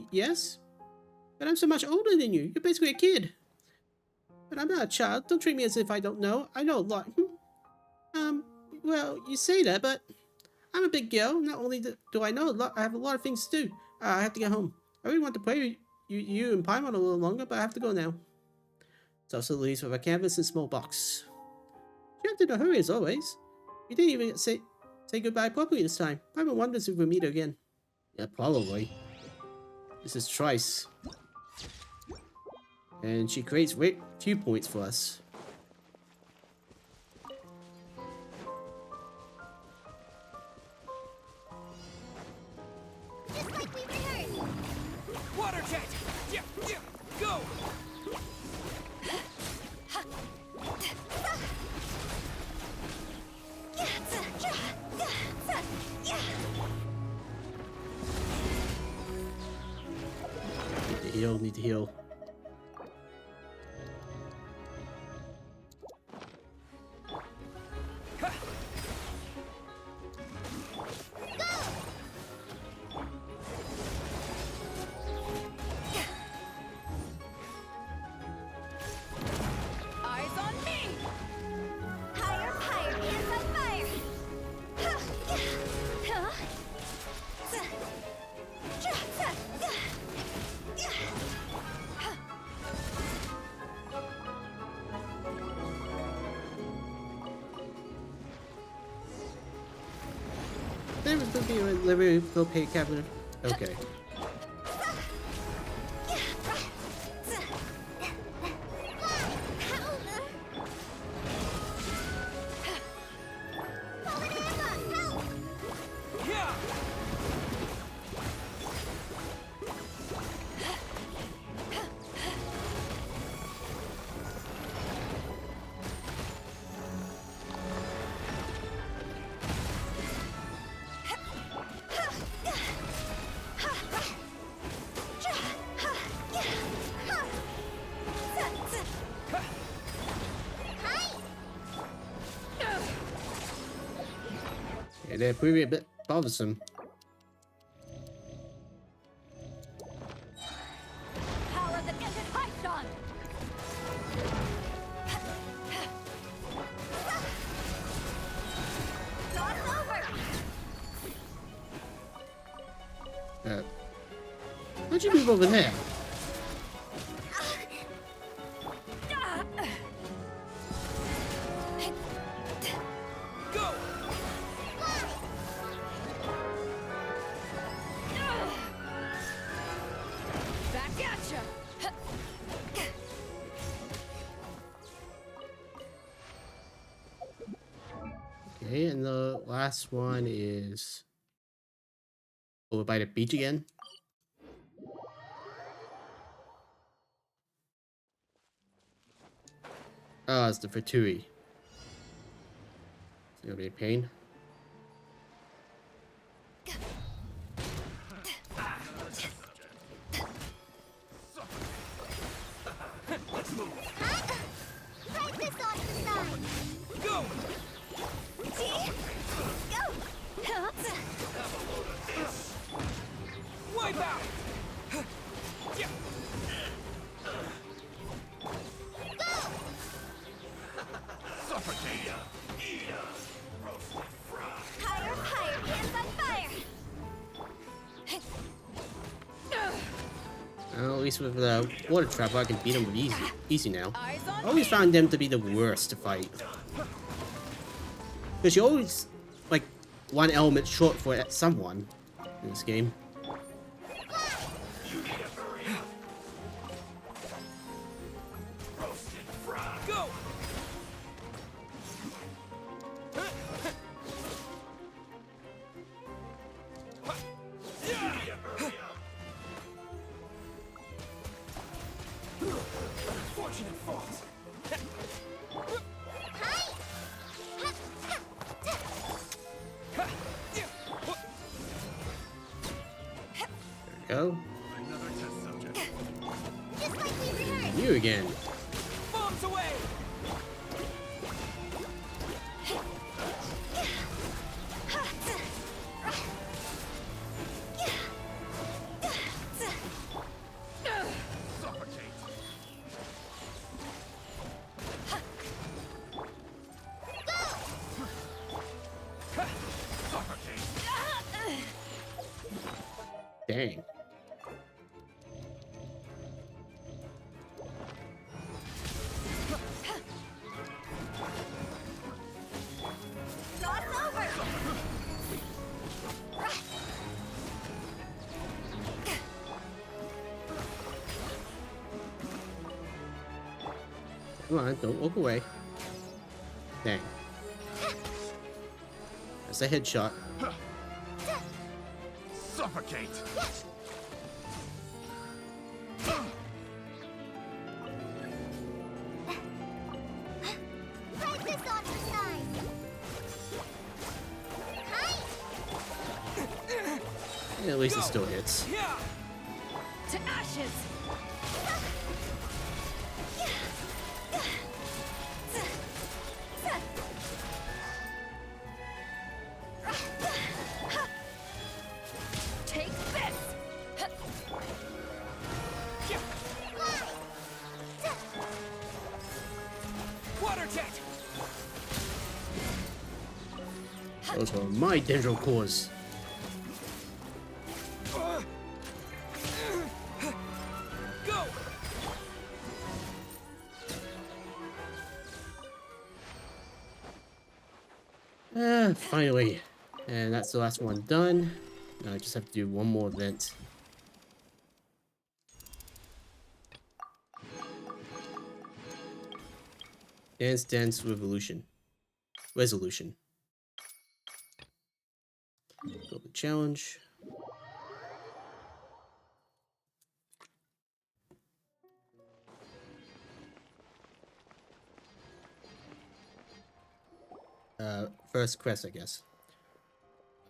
Yes? But I'm so much older than you. You're basically a kid. But I'm not a child. Don't treat me as if I don't know. I know a lot. Well, you say that, but I'm a big girl. Not only do I know a lot, I have a lot of things to do. I have to get home. I really want to play with you and Paimon a little longer, but I have to go now. Salsa leaves with a canvas and small box. You have to hurry as always. You didn't even say goodbye properly this time. Paimon wonders if we'll meet again. Yeah, probably. This is Trice. And she creates few points for us. Just like we rehearsed. Water jet! Yeah, go! Need to heal. Eyes on me! Higher, hands on fire. was gonna be a literally go pay cabinet. Okay. Yeah. Yeah, they're pretty a bit bothersome. Power that ended Python! Start over! How'd you move over there? Go. Back at ya! Okay, and the last one is over by the beach again. Oh, it's the Fatui. It's gonna be a pain. Right this off the side. Go. See? Go. Wipe out. Yeah. Suffocate! Higher, higher, hands on fire. Well, at least with the water trap, I can beat them with easy now. Eyes I on always me! found them to be the worst to fight. Because you're always, like, one element short for someone in this game. Go. Fortunate falls. Go. Another test subject. Just like we rehearsed. You again. Bombs away. Suffocate! Suffocate! Dang. Cross over. Come on, don't walk away. Dang. That's a headshot. Suffocate! Right this off the side. Hi. Yeah, at least it still hits. Yeah. To ashes! Take this! Water jet. Those were my dendral cores. Go. Finally. And that's the last one done. Now I just have to do one more event. Dance Revolution. Resolution. Build the challenge. First quest, I guess.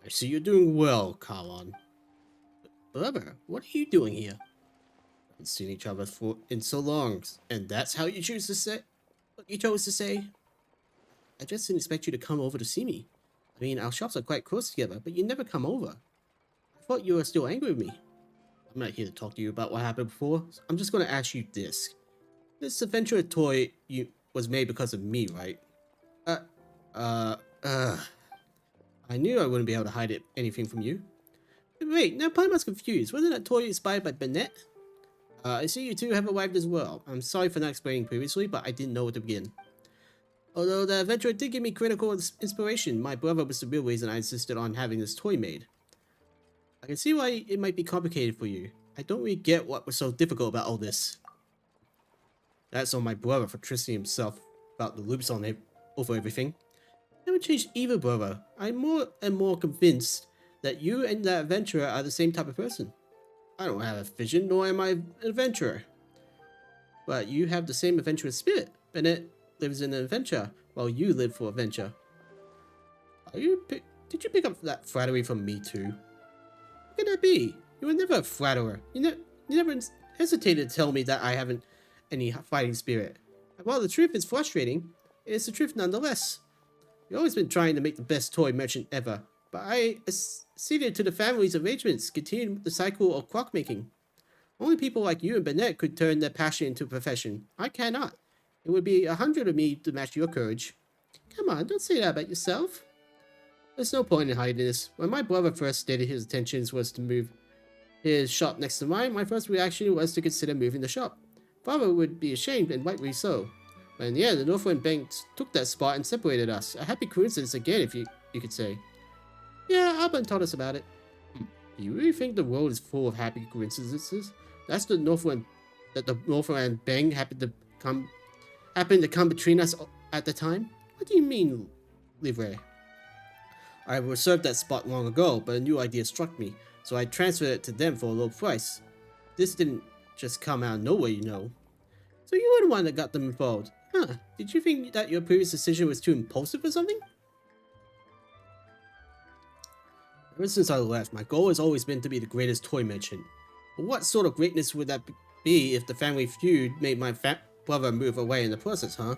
I see you're doing well, Kawan. Brother, what are you doing here? Haven't seen each other for in so long, and that's how you choose to say what you chose to say? I just didn't expect you to come over to see me. I mean, our shops are quite close together, but you never come over. I thought you were still angry with me. I'm not here to talk to you about what happened before. So I'm just going to ask you this. This adventure toy was made because of me, right? I knew I wouldn't be able to hide anything from you. Wait, now Paimon's confused. Wasn't that toy inspired by Bennett? I see you two have arrived as well. I'm sorry for not explaining previously, but I didn't know where to begin. Although the adventure did give me critical inspiration, my brother was the real reason I insisted on having this toy made. I can see why it might be complicated for you. I don't really get what was so difficult about all this. That's on my brother for trusting himself about the loops on it over everything. I haven't changed either, brother. I'm more and more convinced that you and that adventurer are the same type of person. I don't have a vision, nor am I an adventurer. But you have the same adventurous spirit. Bennett lives in an adventure, while you live for adventure. Did you pick up that flattery from me too? How can that be? You were never a flatterer. You never hesitated to tell me that I haven't any fighting spirit. And while the truth is frustrating, it is the truth nonetheless. You've always been trying to make the best toy merchant ever, but I acceded to the family's arrangements, continuing the cycle of clockmaking. Only people like you and Bennett could turn their passion into a profession. I cannot. It would be 100 of me to match your courage. Come on, don't say that about yourself. There's no point in hiding this. When my brother first stated his intentions was to move his shop next to mine, my first reaction was to consider moving the shop. Father would be ashamed, and rightly so. But in the end, the Northwind Bank took that spot and separated us. A happy coincidence again, if you could say. Yeah, Alban told us about it. Do you really think the world is full of happy coincidences? That's the Northwind Bank happened to come between us at the time? What do you mean, Livre? I reserved that spot long ago, but a new idea struck me, so I transferred it to them for a low price. This didn't just come out of nowhere, you know. So you were the one that got them involved. Huh, did you think that your previous decision was too impulsive or something? Ever since I left, my goal has always been to be the greatest toy merchant. But what sort of greatness would that be if the family feud made my brother move away in the process, huh?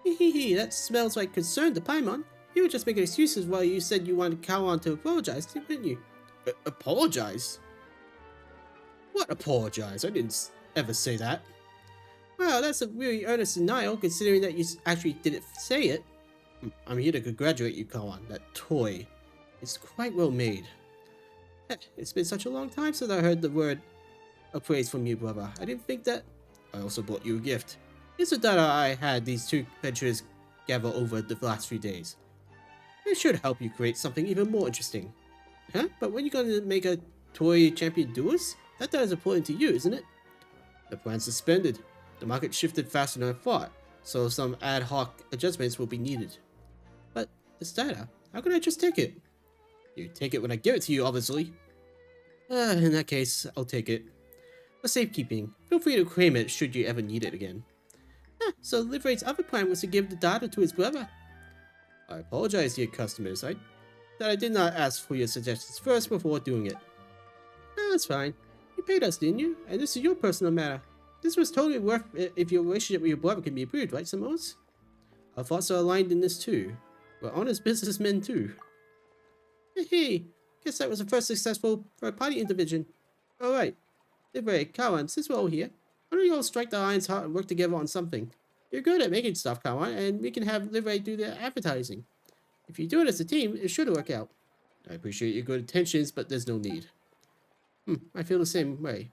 Hehehe, that smells like concern to Paimon. You were just making excuses while you said you wanted Kawan to apologize, didn't you? Apologize? What apologize? I didn't ever say that. Well, that's a really earnest denial, considering that you actually didn't say it. I'm here to congratulate you, Kawan. That toy is quite well made. It's been such a long time since I heard the word of praise from you, brother. I didn't think that. I also brought you a gift. It's the data I had these two adventurers gather over the last few days. It should help you create something even more interesting. Huh? But when are you going to make a toy champion duelist? That data is important to you, isn't it? The plan's suspended. The market shifted faster than I thought, so some ad hoc adjustments will be needed. But this data, how can I just take it? You take it when I give it to you, obviously. In that case, I'll take it. For safekeeping, feel free to claim it should you ever need it again. So Livrate's other plan was to give the data to his brother. I apologize to your customers. That I did not ask for your suggestions first before doing it. That's fine. You paid us, didn't you? And this is your personal matter. This was totally worth it if your relationship with your brother can be improved, right, Xanmoas? Our thoughts are aligned in this too. We're honest businessmen too. Hey, guess that was the first successful third-party intervention. Alright. Livre, Kawan, since we're all here, why don't you all strike the iron's heart and work together on something? You're good at making stuff, Kawan, and we can have Livre do the advertising. If you do it as a team, it should work out. I appreciate your good intentions, but there's no need. I feel the same way.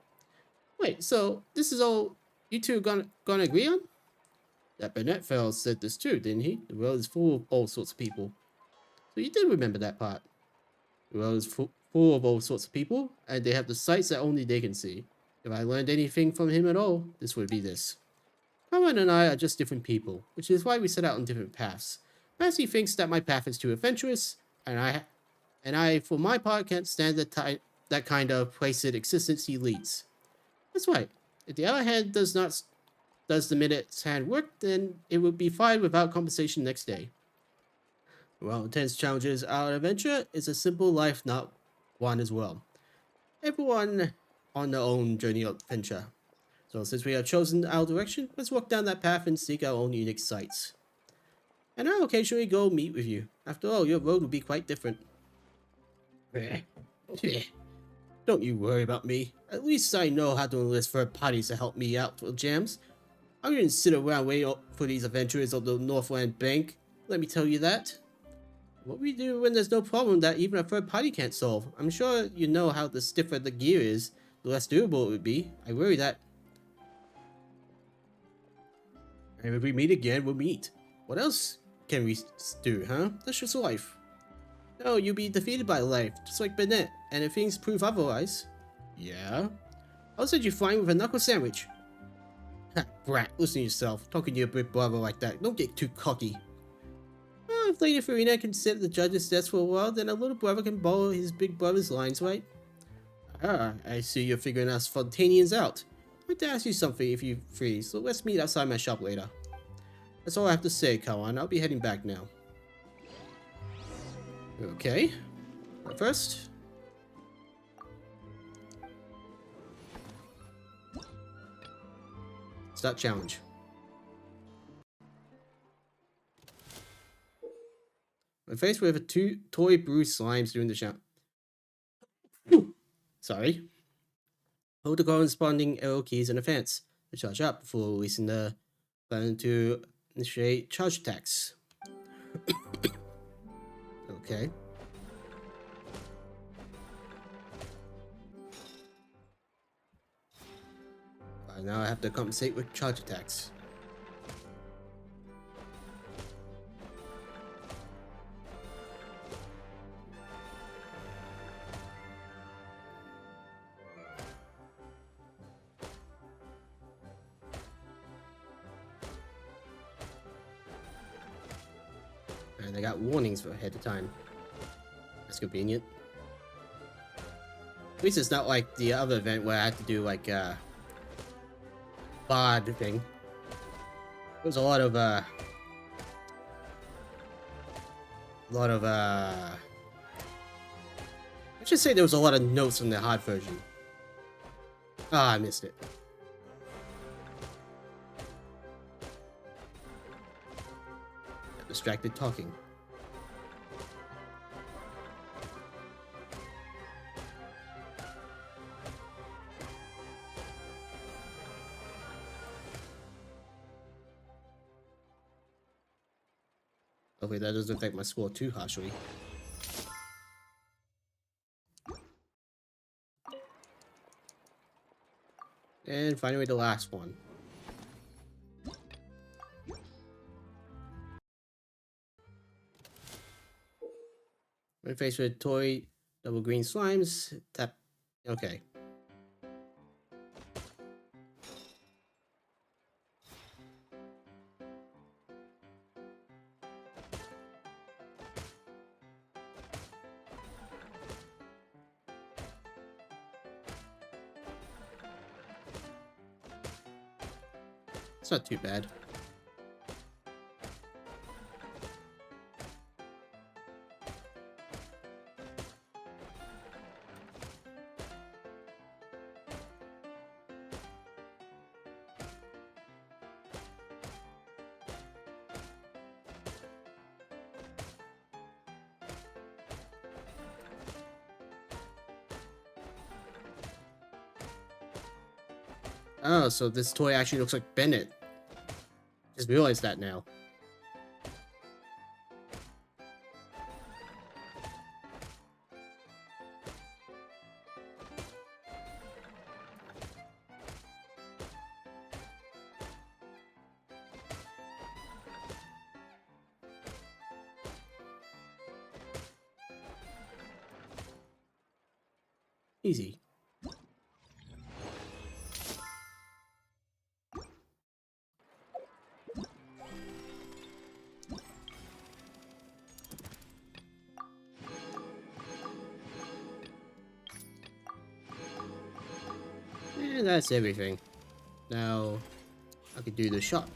Wait, so this is all you two gonna agree on? That Bennett fellow said this too, didn't he? The world is full of all sorts of people. So you did remember that part. The world is full of all sorts of people, and they have the sights that only they can see. If I learned anything from him at all, this would be this. Carmine and I are just different people, which is why we set out on different paths. Perhaps he thinks that my path is too adventurous, and I, for my part, can't stand that kind of placid existence he leads. That's right. If the other hand does the minute's hand work, then it would be fine without compensation next day. While intense challenges our adventure, it's a simple life, not one as well. Everyone on their own journey of adventure. So since we have chosen our direction, let's walk down that path and seek our own unique sights. And I'll occasionally go meet with you. After all, your road will be quite different. Don't you worry about me. At least I know how to enlist third parties to help me out for jams. I wouldn't sit around waiting for these adventurers of the Northland Bank. Let me tell you that. What we do when there's no problem that even a third party can't solve. I'm sure you know how the stiffer the gear is, the less durable it would be. I worry that. And if we meet again, we'll meet. What else can we do, huh? That's just life. No, you'll be defeated by life, just like Bennett, and if things prove otherwise. Yeah? I'll send you flying with a knuckle sandwich. Ha, brat, listen to yourself. Talking to your big brother like that. Don't get too cocky. Well, if Lady Farina can sit at the judge's desk for a while, then a little brother can borrow his big brother's lines, right? Ah, I see you're figuring us Fontanians out. I'd like to ask you something if you're free, so let's meet outside my shop later. That's all I have to say, Kawan. I'll be heading back now. Okay. But first... start challenge. I'm faced with two toy bruised slimes during the challenge. Sorry. Hold the corresponding arrow keys in advance to charge up before releasing the button to initiate charge attacks. Okay. Now I have to compensate with charge attacks. And I got warnings for ahead of time. That's convenient. At least it's not like the other event where I had to do like a bod thing. There was a lot of I should say there was a lot of notes from the hard version. Ah, I missed it. Got distracted talking. Hopefully that doesn't affect my score too harshly. And finally the last one. When faced with toy double green slimes, tap. Okay. It's not too bad. Oh, so this toy actually looks like Bennett. Just realized that now. Easy. And that's everything. Now, I can do the shop.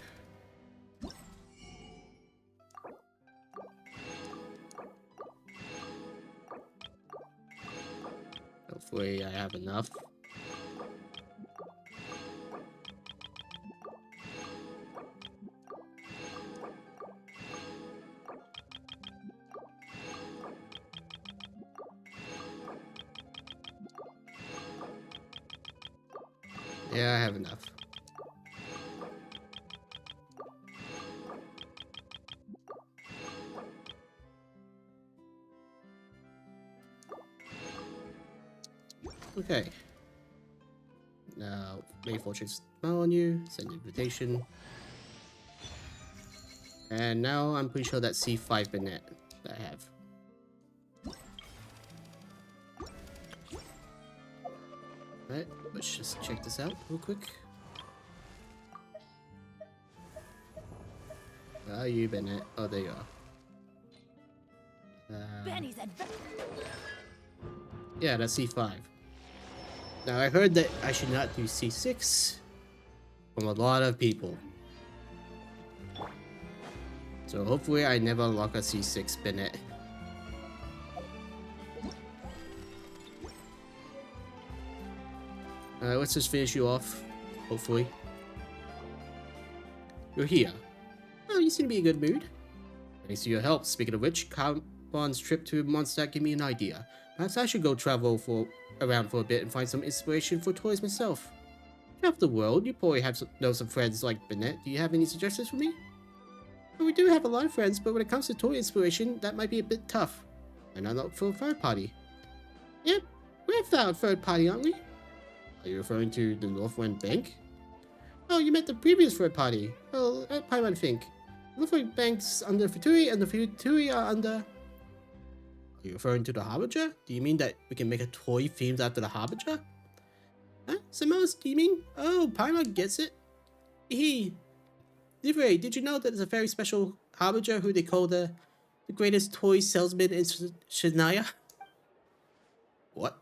Hopefully I have enough. Yeah, I have enough. Okay. Now, may fortune smile on you, send an invitation. And now I'm pretty sure that's C5 Bennett that I have. Alright, let's just check this out real quick. Where are you, Bennett? Oh, there you are. Benny's adventure. Yeah, that's C5. Now, I heard that I should not do C6 from a lot of people. So hopefully I never unlock a C6 Bennett. Let's just finish you off, hopefully. You're here. Oh, you seem to be in a good mood. Thanks to your help. Speaking of which, Carbon's trip to Mondstadt gave me an idea. Perhaps I should go travel around for a bit and find some inspiration for toys myself. Travel the world, you probably know some friends like Bennett. Do you have any suggestions for me? Well, we do have a lot of friends, but when it comes to toy inspiration, that might be a bit tough. And I'm not for a third party. Yep, we're a third party, aren't we? Are you referring to the Northwind Bank? Oh, you meant the previous third party. Well, I might think. Northwind Bank's under Futuri, and the Futuri are under... Are you referring to the Harbinger? Do you mean that we can make a toy themed after the Harbinger? Huh? Xanmoas, do you mean? Oh, Paimon gets it. Hee. Livre, did you know that there's a very special Harbinger who they call the greatest toy salesman in Shania? What?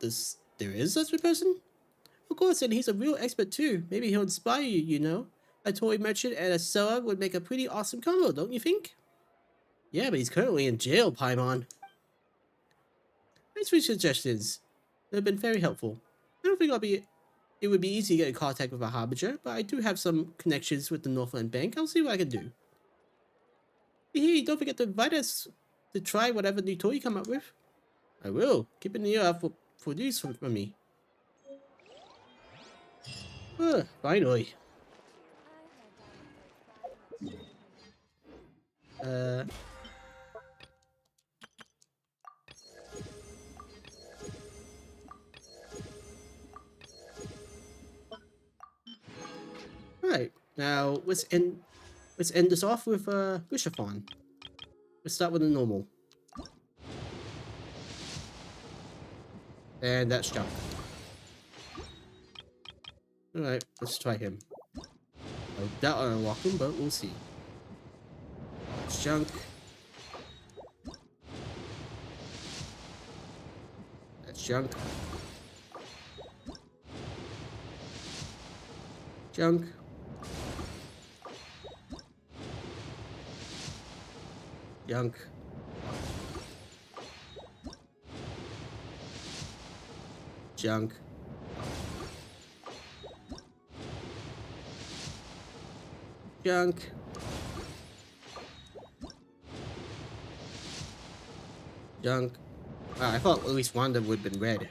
There is such a person? Of course, and he's a real expert too. Maybe he'll inspire you, you know? A toy merchant and a seller would make a pretty awesome combo, don't you think? Yeah, but he's currently in jail, Paimon. Thanks for your suggestions. They've been very helpful. I don't think it would be easy to get in contact with a Harbinger, but I do have some connections with the Northland Bank. I'll see what I can do. Hey, don't forget to invite us to try whatever new toy you come up with. I will. Keep an ear out for news from me. Finally. Alright, now let's end this off with Wishathon. Let's start with the normal. And that's junk. Alright, let's try him. I doubt I'll unlock him, but we'll see. That's junk. That's junk. Junk. Junk. Junk. Junk. Junk. I thought at least one of them would have been red.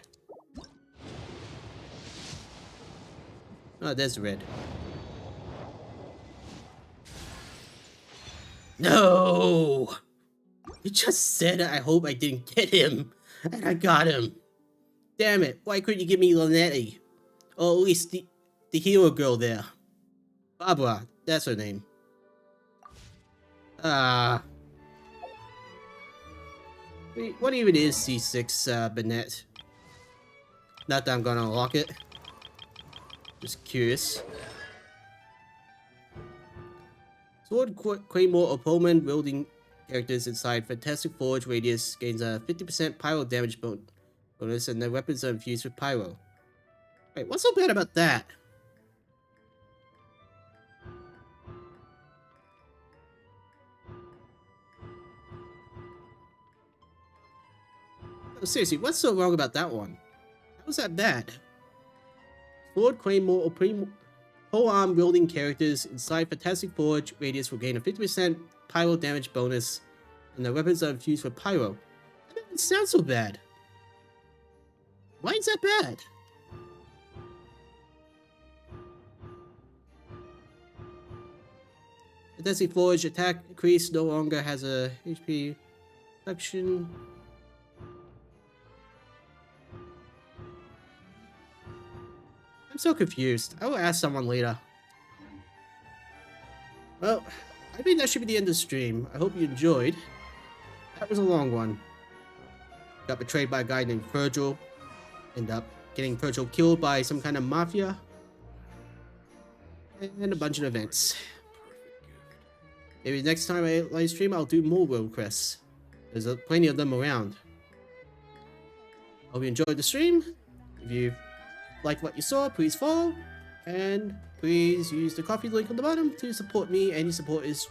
Oh, there's red. No! You just said I hope I didn't get him. And I got him. Damn it, why couldn't you give me Linetti? Or at least the hero girl there. Barbara, that's her name. Wait, what even is C6, Bennett? Not that I'm gonna unlock it. Just curious. Sword Claymore or Pullman wielding characters inside Fantastic Forge Radius gains a 50% pyro damage bonus, and their weapons are infused with pyro. Wait, what's so bad about that? Oh, seriously, what's so wrong about that one? How was that bad? Sword Claymore or Polearm wielding characters inside Fantastic Forge Radius will gain a 50% pyro damage bonus, and their weapons are infused with pyro. That doesn't sound so bad. Why is that bad? Fantastic Forge attack increase no longer has a HP reduction. I'm so confused. I will ask someone later. Well, I think that should be the end of the stream. I hope you enjoyed. That was a long one. Got betrayed by a guy named Virgil. Ended up getting Virgil killed by some kind of mafia. And a bunch of events. Maybe next time I live stream, I'll do more world quests. There's plenty of them around. Hope you enjoyed the stream. If you liked what you saw, please follow. And please use the coffee link on the bottom to support me. Any support is